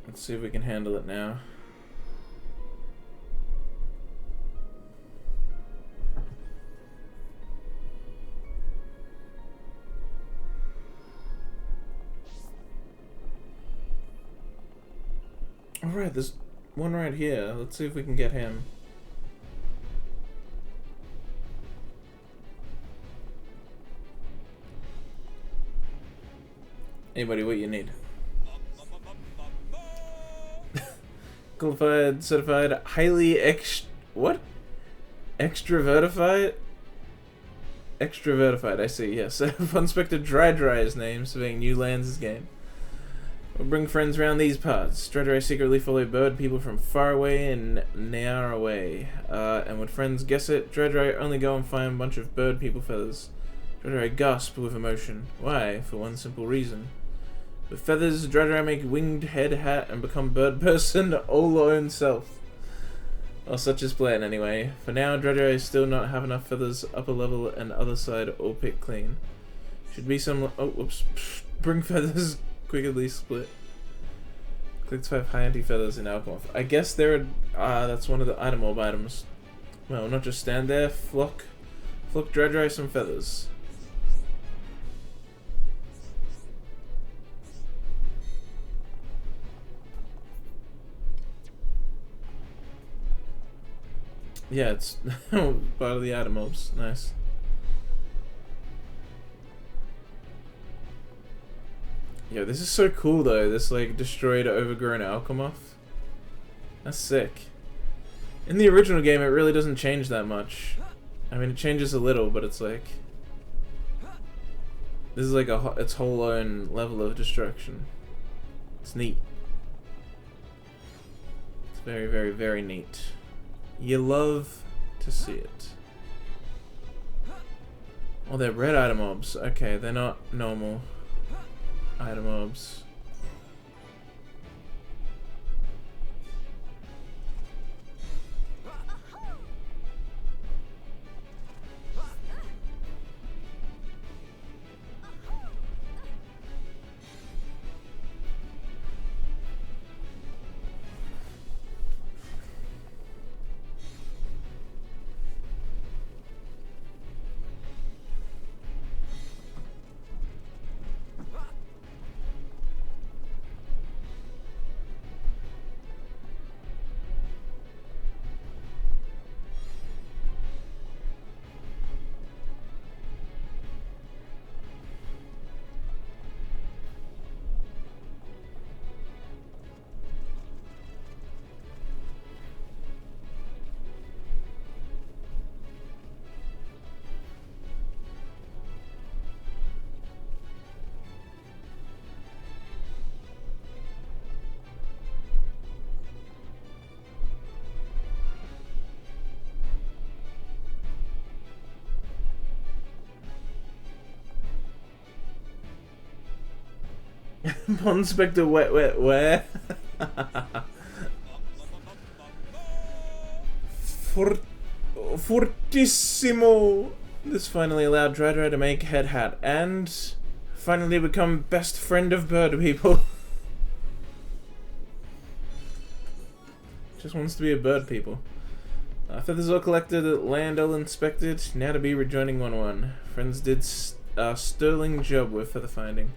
Let's see if we can handle it now. Alright, there's one right here. Let's see if we can get him. Hey buddy, what you need? Qualified, certified, highly what? Extrovertified? Extrovertified, I see, yes. Unspected Dry Dry is name, surveying new lands this game. We'll bring friends round these parts. Dreadray secretly follow bird people from far away and near away. And would friends guess it, Dreadray only go and find a bunch of bird people feathers. Dreadray gasp with emotion. Why? For one simple reason. With feathers, Dreadray make winged head hat and become bird person all own self. Or such is plan anyway. For now, Dreadray still not have enough feathers, upper level and other side all picked clean. Should be some... Oh, whoops. Bring feathers, quickly split. Click to 5 high anti-feathers in Alchemorph. I guess there are... that's one of the item orb items. Well, not just stand there. Flock Dreadray some feathers. Yeah, it's part of the item orbs. Nice. Yo, this is so cool though. This like destroyed, overgrown Alchemorph. That's sick. In the original game, it really doesn't change that much. I mean, it changes a little, but it's like this is like its whole own level of destruction. It's neat. It's very, very, very neat. You love to see it. Oh, they're red item orbs. Okay, they're not normal item orbs. Pond Spectre where? Fortissimo! This finally allowed Dreadray to make head hat and finally become best friend of bird people. Just wants to be a bird people. Feathers all collected, land all inspected, now to be rejoining 1-1. Friends did a sterling job with feather finding.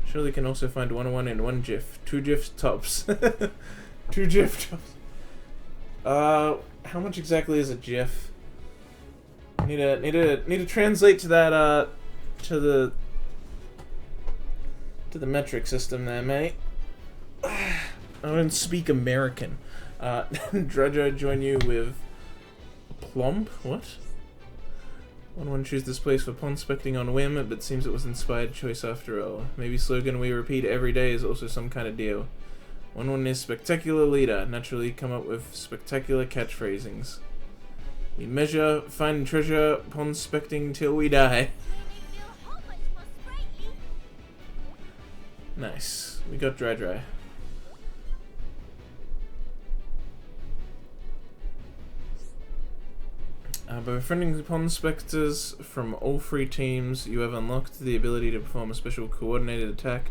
Surely can also find 101 in 1 GIF. 2 GIFs tops. 2 GIF tops. How much exactly is a GIF? Need to translate to that to the metric system there, mate. I don't speak American. Dredger join you with plump. What? 1-1 choose this place for pond specting on whim, but seems it was inspired choice after all. Maybe slogan we repeat every day is also some kind of deal. 1-1 is spectacular leader, naturally come up with spectacular catchphrasings. We measure, find treasure, pond specting till we die. Nice. We got Dreadray. By befriending pond specters from all 3 teams, you have unlocked the ability to perform a special coordinated attack.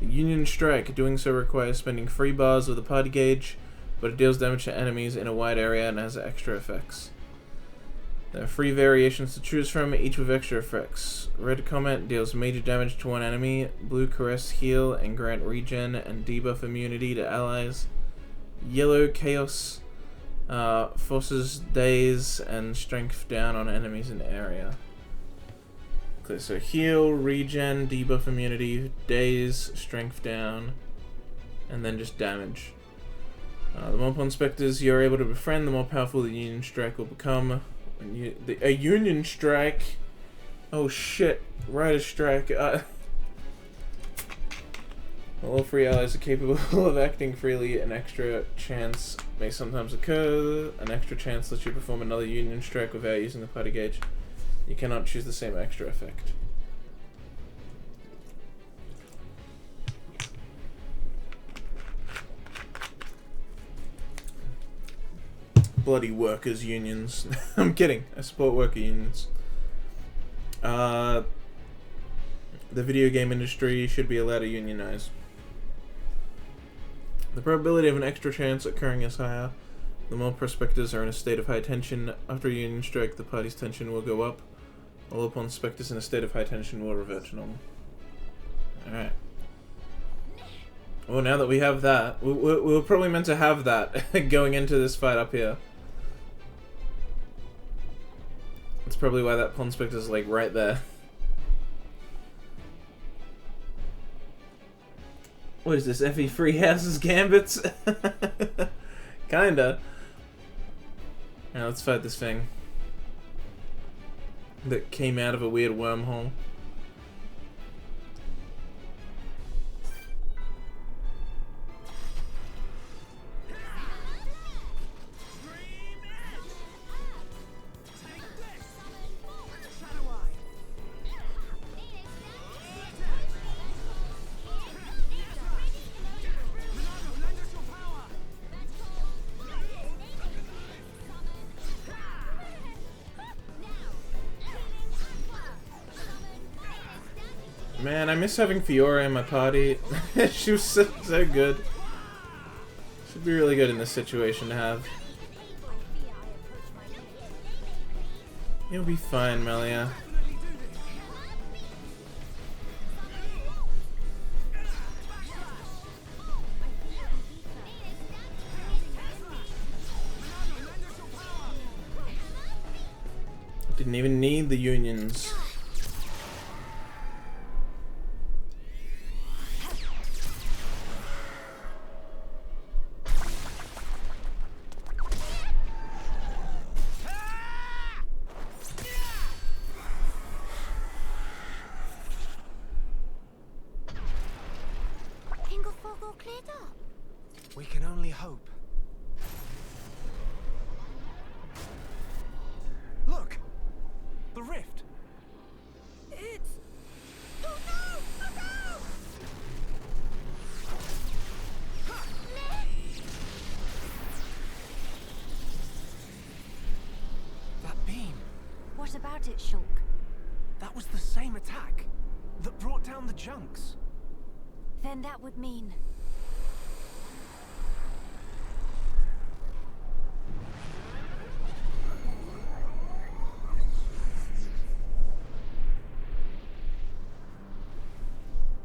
The Union Strike. Doing so requires spending 3 bars of the party gauge, but it deals damage to enemies in a wide area and has extra effects. There are 3 variations to choose from, each with extra effects. Red Comment deals major damage to one enemy, Blue Caress heal and grant regen and debuff immunity to allies. Yellow Chaos forces daze and strength down on enemies in the area. Okay, so heal, regen, debuff immunity, daze, strength down, and then just damage. The more pond specters you're able to befriend, the more powerful the Union Strike will become. A Union Strike? Oh shit, Rider Strike. While all free allies are capable of acting freely, an extra chance may sometimes occur. An extra chance lets you perform another union strike without using the party gauge. You cannot choose the same extra effect. Bloody workers' unions. I'm kidding. I support worker unions. The video game industry should be allowed to unionize. The probability of an extra chance occurring is higher. The more prospectors are in a state of high tension. After a union strike, the party's tension will go up. All upon specters in a state of high tension will revert to normal. Alright. Well, now that we have that, we were probably meant to have that going into this fight up here. That's probably why that pawn specter's like right there. What is this, FE Free Houses Gambits? Kinda. Now let's fight this thing that came out of a weird wormhole. Man, I miss having Fiora in my party. She was so good. She'd be really good in this situation to have. You'll be fine, Melia. Didn't even need the unions. We can only hope. Look! The rift! It's... Oh no! Look out! That beam. What about it, Shulk? That was the same attack that brought down the junks. Then that would mean...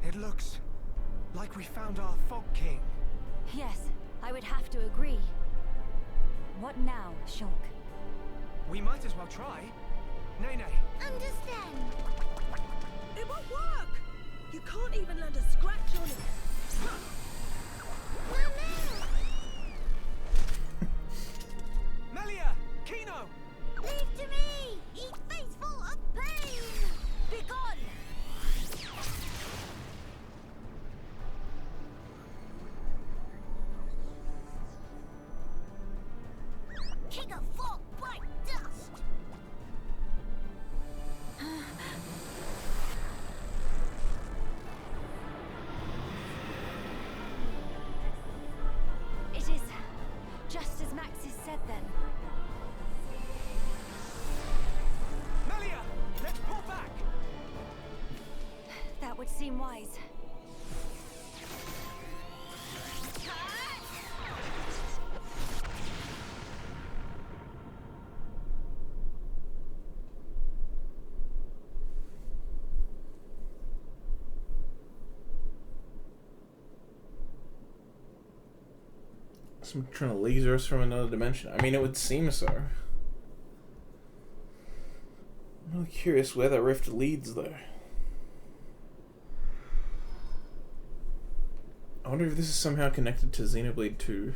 It looks like we found our Fog King. Yes, I would have to agree. What now, Shulk? We might as well try. Nay. Understand? It won't work! You can't even land a scratch on it. Melia! Kino! Leave to me! Eat face full of pain! Be gone! King of fog, bright dust! It is just as Maxis said then. Melia! Let's pull back! That would seem wise. Someone trying to laser us from another dimension. I mean, it would seem so. I'm really curious where that rift leads, though. I wonder if this is somehow connected to Xenoblade 2.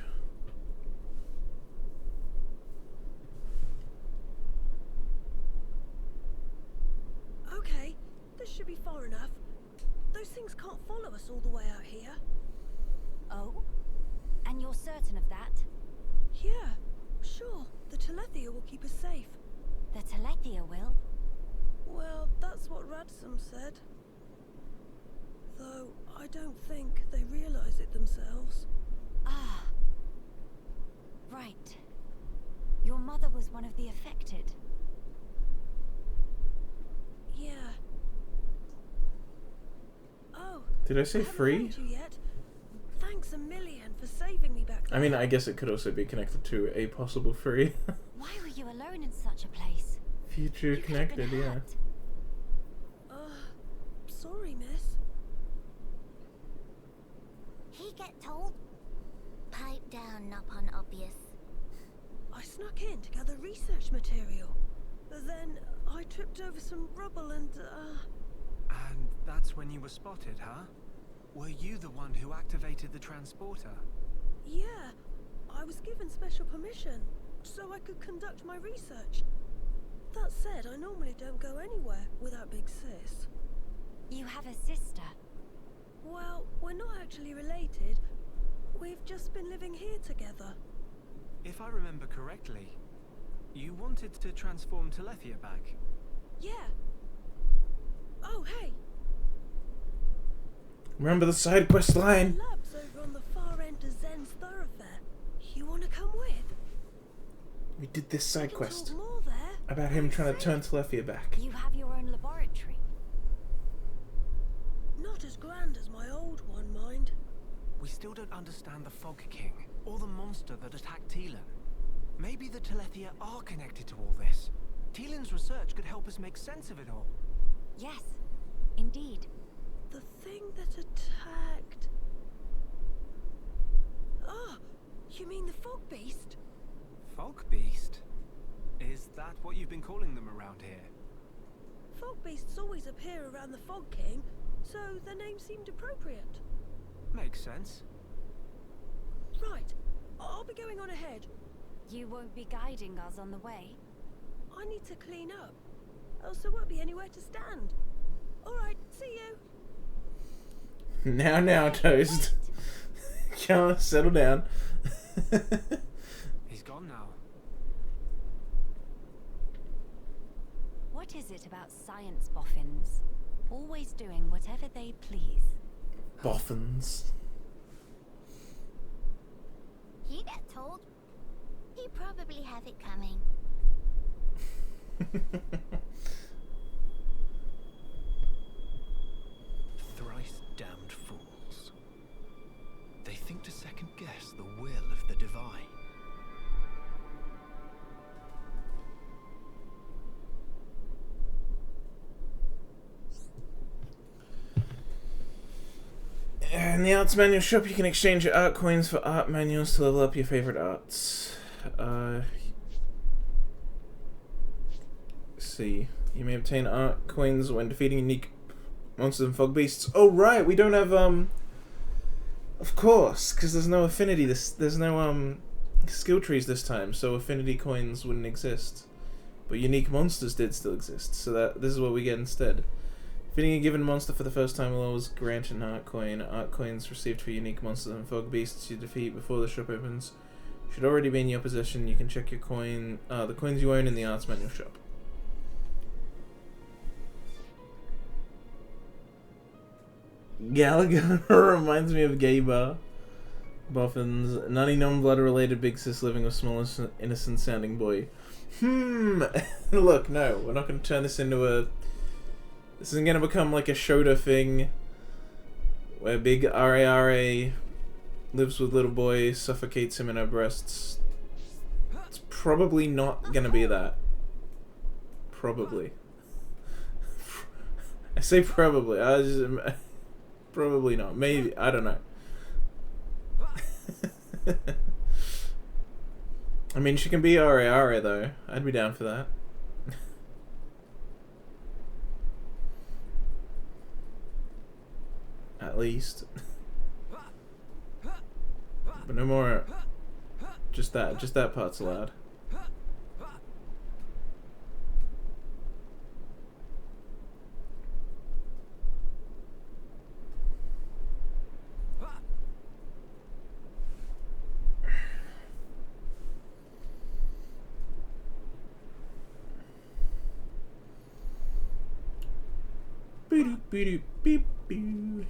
Okay, this should be far enough. Those things can't follow us all the way out here. here. Oh? And you're certain of that? Yeah, sure. The Telethia will keep us safe. The Telethia will? Well, that's what Radsum said. Though, I don't think they realize it themselves. Ah. Right. Your mother was one of the affected. Yeah. Oh. Did I say haven't free? thanked you yet. Thanks a million for saving me back there. I mean, I guess it could also be connected to a possible free. Why were you alone in such a place? Future You could have connected, been yeah. hurt. Sorry, miss. He get told? Pipe down, not pun obvious. I snuck in to gather research material. Then I tripped over some rubble and, And that's when you were spotted, huh? Were you the one who activated the transporter? yeah. I was given special permission, so I could conduct my research. That said, I normally don't go anywhere without Big Sis. You have a sister. Well, we're not actually related. We've just been living here together. If I remember correctly, you wanted to transform Telethia back. Yeah. Oh, hey. Remember the side quest line? Lab's over on the far end of Zen's thoroughfare. You want to come with? We did this We side can quest talk more there. about him trying to turn Telethia back. You have your own laboratory. Not as grand as my old one, mind. We still don't understand the Fog King, or the monster that attacked Teelan. Maybe the Telethia are connected to all this. Teelan's research could help us make sense of it all. Yes, indeed. The thing that attacked... Ah, you mean the Fog Beast? Fog Beast? Is that what you've been calling them around here? Fog Beasts always appear around the Fog King, so the name seemed appropriate. Makes sense. Right, I'll be going on ahead. You won't be guiding us on the way. I need to clean up, else there won't be anywhere to stand. Alright, see you. Now, Toast. Come on, settle down. He's gone now. What is it about science boffins? Always doing whatever they please. Boffins. He get told? He probably have it coming. Thrice damned fools. They think to second guess the will of the divine. In the arts manual shop, you can exchange your art coins for art manuals to level up your favorite arts. See. You may obtain art coins when defeating unique monsters and fog beasts. Oh, right, we don't have, of course, because there's no affinity, there's no, skill trees this time, so affinity coins wouldn't exist. But unique monsters did still exist, so this is what we get instead. Defeating a given monster for the first time will always grant an art coin. Art coins received for unique monsters and fog beasts you defeat before the shop opens should already be in your possession. You can check your the coins you own in the arts manual shop. Gallagher reminds me of gay bar. Boffins. Nutty non-blood related big sis living with small innocent sounding boy. Look, no, we're not going to turn this into a... This isn't going to become like a Shota thing where big Rara lives with little boy, suffocates him in her breasts. It's probably not going to be that. Probably. I say probably. Probably not. Maybe. I don't know. I mean, she can be Rara though. I'd be down for that. At least. But no more. Just that part's allowed. Boo-doo-boo-doo-beep-boo.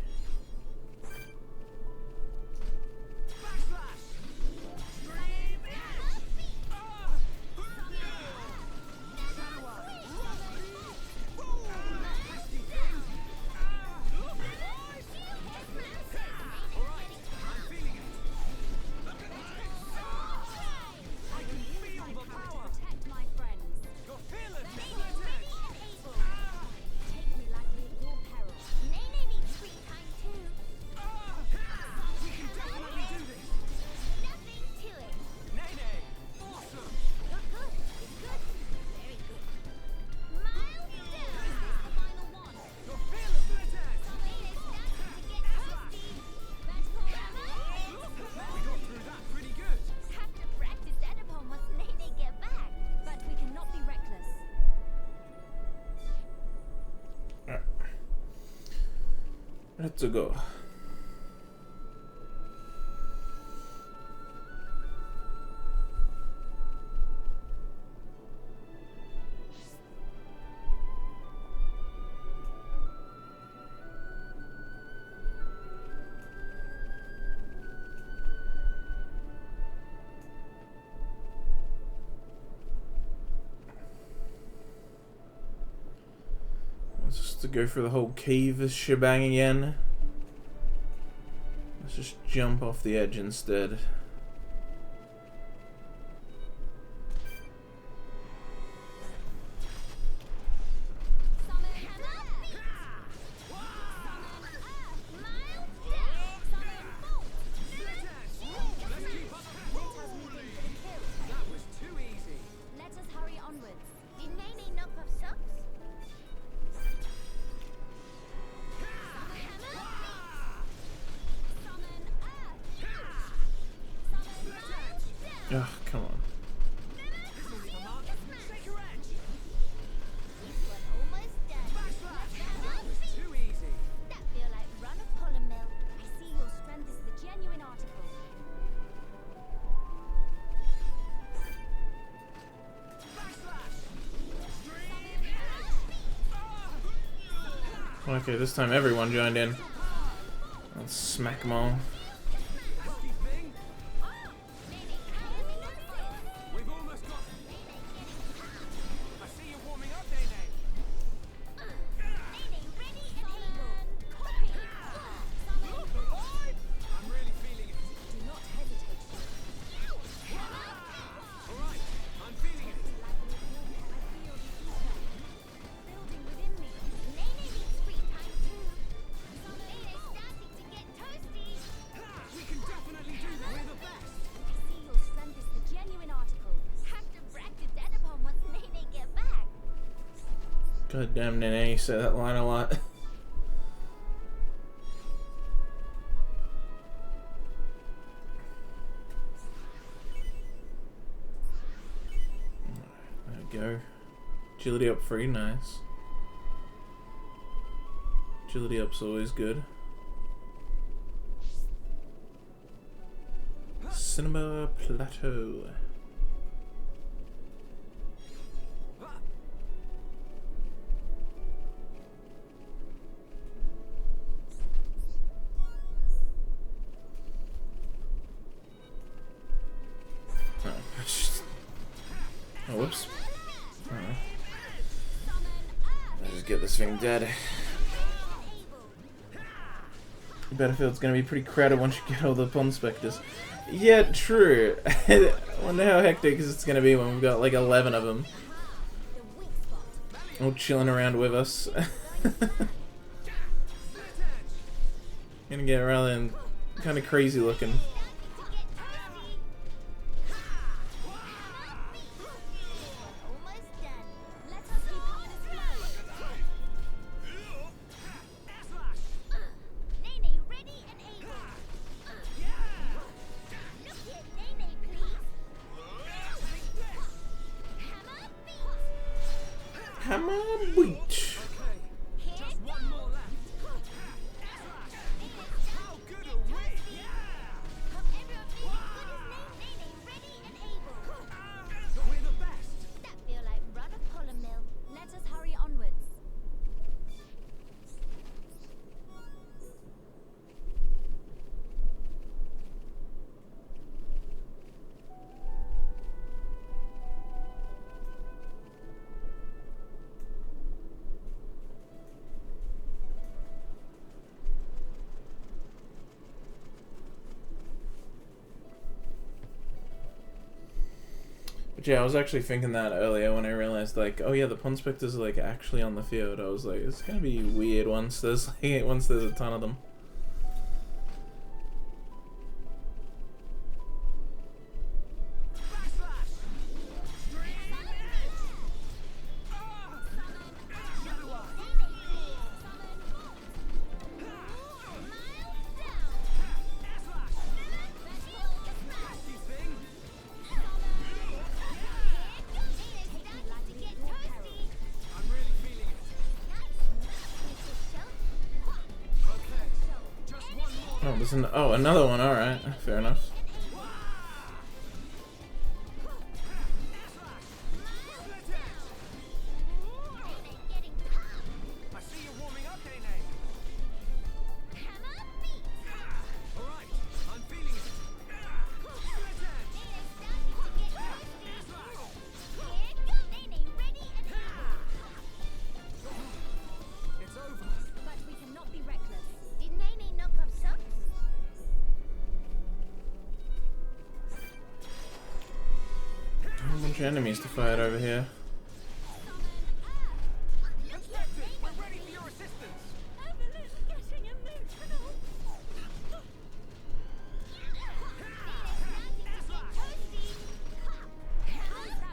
Let's go. Just to go through the whole cave shebang again. Let's just jump off the edge instead. Ugh, come on. Okay, this time everyone joined in. Let's smack them all. God damn, Nene, you say that line a lot. There we go. Agility up 3, nice. Agility up's always good. Cinema Plateau. Oh, whoops. Let's just get this thing dead. Battlefield's gonna be pretty crowded once you get all the Pond Spectres. Yeah, true. I wonder how hectic it's gonna be when we've got like 11 of them all chilling around with us. Gonna get around kind of crazy looking. Come on, beach. Yeah, I was actually thinking that earlier when I realized, like, oh yeah, the pond specters are like actually on the field. I was like, it's gonna be weird once there's like, once there's a ton of them. Oh, there's another one. All right, fair enough. A bunch of enemies to fight over here.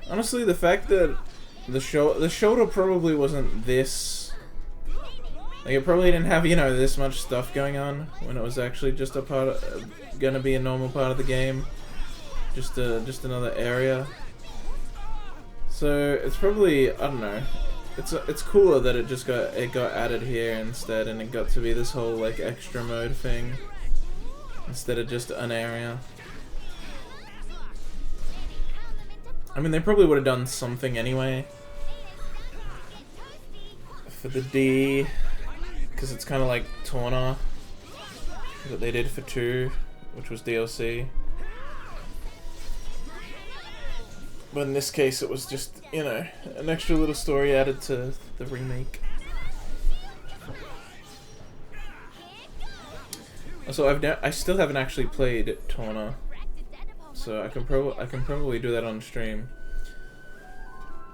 Honestly, the fact that the shoulder probably wasn't this, like, it probably didn't have, you know, this much stuff going on when it was actually just a part of, gonna be a normal part of the game, just another area. So it's probably, I don't know, it's cooler that it got added here instead, and it got to be this whole like extra mode thing instead of just an area. I mean, they probably would have done something anyway for the D, because it's kind of like Torna that they did for 2, which was DLC. But in this case, it was just, you know, an extra little story added to the remake. Also, I still haven't actually played Torna, so I can probably do that on stream.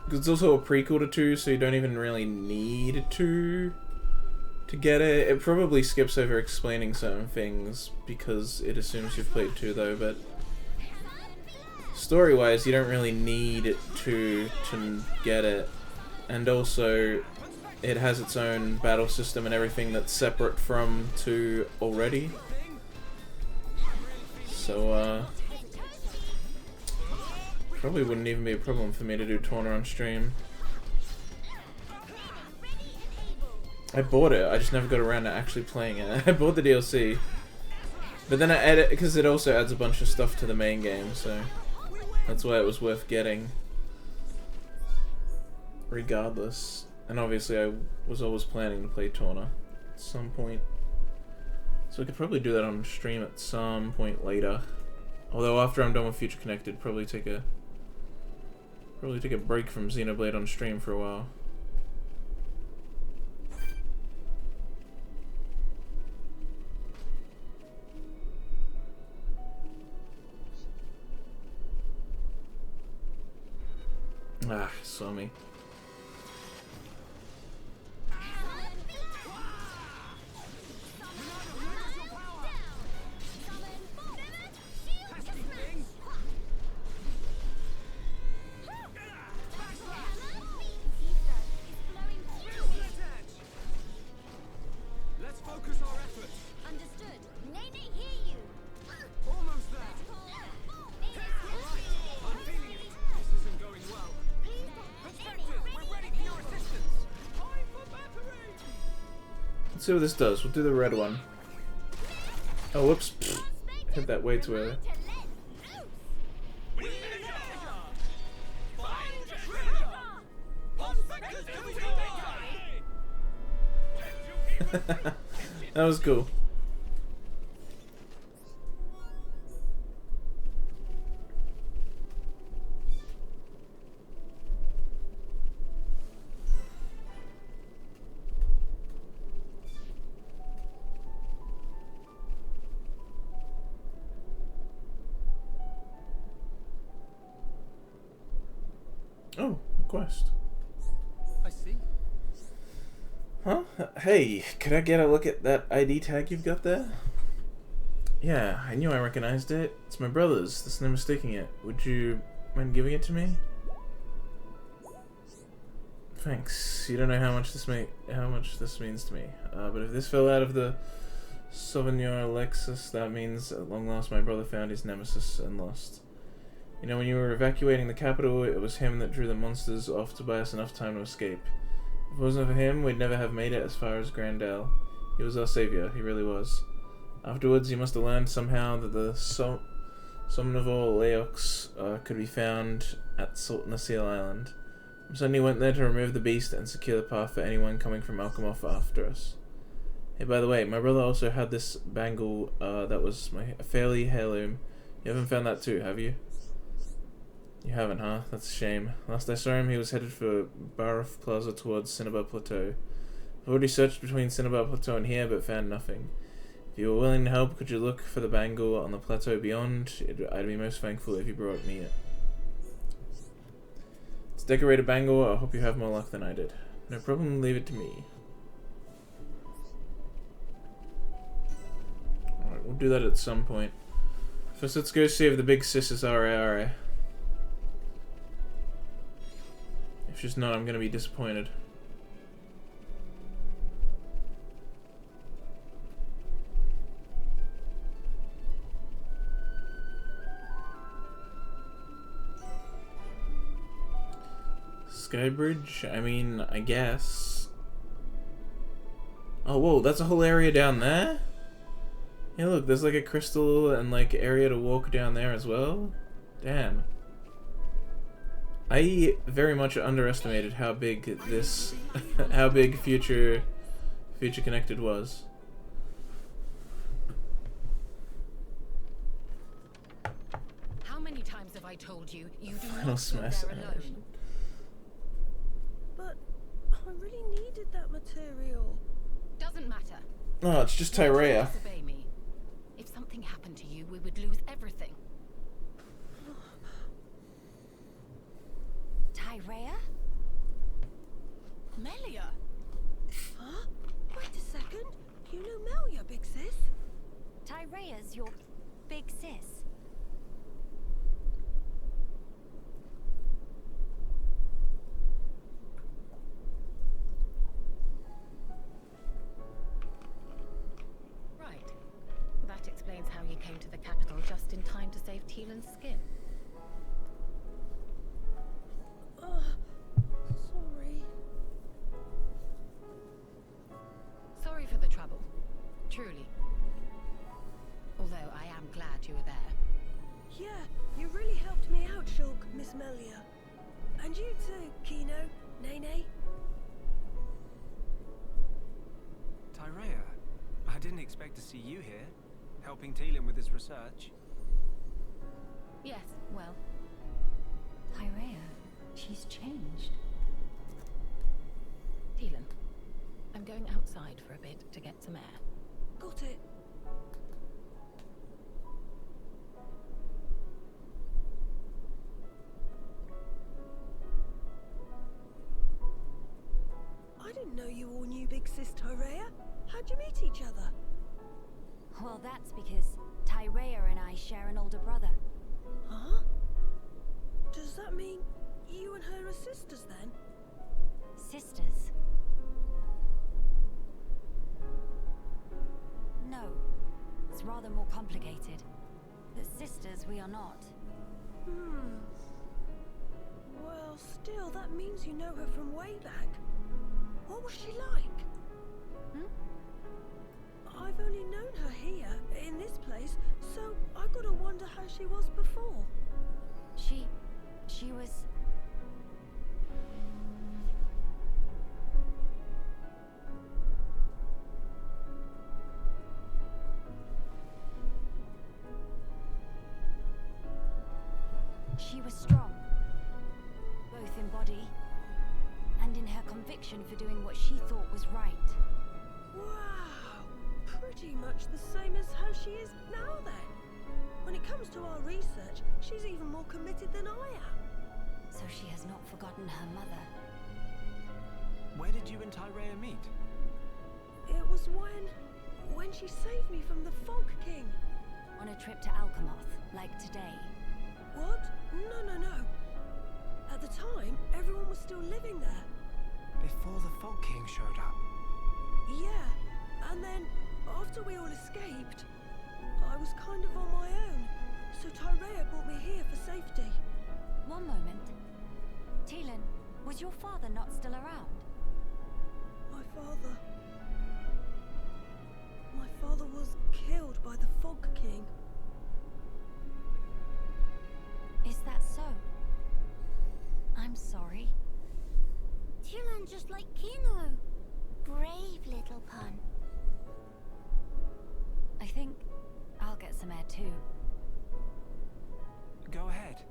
Because it's also a prequel to 2, so you don't even really need to get it. It probably skips over explaining certain things because it assumes you've played 2 though, but story-wise, you don't really need to get it. And also, it has its own battle system and everything that's separate from 2 already. So, probably wouldn't even be a problem for me to do Torna on stream. I bought it, I just never got around to actually playing it. I bought the DLC, but then I added, because it also adds a bunch of stuff to the main game, so that's why it was worth getting. Regardless. And obviously I was always planning to play Torna at some point. So I could probably do that on stream at some point later. Although after I'm done with Future Connected, probably take a break from Xenoblade on stream for a while. Ah, saw me. Let's focus our efforts. Understood. Nene, hear you. Almost there. I'm feeling it. This isn't going well. Perspective, we're ready for your assistance. Time for battery. Let's see what this does. We'll do the red one. Oh, whoops. Pfft. Hit that way too early. That was cool. Oh, a quest. I see. Huh? Hey, could I get a look at that ID tag you've got there? Yeah, I knew I recognized it. It's my brother's. There's no mistaking it. Would you mind giving it to me? Thanks. You don't know how much this means to me. But if this fell out of the Sauvignon Lexus, that means at long last my brother found his nemesis and lost. You know, when you were evacuating the capital, it was him that drew the monsters off to buy us enough time to escape. If it wasn't for him, we'd never have made it as far as Grandel. He was our savior, he really was. Afterwards, he must have learned somehow that the Somnivore Leox could be found at Saltnasil Island. Suddenly went there to remove the beast and secure the path for anyone coming from Alchemoth after us. Hey, by the way, my brother also had this bangle that was my fairly heirloom. You haven't found that too, have you? You haven't, huh? That's a shame. Last I saw him, he was headed for Baraf Plaza towards Cinnabar Plateau. I've already searched between Cinnabar Plateau and here, but found nothing. If you were willing to help, could you look for the bangle on the plateau beyond? I'd be most thankful if you brought me it. It's a decorated bangle. I hope you have more luck than I did. No problem, leave it to me. Alright, we'll do that at some point. First, let's go see if the big sis is Eira. If she's not, I'm gonna be disappointed. Skybridge? I mean, I guess. Oh, whoa, that's a whole area down there? Yeah, look, there's like a crystal and like area to walk down there as well. Damn. I very much underestimated how big this, how big Future Connected was. How many times have I told you you do Final not go Smash there alone? But I really needed that material. Doesn't matter. Oh, it's just Tyrea. Disobey me. If something happened to you, we would lose everything. Tyrea? Melia? Huh? Wait a second. You know Melia, big sis? Tyrea's your big sis. Right. That explains how you came to the capital just in time to save Teelan's skin. Sorry. Sorry for the trouble. Truly. Although I am glad you were there. Yeah, you really helped me out, Shulk, Miss Melia. And you too, Kino, Nene. Tyrea, I didn't expect to see you here, helping Teelan with his research. Yes, well, Tyrea, she's changed. Teelan, I'm going outside for a bit to get some air. Got it. I didn't know you all knew Big Sis Tyrea. How'd you meet each other? Well, that's because Tyrea and I share an older brother. Huh? Does that mean you and her are sisters then? Sisters? No. It's rather more complicated. But sisters we are not. Well, still, that means you know her from way back. What was she like? I've only known her here, in this place, so I gotta wonder how she was before. She was... She was strong, both in body and in her conviction for doing what she thought was right. Wow! Pretty much the same as how she is now then. When it comes to our research, she's even more committed than I am. So she has not forgotten her mother. Where did you and Tyrea meet? It was when she saved me from the Fog King. On a trip to Alchemoth, like today. What? No. At the time, everyone was still living there. Before the Fog King showed up. Yeah, and then, after we all escaped, I was kind of on my own. So Tyrea brought me here for safety. One moment. Teelan, was your father not still around? My father was killed by the Fog King. Is that so? I'm sorry. Teelan just like Kino. Brave little pun. I think I'll get some air too. Go ahead.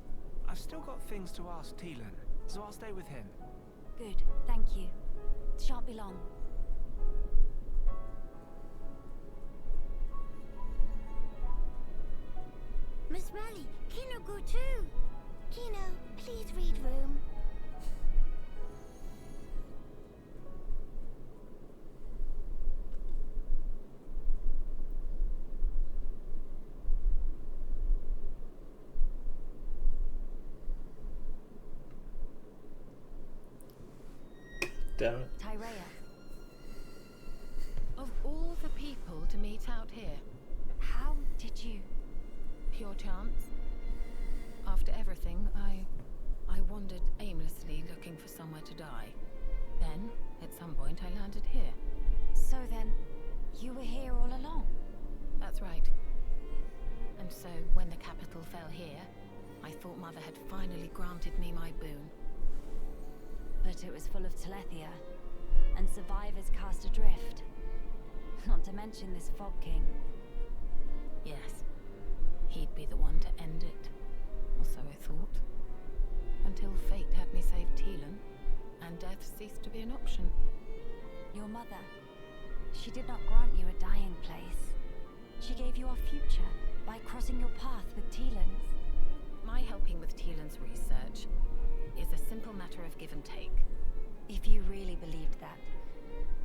I've still got things to ask Teelan, so I'll stay with him. Good, thank you. Shan't be long. Miss Mally, Kino go too. Kino, please read room. Damn it. Tyrea. Of all the people to meet out here, How did you... pure chance. After everything, I wandered aimlessly looking for somewhere to die. Then, at some point, I landed here. So then, you were here all along? That's right. And so, when the capital fell here, I thought Mother had finally granted me my boon. But it was full of Telethia, and survivors cast adrift. Not to mention this Fog King. Yes, he'd be the one to end it. Or so I thought. Until fate had me save Teelan, and death ceased to be an option. Your mother, she did not grant you a dying place. She gave you our future by crossing your path with Teelan's. My helping with Teelan's research is a simple matter of give and take. If you really believed that,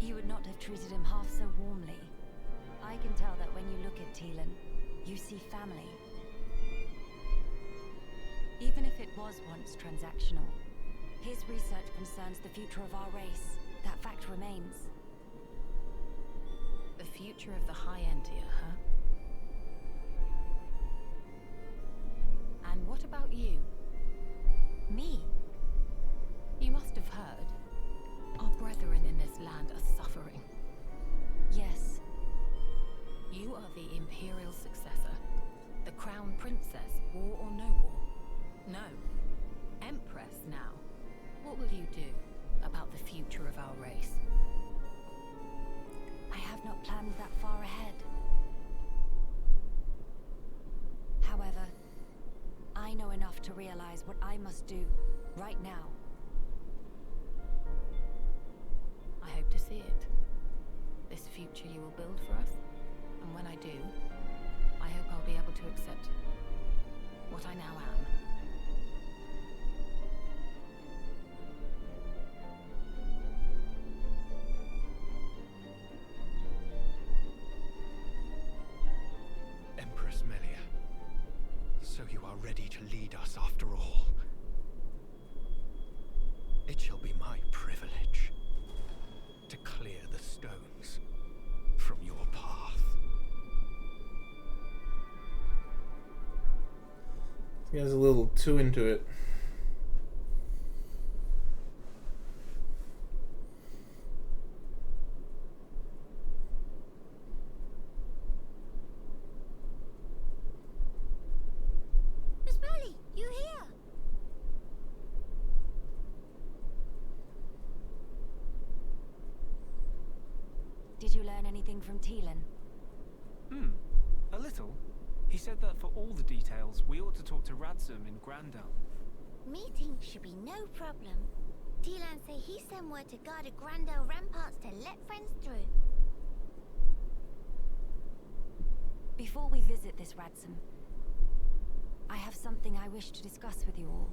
you would not have treated him half so warmly. I can tell that when you look at Teelan, you see family. Even if it was once transactional, his research concerns the future of our race. That fact remains. The future of the High Entia, huh? And what about you? Me? You must have heard. Our brethren in this land are suffering. Yes. You are the Imperial successor. The Crown Princess, war or no war. No. Empress now. What will you do about the future of our race? I have not planned that far ahead. However, I know enough to realize what I must do right now. I hope to see it. This future you will build for us. And when I do, I hope I'll be able to accept what I now am. Empress Melia, so you are ready to lead us after all. It shall be my privilege to clear the stones from your path. He guy's a little too into it. Miss Mally, you here? Did you learn anything from Teelan? A little. He said that for all the details, we ought to talk to Radzum in Grandel. Meeting should be no problem. Teelan say he sent word to guard the Grandel ramparts to let friends through. Before we visit this Radzum, I have something I wish to discuss with you all.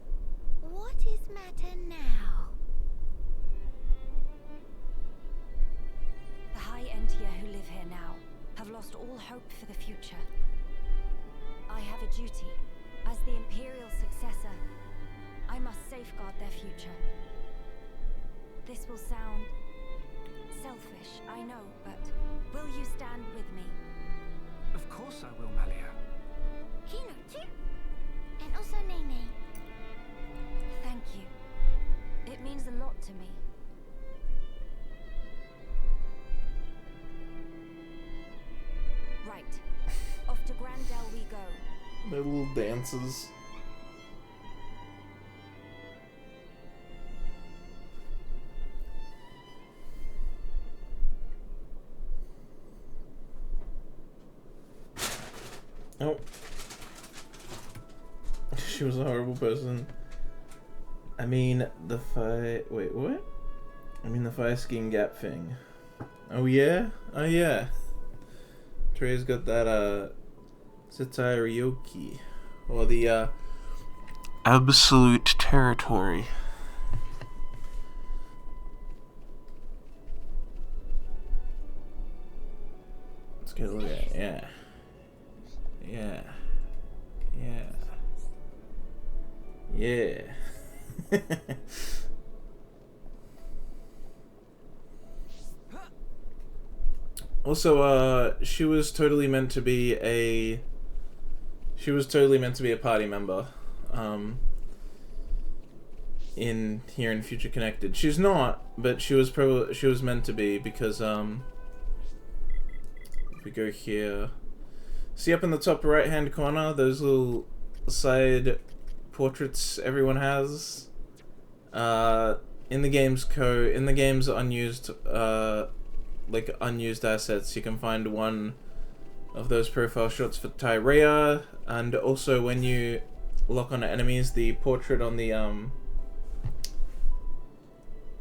What is matter now? The High Entia who live here now have lost all hope for the future. I have a duty. As the Imperial successor, I must safeguard their future. This will sound selfish, I know, but will you stand with me? Of course I will, Malia. Kino too? And also Nene. Thank you. It means a lot to me. Right. Off to Grandel we go. Their little dances. Oh. She was a horrible person. I mean, the fire... Wait, what? I mean, the fire skin gap thing. Oh, yeah? Oh, yeah. Trey's got that, Sataryoki. Or the, Absolute Territory. Let's get a look at it. Yeah. Yeah. Yeah. Yeah. Also, she was totally meant to be a party member, in Future Connected. She's not, but she was meant to be because, if we go here, see up in the top right hand corner, those little side portraits everyone has, in the game's unused, like unused assets, you can find one of those profile shots for Tyrea, and also when you lock on enemies, the portrait on the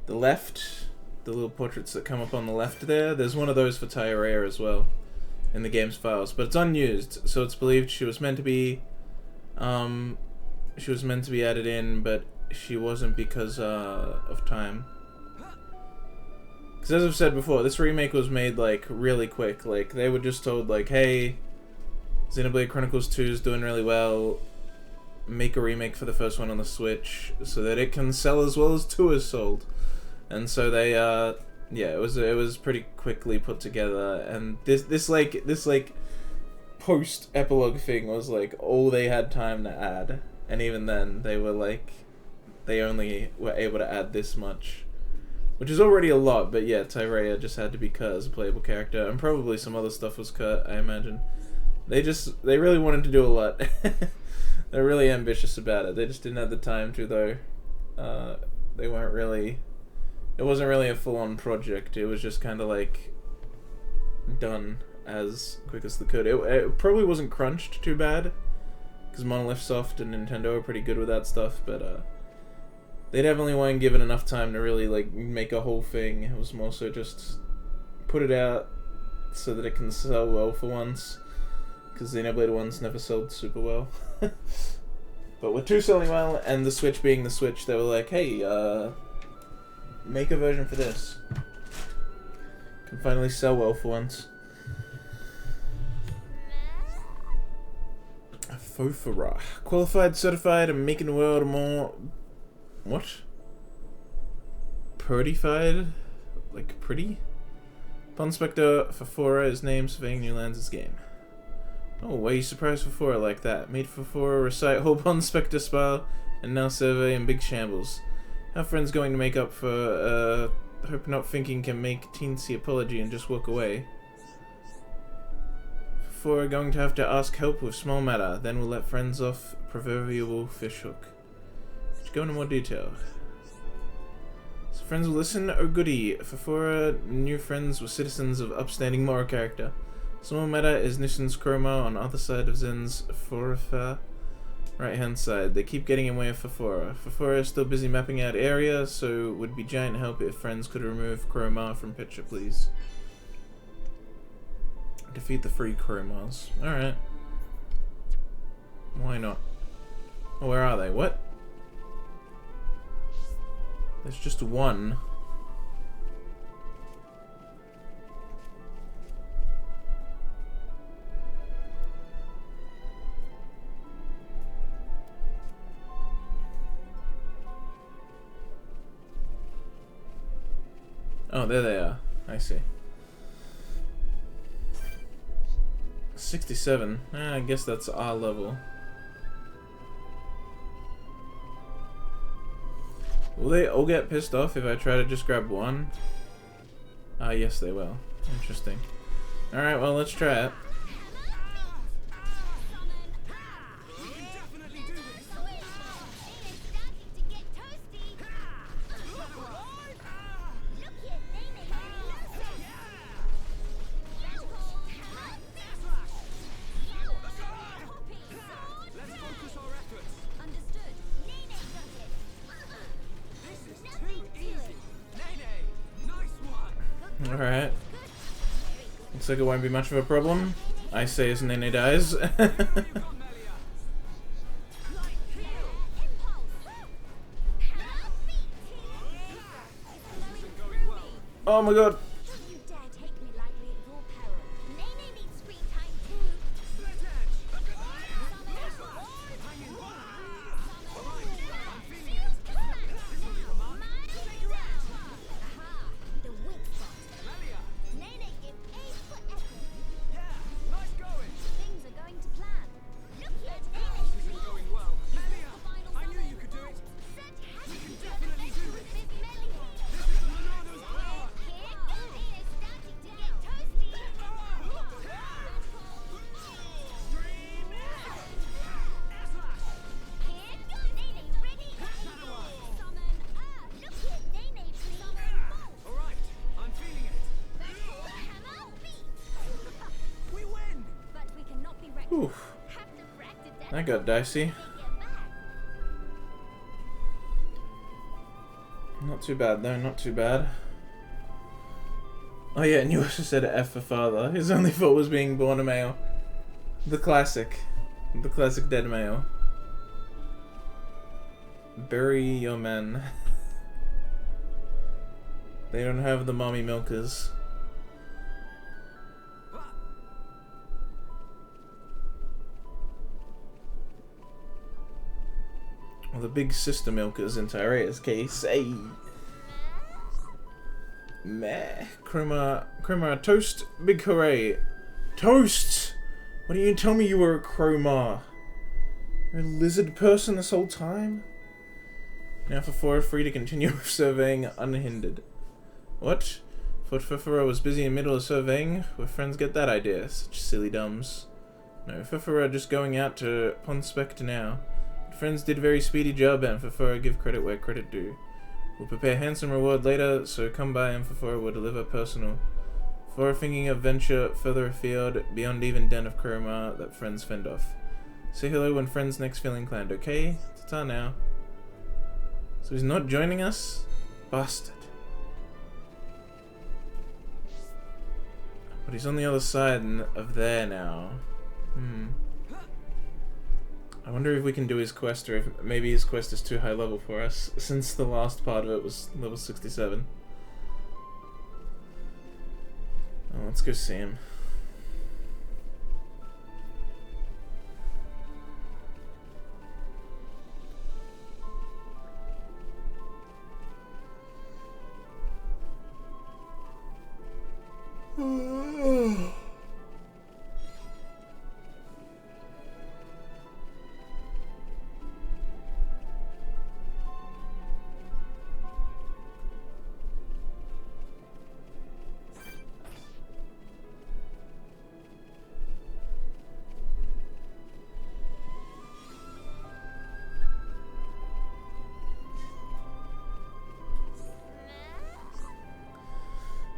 left, the little portraits that come up on the left there's one of those for Tyrea as well in the game's files, but it's unused, so it's believed she was meant to be added in, but she wasn't because of time. Because as I've said before, this remake was made, like, really quick. Like, they were just told, like, hey, Xenoblade Chronicles 2 is doing really well. Make a remake for the first one on the Switch so that it can sell as well as 2 is sold. And so they, yeah, it was pretty quickly put together. And this post-epilogue thing was, like, all they had time to add. And even then, they were, like, they only were able to add this much. Which is already a lot, but yeah, Tyrea just had to be cut as a playable character, and probably some other stuff was cut, I imagine. They really wanted to do a lot. They're really ambitious about it. They just didn't have the time to, though. It wasn't really a full-on project. It was just kind of like done as quick as they could. It probably wasn't crunched too bad, because Monolith Soft and Nintendo are pretty good with that stuff, but they definitely weren't given enough time to really, like, make a whole thing. It was more so just put it out so that it can sell well for once. Because Xenoblade 1's never sold super well. But with 2 selling well, and the Switch being the Switch, they were like, hey, make a version for this. Can finally sell well for once. Fofara. Qualified, certified, and making the world more... What? Prettyfied? Like pretty? Pun Spectre Fofora is named surveying new lands' game. Oh, why you surprised Fofora like that? Made Fofora recite whole Pun Spectre spell and now survey in big shambles. How friends going to make up for hope not thinking can make teensy apology and just walk away? Fofora going to have to ask help with small matter, then we'll let friends off proverbial fishhook. Go into more detail. So friends will listen, oh goody. Fofora new friends were citizens of upstanding moral character. Small matter is Nissan's Chroma on other side of Zen's Forifa, right hand side. They keep getting in way of Fofora. Fofora is still busy mapping out area, so would be giant help if friends could remove Chroma from picture, please. Defeat the free Chromas. Alright. Why not? Oh, where are they? What? There's just one. Oh, there they are. I see. 67. I guess that's our level. Will they all get pissed off if I try to just grab one? Ah, yes they will. Interesting. Alright, well, let's try it. Alright. Looks like it won't be much of a problem. I say as Nene dies. Oh my god. Oof. That got dicey. Not too bad though, not too bad. Oh yeah, and you also said F for father. His only fault was being born a male. The classic. The classic dead male. Bury your men. They don't have the mommy milkers. Well, the big sister milkers in Tyrea's case. Hey. Meh. Chroma toast. Big hooray. Toast! Why didn't you tell me you were a chroma? You're a lizard person this whole time? Now for 4 free to continue surveying unhindered. What? Thought Fufuro was busy in the middle of surveying? Where friends get that idea? Such silly dumbs. No, Fufuro just going out to Ponspect now. Friends did a very speedy job, and Fufuro give credit where credit due. We'll prepare handsome reward later, so come by and Fufuro will deliver personal. For thinking of venture further afield, beyond even den of Kuroma that friends fend off. Say hello when friends next feel inclined, okay? Ta-ta now. So he's not joining us? Bastard. But he's on the other side of there now. I wonder if we can do his quest, or if maybe his quest is too high level for us, since the last part of it was level 67. Oh, let's go see him.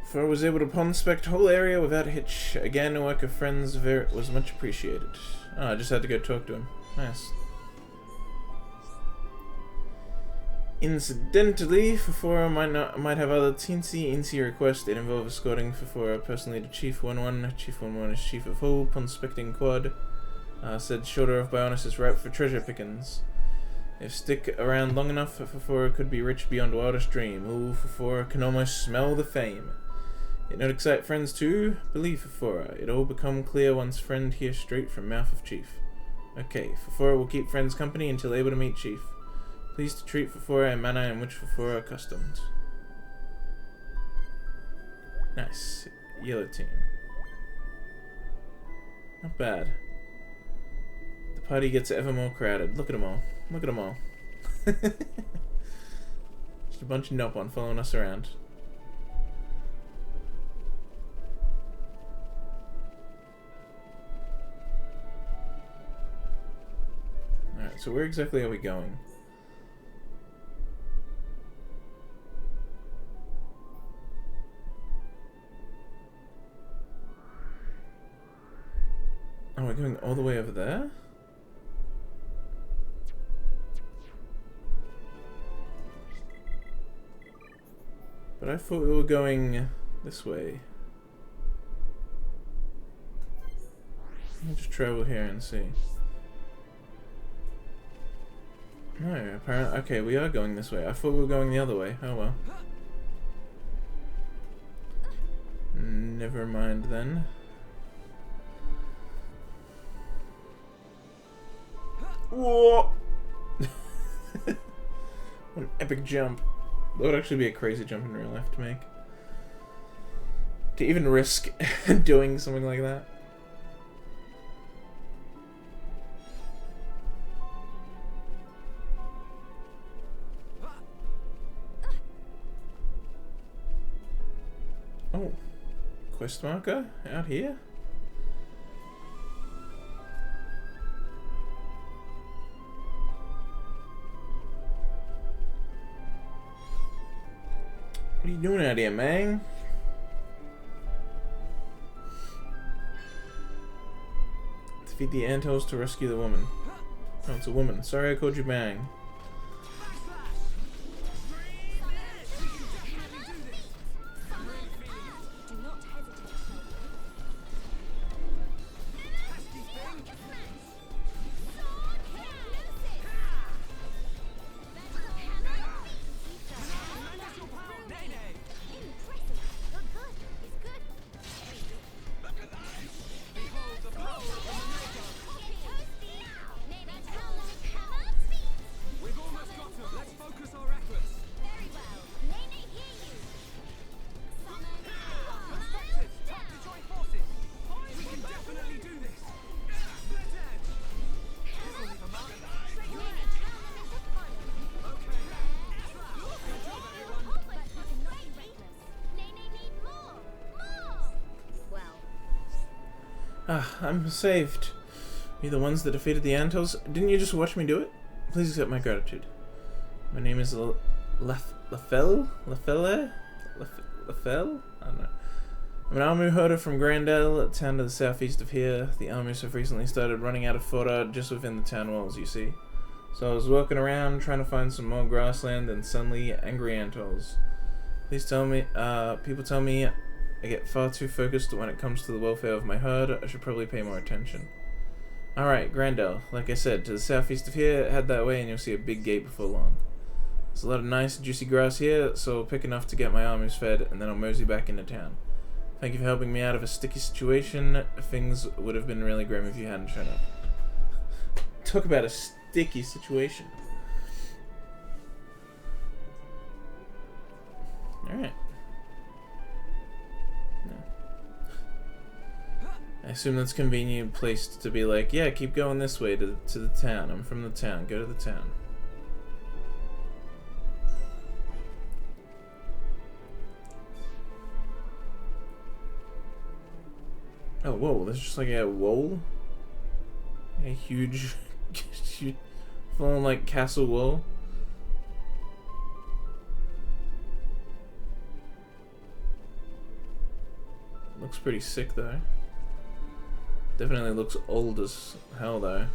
For I was able to ponspect whole area without a hitch. Again, work of friends was much appreciated. Oh, I just had to go talk to him. Nice. Incidentally, Fufuro might have other teensy requests. It involves escorting Fufuro personally to Chief 11. Chief 11 is Chief of Hull, ponspecting quad. Said shoulder of Bionis is ripe for treasure pickings. If stick around long enough, Fafora could be rich beyond wildest dream. Ooh, Fafora can almost smell the fame. It not excite friends too? Believe Fafora. It all become clear once friend hear straight from mouth of chief. Okay, Fafora will keep friends company until able to meet chief. Please to treat Fafora in manner in which Fafora accustomed. Nice. Yellow team. Not bad. The party gets ever more crowded. Look at them all. Look at them all. Just a bunch of Nopon following us around. Alright, so where exactly are we going? Oh, we're going all the way over there? But I thought we were going this way. I'll just travel here and see. No, apparently... Okay, we are going this way. I thought we were going the other way. Oh well. Never mind then. Whoa! What an epic jump. That would actually be a crazy jump in real life to make. To even risk doing something like that. Oh. Quest marker? Out here? What are you doing out here, man? Defeat the Antos to rescue the woman. Oh, it's a woman. Sorry I called you Bang. Ah, I'm saved. You're the ones that defeated the Antos. Didn't you just watch me do it? Please accept my gratitude. My name is Lafelle? Lafelle? I don't know. I'm an army herder from Grandel, a town to the southeast of here. The armies have recently started running out of fodder just within the town walls, you see. So I was walking around trying to find some more grassland and suddenly angry Antos. Please tell me, people tell me I get far too focused when it comes to the welfare of my herd. I should probably pay more attention. Alright, Grandel. Like I said, to the southeast of here, head that way and you'll see a big gate before long. There's a lot of nice, juicy grass here, so I'll pick enough to get my armies fed, and then I'll mosey back into town. Thank you for helping me out of a sticky situation. Things would have been really grim if you hadn't shown up. Talk about a sticky situation. Alright. I assume that's a convenient place to be like, yeah, keep going this way to the town. I'm from the town. Go to the town. Oh, whoa, there's just like a wall? A huge, full like castle wall. Looks pretty sick though. Definitely looks old as hell though.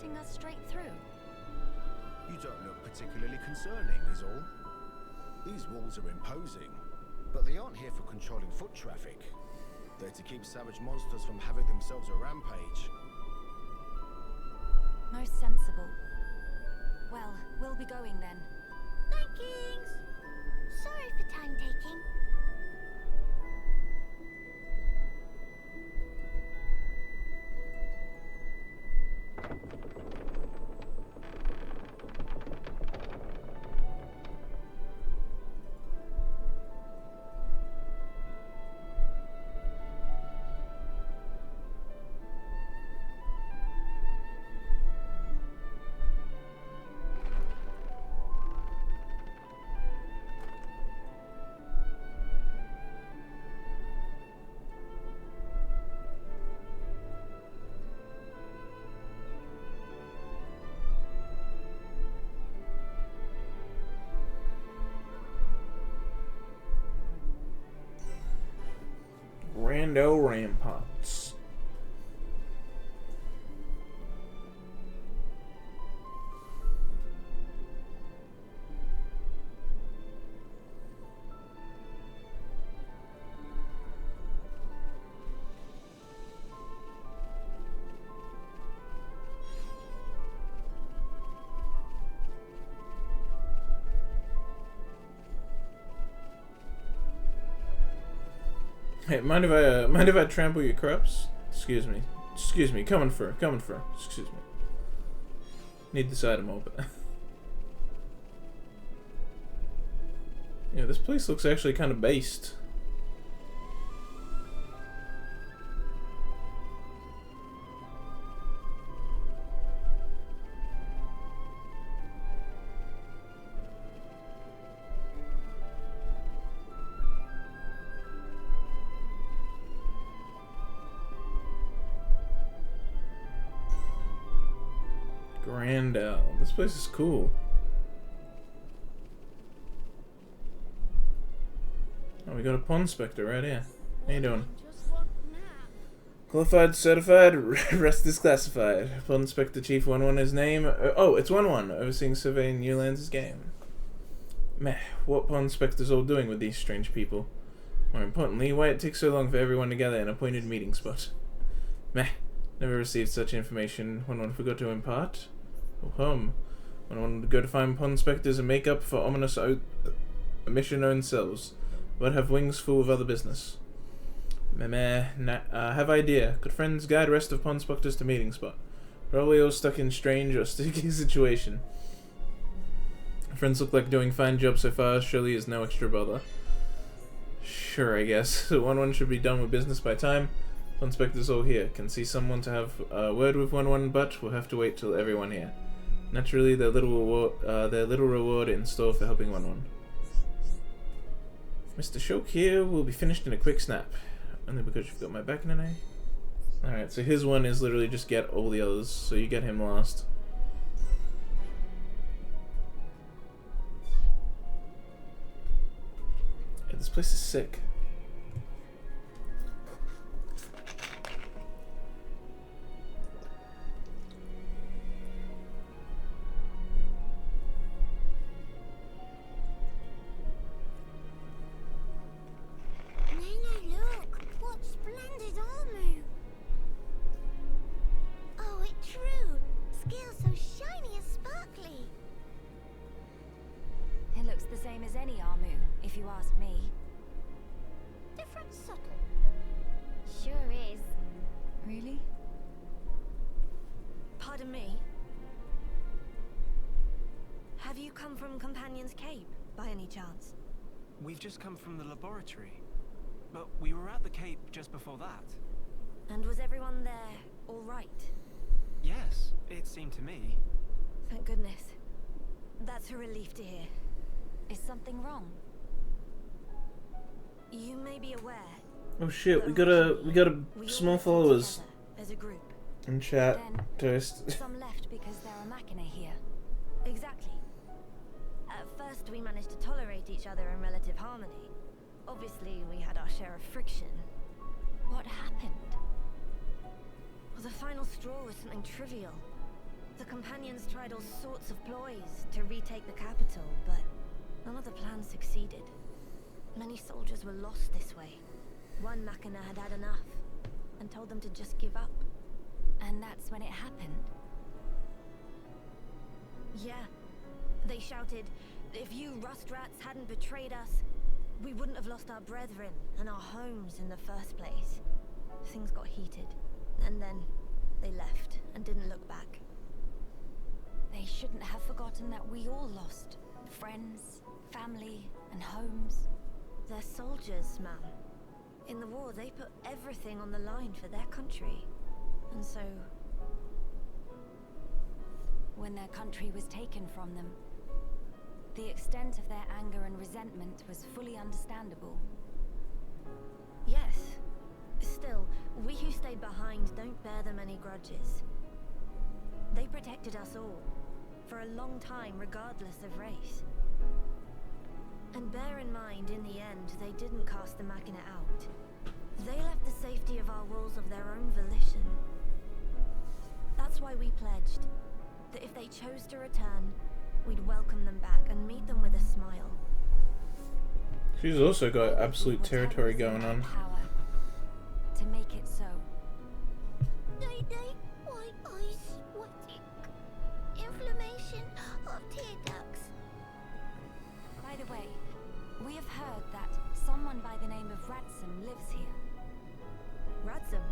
letting us straight through? You don't look particularly concerning, is all. These walls are imposing, but they aren't here for controlling foot traffic. They're to keep savage monsters from having themselves a rampage. Most sensible. Well, we'll be going then. Thankings! Sorry for time taking. Rando Ramparts. Hey, mind if I trample your crops? Excuse me. Excuse me. Coming for. Excuse me. Need this item open. Yeah, this place looks actually kind of based. Grandel. This place is cool. Oh, we got a Pond Spectre right here. How you doing? Qualified, certified, rest is classified. Pond Spectre Chief 1-1 his name. Oh, it's 1-1. Overseeing surveying new lands' game. Meh, what Pond Spectre's all doing with these strange people? More importantly, why it takes so long for everyone to gather in an appointed meeting spot. Meh, never received such information. 1-1 forgot to impart. Oh, hum. 1-1 would go to find Pond Spectres and make up for ominous omission-owned selves, but have wings full of other business. Have idea. Could friends guide rest of Pond Spectres to meeting spot? Probably all stuck in strange or sticky situation. Friends look like doing fine job so far, surely is no extra bother. Sure, I guess. 1-1 should be done with business by time. Pond Spectres all here. Can see someone to have a word with 1-1, but we'll have to wait till everyone here. Naturally, their little reward in store for helping 1-1. Mr. Shulk here will be finished in a quick snap. Only because you've got my back in an A. Alright, so his one is literally just get all the others, so you get him last. Yeah, this place is sick. We've just come from the laboratory, but we were at the Cape just before that. And was everyone there all right? Yes, it seemed to me. Thank goodness. That's a relief to hear. Is something wrong? You may be aware. Oh shit, we got a small followers as a group. in chat. Toast. Some left because there are machina here. Exactly. At first we managed to tolerate each other in relative harmony. Obviously we had our share of friction. What happened? Well, the final straw was something trivial. The companions tried all sorts of ploys to retake the capital, but none of the plans succeeded. Many soldiers were lost this way. One Machina had had enough and told them to just give up. And that's when it happened. Yeah. They shouted, if you rust rats hadn't betrayed us, we wouldn't have lost our brethren and our homes in the first place. Things got heated, and then they left and didn't look back. They shouldn't have forgotten that we all lost friends, family, and homes. They're soldiers, ma'am. In the war, they put everything on the line for their country. And so... when their country was taken from them, the extent of their anger and resentment was fully understandable. Yes. Still, we who stayed behind don't bear them any grudges. They protected us all, for a long time, regardless of race. And bear in mind, in the end, they didn't cast the Machina out. They left the safety of our walls of their own volition. That's why we pledged that if they chose to return, we'd welcome them back and meet them with a smile. She's also got absolute territory going on. Power to make it so. Day, white eyes, sweating, inflammation of tear ducts. By the way, we have heard that someone by the name of Radsum lives here. Radsum?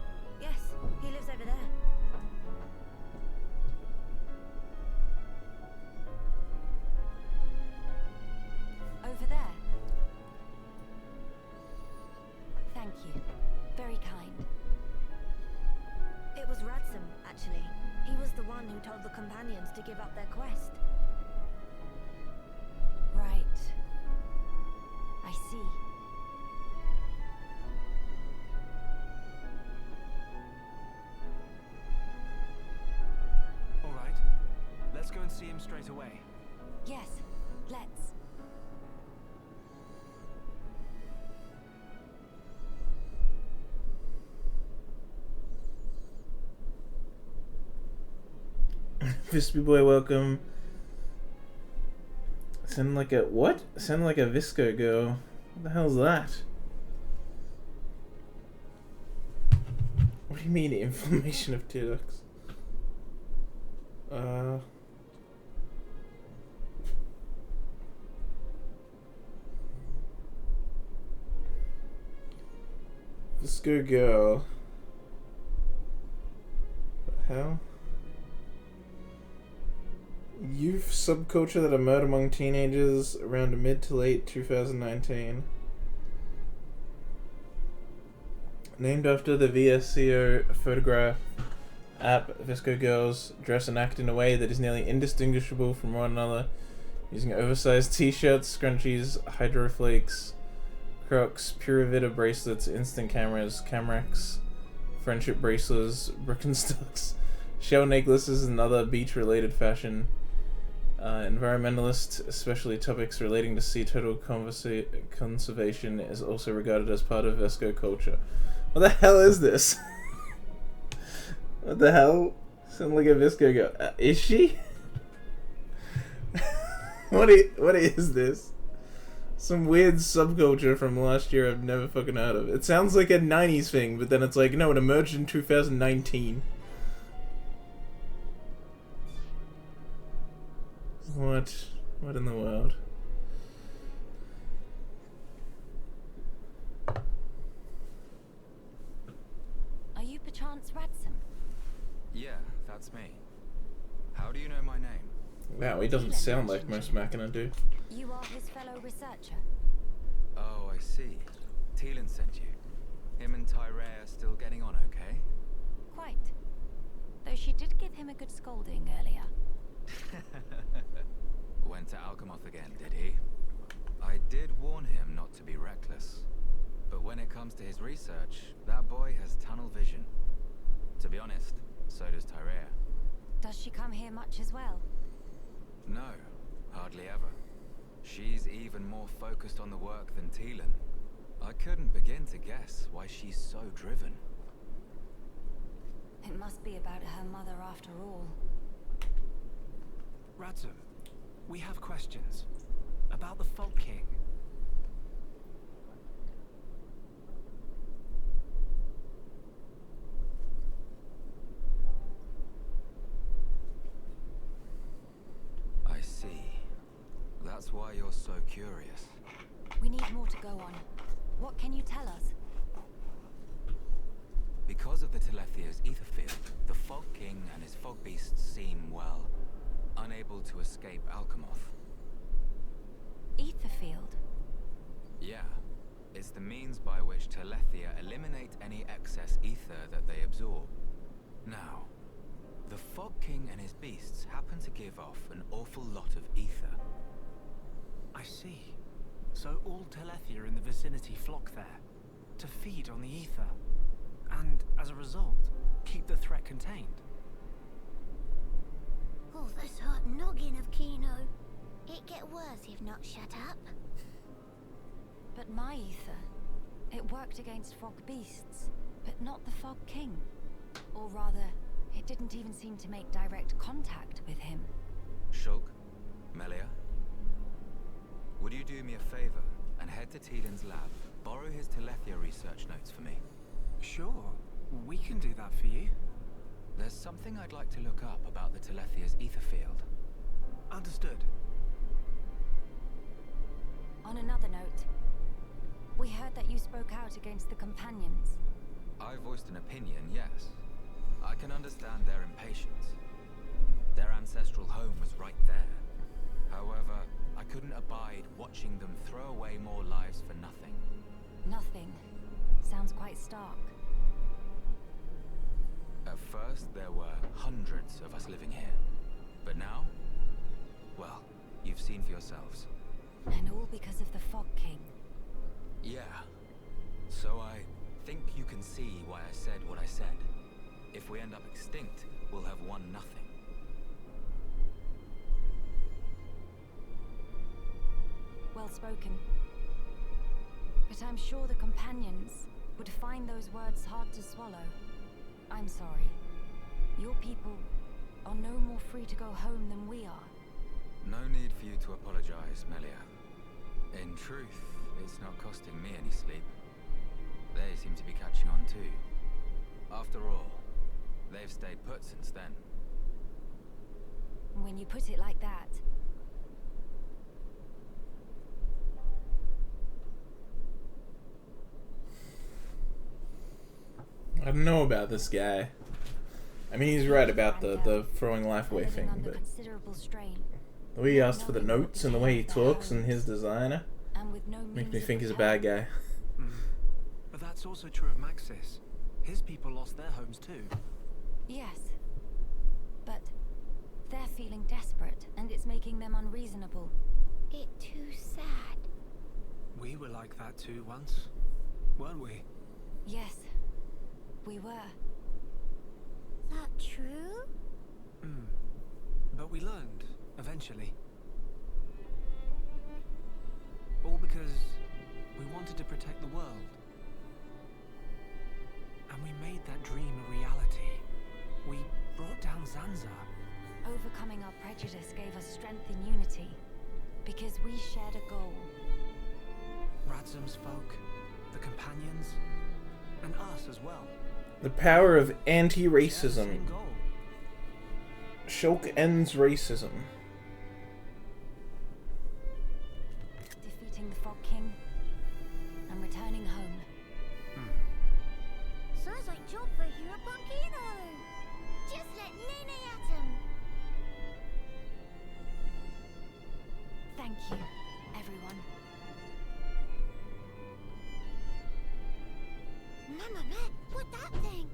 Yes, he lives over there. Over there. Thank you. Very kind. It was Radsum, actually. He was the one who told the companions to give up their quest. Right. I see. All right. Let's go and see him straight away. Yes, let's. Visby boy, welcome. Sound like a what? Sound like a Visco girl. What the hell's that? What do you mean inflammation of tear ducts? Visco girl. What the hell? Youth subculture that emerged among teenagers around mid to late 2019. Named after the VSCO photograph app, Visco girls dress and act in a way that is nearly indistinguishable from one another, using oversized t-shirts, scrunchies, hydroflakes, crocs, Pura Vida bracelets, instant cameras, Camrex, friendship bracelets, Birkenstocks, shell necklaces, and other beach-related fashion. Environmentalist, especially topics relating to sea turtle conservation, is also regarded as part of Vesco culture. What the hell is this? What the hell? Sound like a Visco girl. Is she? What is this? Some weird subculture from last year I've never fucking heard of. It sounds like a 90s thing, but then it's like, no, it emerged in 2019. What in the world? Are you perchance Radsum? Yeah, that's me. How do you know my name? Wow, he doesn't sound like most Machina do. You are his fellow researcher. Oh, I see. Teelan sent you. Him and Tyree are still getting on okay? Quite. Though she did give him a good scolding earlier. Went to Alchemoth again, did he? I did warn him not to be reckless. But when it comes to his research, that boy has tunnel vision. To be honest, so does Tyree. Does she come here much as well? No, hardly ever. She's even more focused on the work than Teelan. I couldn't begin to guess why she's so driven. It must be about her mother after all. Radzum, we have questions about the Fog King. I see. That's why you're so curious. We need more to go on. What can you tell us? Because of the Telethia's ether field, the Fog King and his fog beasts seem, well, unable to escape Alchemoth. Ether field? Yeah. It's the means by which Telethia eliminate any excess ether that they absorb. Now, the Fog King and his beasts happen to give off an awful lot of ether. I see. So all Telethia in the vicinity flock there, to feed on the ether, and as a result, keep the threat contained. Oh, this hot noggin of Kino. It get worse if not shut up. But my ether, it worked against fog beasts, but not the Fog King. Or rather, it didn't even seem to make direct contact with him. Shulk, Melia, would you do me a favor and head to Teelan's lab, borrow his Telethia research notes for me? Sure, we can do that for you. There's something I'd like to look up about the Telethia's ether field. Understood. On another note, we heard that you spoke out against the companions. I voiced an opinion, yes. I can understand their impatience. Their ancestral home was right there. However, I couldn't abide watching them throw away more lives for nothing. Nothing. Sounds quite stark. At first, there were hundreds of us living here. But now, well, you've seen for yourselves. And all because of the Fog King. Yeah. So I think you can see why I said what I said. If we end up extinct, we'll have won nothing. Well spoken. But I'm sure the companions would find those words hard to swallow. I'm sorry. Your people are no more free to go home than we are. No need for you to apologize, Melia. In truth, it's not costing me any sleep. They seem to be catching on too. After all, they've stayed put since then. When you put it like that. I don't know about this guy. I mean, he's right about the throwing life away thing, but the way he asked for the notes and the way he talks and his designer makes me think he's a bad guy. But that's also true of Maxis. His people lost their homes too. Yes. But they're feeling desperate, and it's making them unreasonable. It too sad. We were like that too once, weren't we? Yes, we were. That true? But we learned, eventually. All because we wanted to protect the world. And we made that dream a reality. We brought down Zanza. Overcoming our prejudice gave us strength and unity. Because we shared a goal. Radzum's folk, the companions, and us as well. The power of anti-racism. Same goal. Shulk ends racism. Defeating the Fog King and returning home. Sounds like job for Hero Punkino. Just let Nene at him. Thank you, everyone. Mama, what that thing?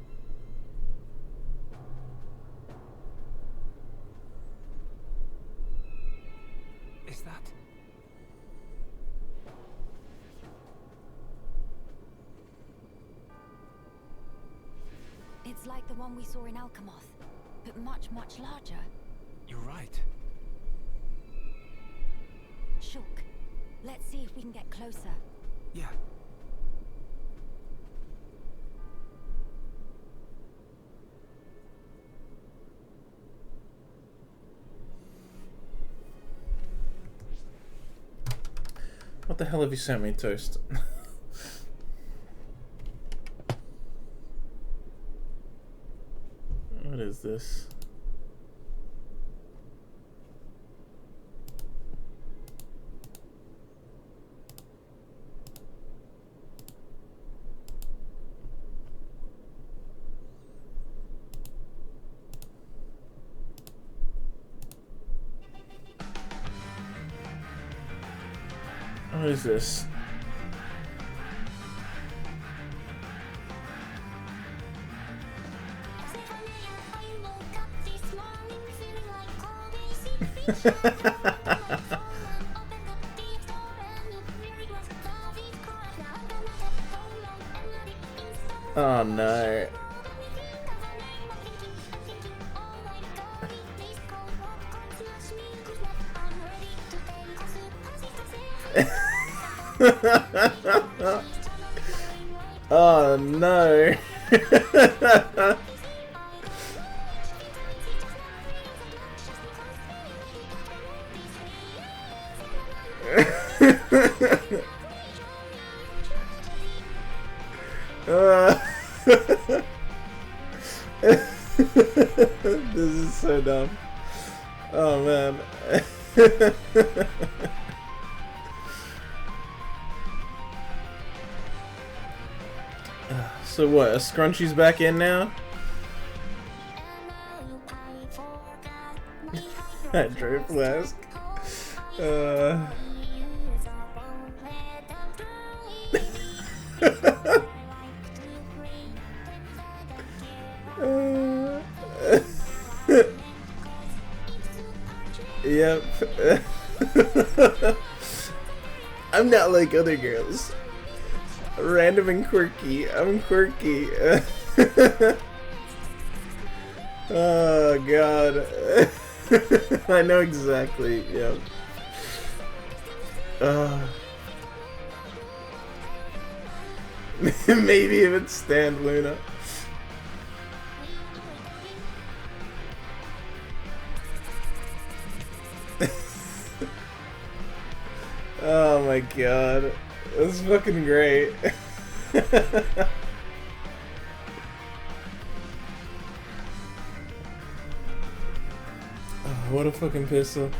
Is that... It's like the one we saw in Alchemoth, but much, much larger. You're right. Shulk, let's see if we can get closer. Yeah. the hell have you sent me, Toast? What is this? What is this? Oh no. Oh no. This is so dumb. Oh man. So what, a scrunchie's back in now? Hydrate flask. Yep. I'm not like other girls. Random and quirky. I'm quirky. Oh god. I know exactly. Yep. Maybe even stand Luna. Oh my god. That's fucking great. Oh, what a fucking pistol.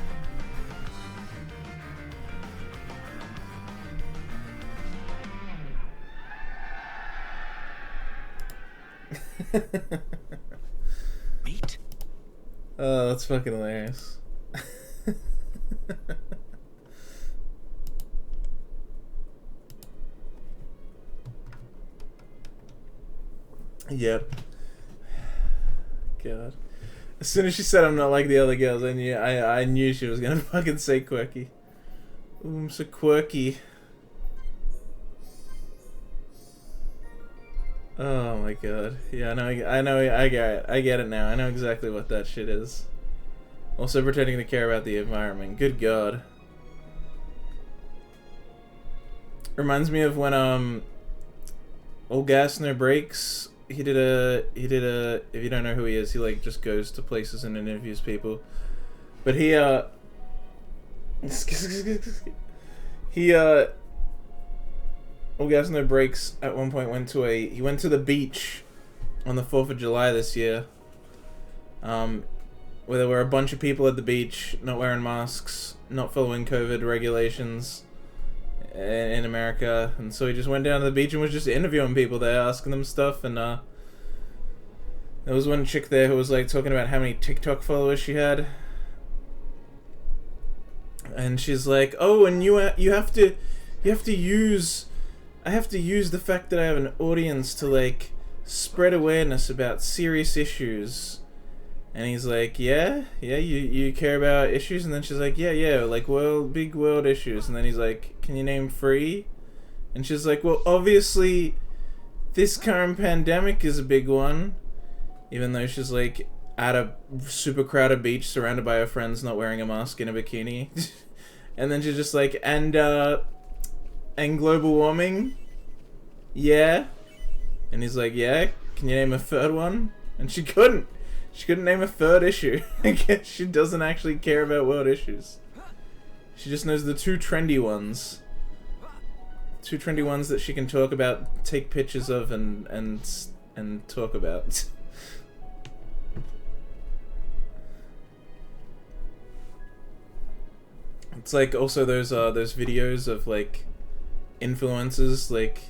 Meat? Oh, that's fucking hilarious. Yep. God. As soon as she said I'm not like the other girls, I knew she was gonna fucking say quirky. Ooh, I'm so quirky. Oh my god. Yeah, I get it now. I know exactly what that shit is. Also pretending to care about the environment. Good god. Reminds me of when Old Gas No Breaks. He did a if you don't know who he is, he like just goes to places and interviews people. But he Old Gas No Breaks at one point went to the beach on the 4th of July this year. Where there were a bunch of people at the beach not wearing masks, not following COVID regulations in America, and so he just went down to the beach and was just interviewing people there, asking them stuff. And there was one chick there who was like talking about how many TikTok followers she had, and she's like, "Oh, and you have to use the fact that I have an audience to like spread awareness about serious issues." And he's like, yeah, you care about issues? And then she's like, yeah, like big world issues. And then he's like, can you name 3? And she's like, well, obviously, this current pandemic is a big one. Even though she's like at a super crowded beach surrounded by her friends not wearing a mask in a bikini. And then she's just like, and global warming? Yeah. And he's like, yeah, can you name a 3rd one? And she couldn't. She couldn't name a 3rd issue. I guess she doesn't actually care about world issues. She just knows the 2 trendy ones. Two trendy ones that she can talk about, take pictures of, and talk about. It's like also those videos of like influencers. Like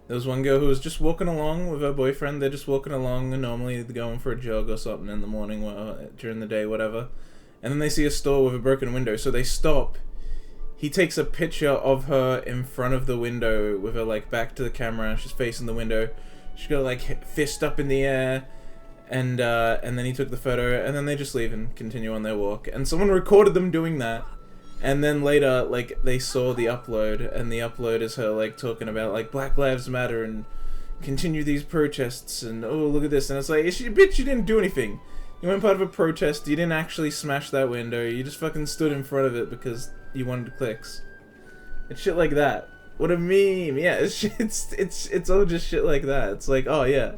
there was one girl who was just walking along with her boyfriend. They're just walking along and normally they're going for a jog or something in the morning, during the day, whatever. And then they see a store with a broken window, so they stop. He takes a picture of her in front of the window with her like back to the camera. She's facing the window. She's got like fist up in the air, and then he took the photo, and then they just leave and continue on their walk. And someone recorded them doing that, and then later like they saw the upload, and the upload is her like talking about like Black Lives Matter and continue these protests, and oh look at this, and it's like bitch, you didn't do anything. You weren't part of a protest. You didn't actually smash that window. You just fucking stood in front of it because you wanted clicks. It's shit like that. What a meme. Yeah, it's all just shit like that. It's like, oh yeah,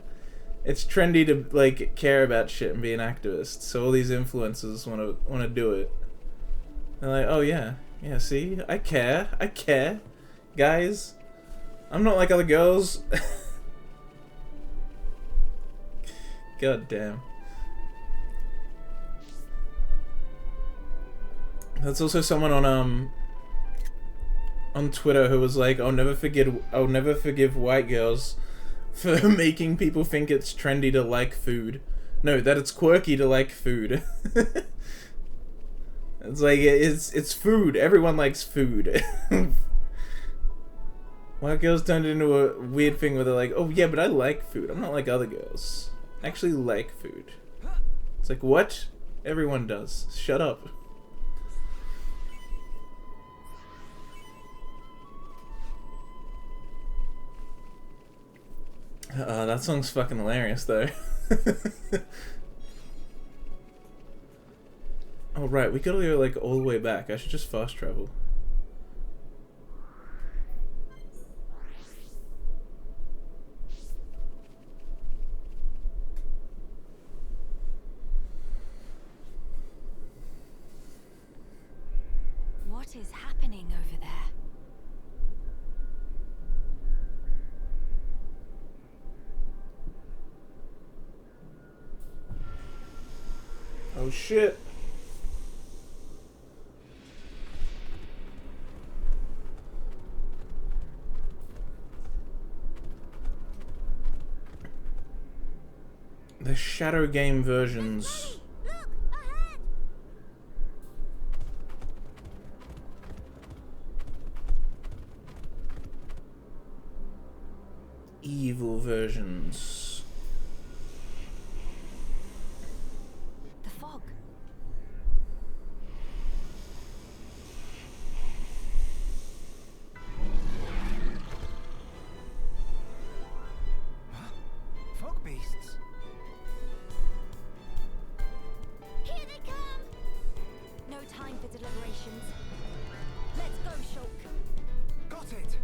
it's trendy to like care about shit and be an activist. So all these influencers want to do it. They're like, oh yeah, see, I care, guys. I'm not like other girls. God damn. That's also someone on Twitter who was like, I'll never forgive white girls for making people think it's trendy to like food. No, that it's quirky to like food. It's like it's food. Everyone likes food. White girls turned it into a weird thing where they're like, oh yeah, but I like food. I'm not like other girls. I actually like food. It's like, what? Everyone does. Shut up. That song's fucking hilarious, though. Oh, right, we gotta go, like, all the way back. I should just fast travel. What is happening over there? Oh shit. The Shadow Game versions. Evil versions. The fog. Fog beasts? Here they come! No time for deliberations. Let's go, Shulk. Got it!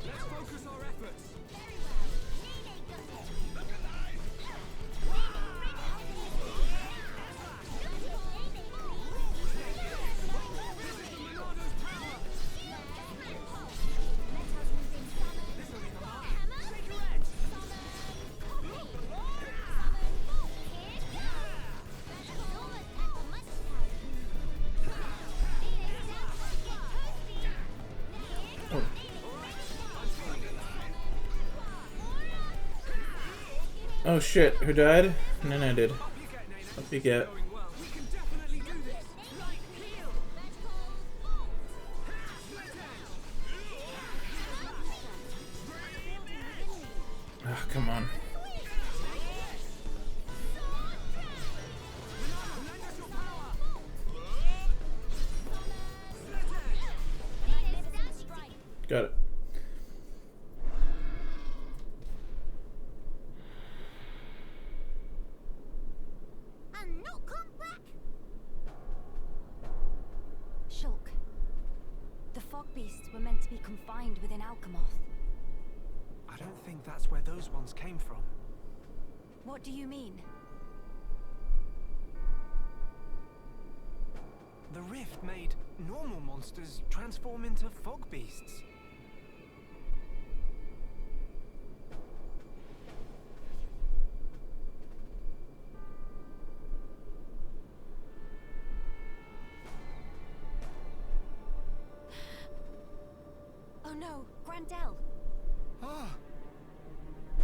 Let's focus our efforts. Very well. Nene got it. Look alive! Oh shit, who died? Nene did. Up you get. We can definitely do this. Right, heal. Ah, come on. Got it. And not come back. Shulk. The fog beasts were meant to be confined within Alchemoth. I don't think that's where those ones came from. What do you mean? The rift made normal monsters transform into fog beasts. Oh no, Grandel! Ah!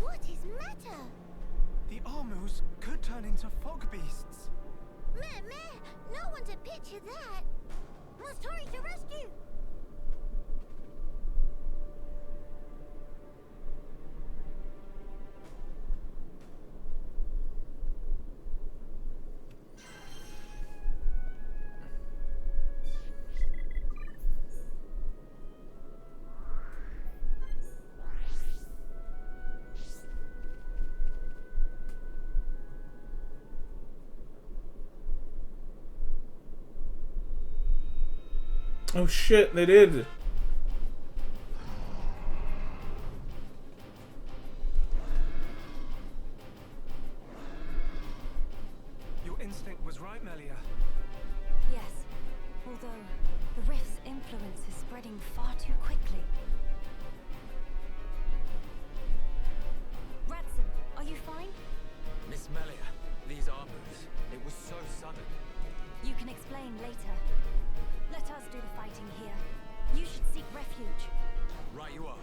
What is matter? The Armus could turn into fog beasts. Meh, no one to picture that. Must hurry to rescue. Oh shit, they did. Your instinct was right, Melia. Yes. Although, the rift's influence is spreading far too quickly. Ransom, are you fine? Miss Melia, these Armus, it was so sudden. You can explain later. Let us do the fighting here. You should seek refuge. Right you are.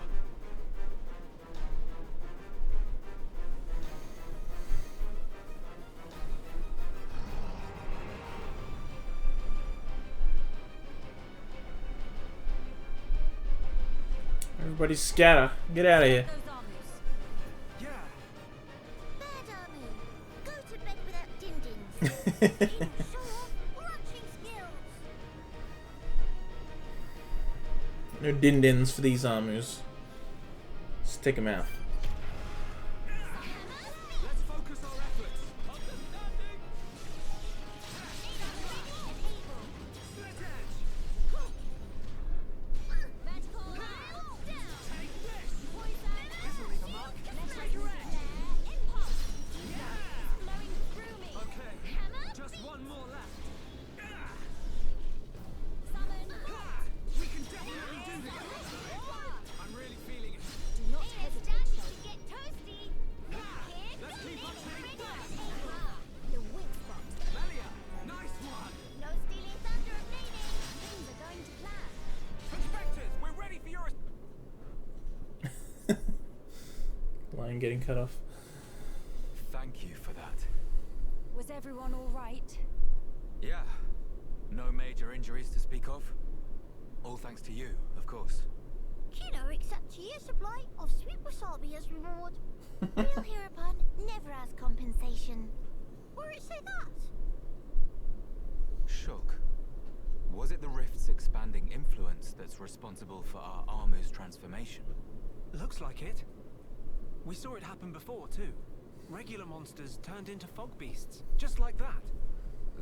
Everybody scatter. Get out of here. Those Armus. Yeah. Bad Armu. Go to bed without din-dins. Show off marching skills. No din-dins for these Armus. Just take them out. Let's focus our efforts. Understanding? Split edge. Magical round down. Take this. This'll leave a mark. Take your impulse. Yeah. Flowing through me. Okay. Hammer. Just one more left. Summon. We can definitely do this. I'm really feeling it. Do not hesitate to get toasty. Let's keep on taking that. The weak spot. Melia, nice one. No stealing thunder of Nene. Things are going to plan. Inspectors, we're ready for your... Line getting cut off. Thank you for that. Was everyone all right? Yeah. No major injuries to speak of. All thanks to you, of course. Kino accepts a year's supply of sweet wasabi as reward. Real Heropun never has compensation. Where it say that? Shook. Was it the rift's expanding influence that's responsible for our Armu's transformation? Looks like it. We saw it happen before, too. Regular monsters turned into fog beasts, just like that.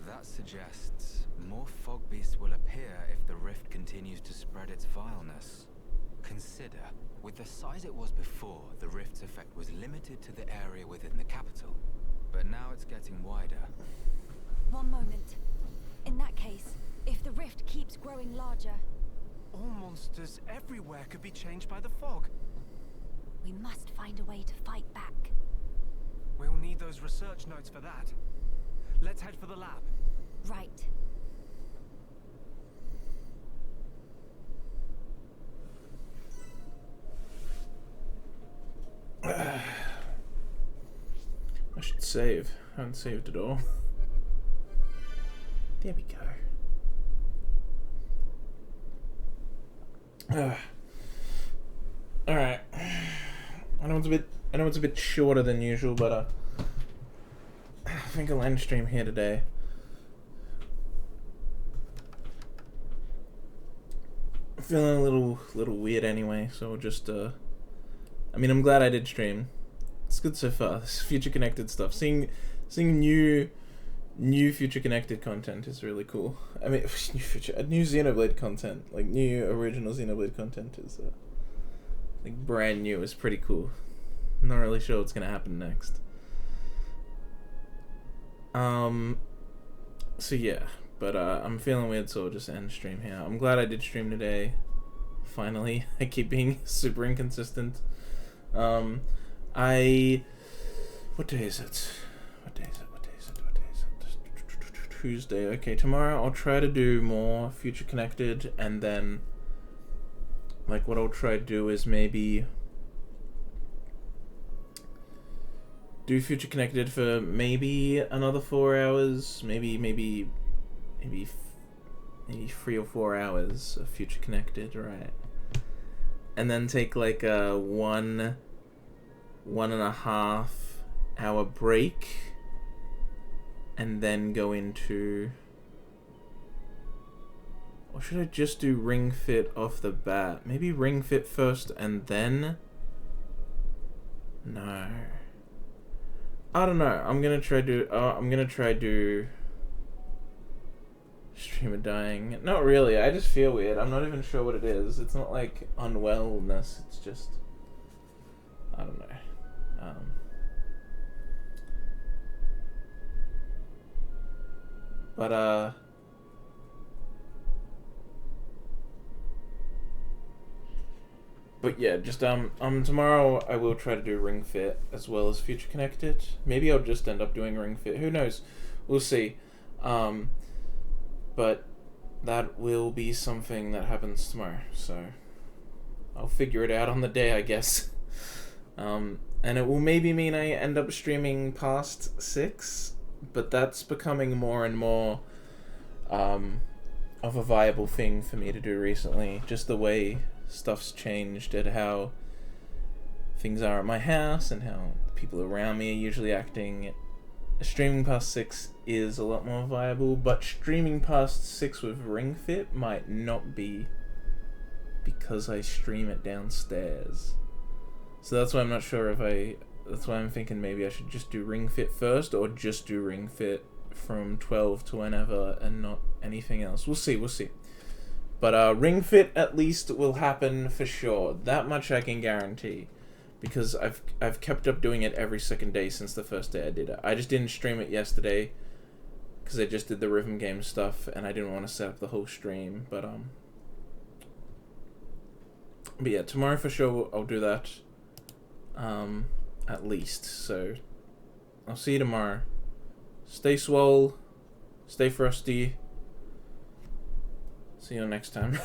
That suggests more fog beasts will appear if the rift continues to spread its vileness. Consider, with the size it was before, the rift's effect was limited to the area within the capital. But now it's getting wider. One moment. In that case, if the rift keeps growing larger, All monsters everywhere could be changed by the fog. we must find a way to fight back. We'll need those research notes for that. Let's head for the lab. Right. I should save. I haven't saved at all. There we go. Alright. I know it's a bit shorter than usual, but I think I'll end stream here today. I'm feeling a little weird anyway, so we'll just I mean, I'm glad I did stream. It's good so far. This future connected stuff. Seeing new future connected content is really cool. I mean, new Xenoblade content, like new original Xenoblade content is like brand new. Is pretty cool. I'm not really sure what's gonna happen next. So yeah, but I'm feeling weird, so I'll just end stream here. I'm glad I did stream today. Finally, I keep being super inconsistent. What day is it? What day is it? Tuesday. Okay, tomorrow I'll try to do more Future Connected, and then like what I'll try to do is maybe do Future Connected for maybe another 4 hours, maybe 3 or 4 hours of Future Connected, right? And then take like a 1.5 hour break, and then go into, or should I just do Ring Fit off the bat? Maybe Ring Fit first and then? No. I don't know. I'm gonna try do Streamer dying. Not really. I just feel weird. I'm not even sure what it is. It's not like unwellness. It's just, I don't know. But yeah, just tomorrow I will try to do Ring Fit as well as Future Connected. Maybe I'll just end up doing Ring Fit. Who knows? We'll see. But that will be something that happens tomorrow, so I'll figure it out on the day, I guess. And it will maybe mean I end up streaming past 6, but that's becoming more and more of a viable thing for me to do recently. Just the way stuff's changed and how things are at my house and how people around me are usually acting. Streaming past 6 is a lot more viable, but streaming past 6 with Ring Fit might not be, because I stream it downstairs. So that's why I'm not sure that's why I'm thinking maybe I should just do Ring Fit first, or just do Ring Fit from 12 to whenever and not anything else. We'll see. But Ring Fit at least will happen for sure. That much I can guarantee. Because I've kept up doing it every second day since the first day I did it. I just didn't stream it yesterday because I just did the rhythm game stuff and I didn't want to set up the whole stream. But yeah, tomorrow for sure I'll do that. At least. So I'll see you tomorrow. Stay swole. Stay frosty. See you next time.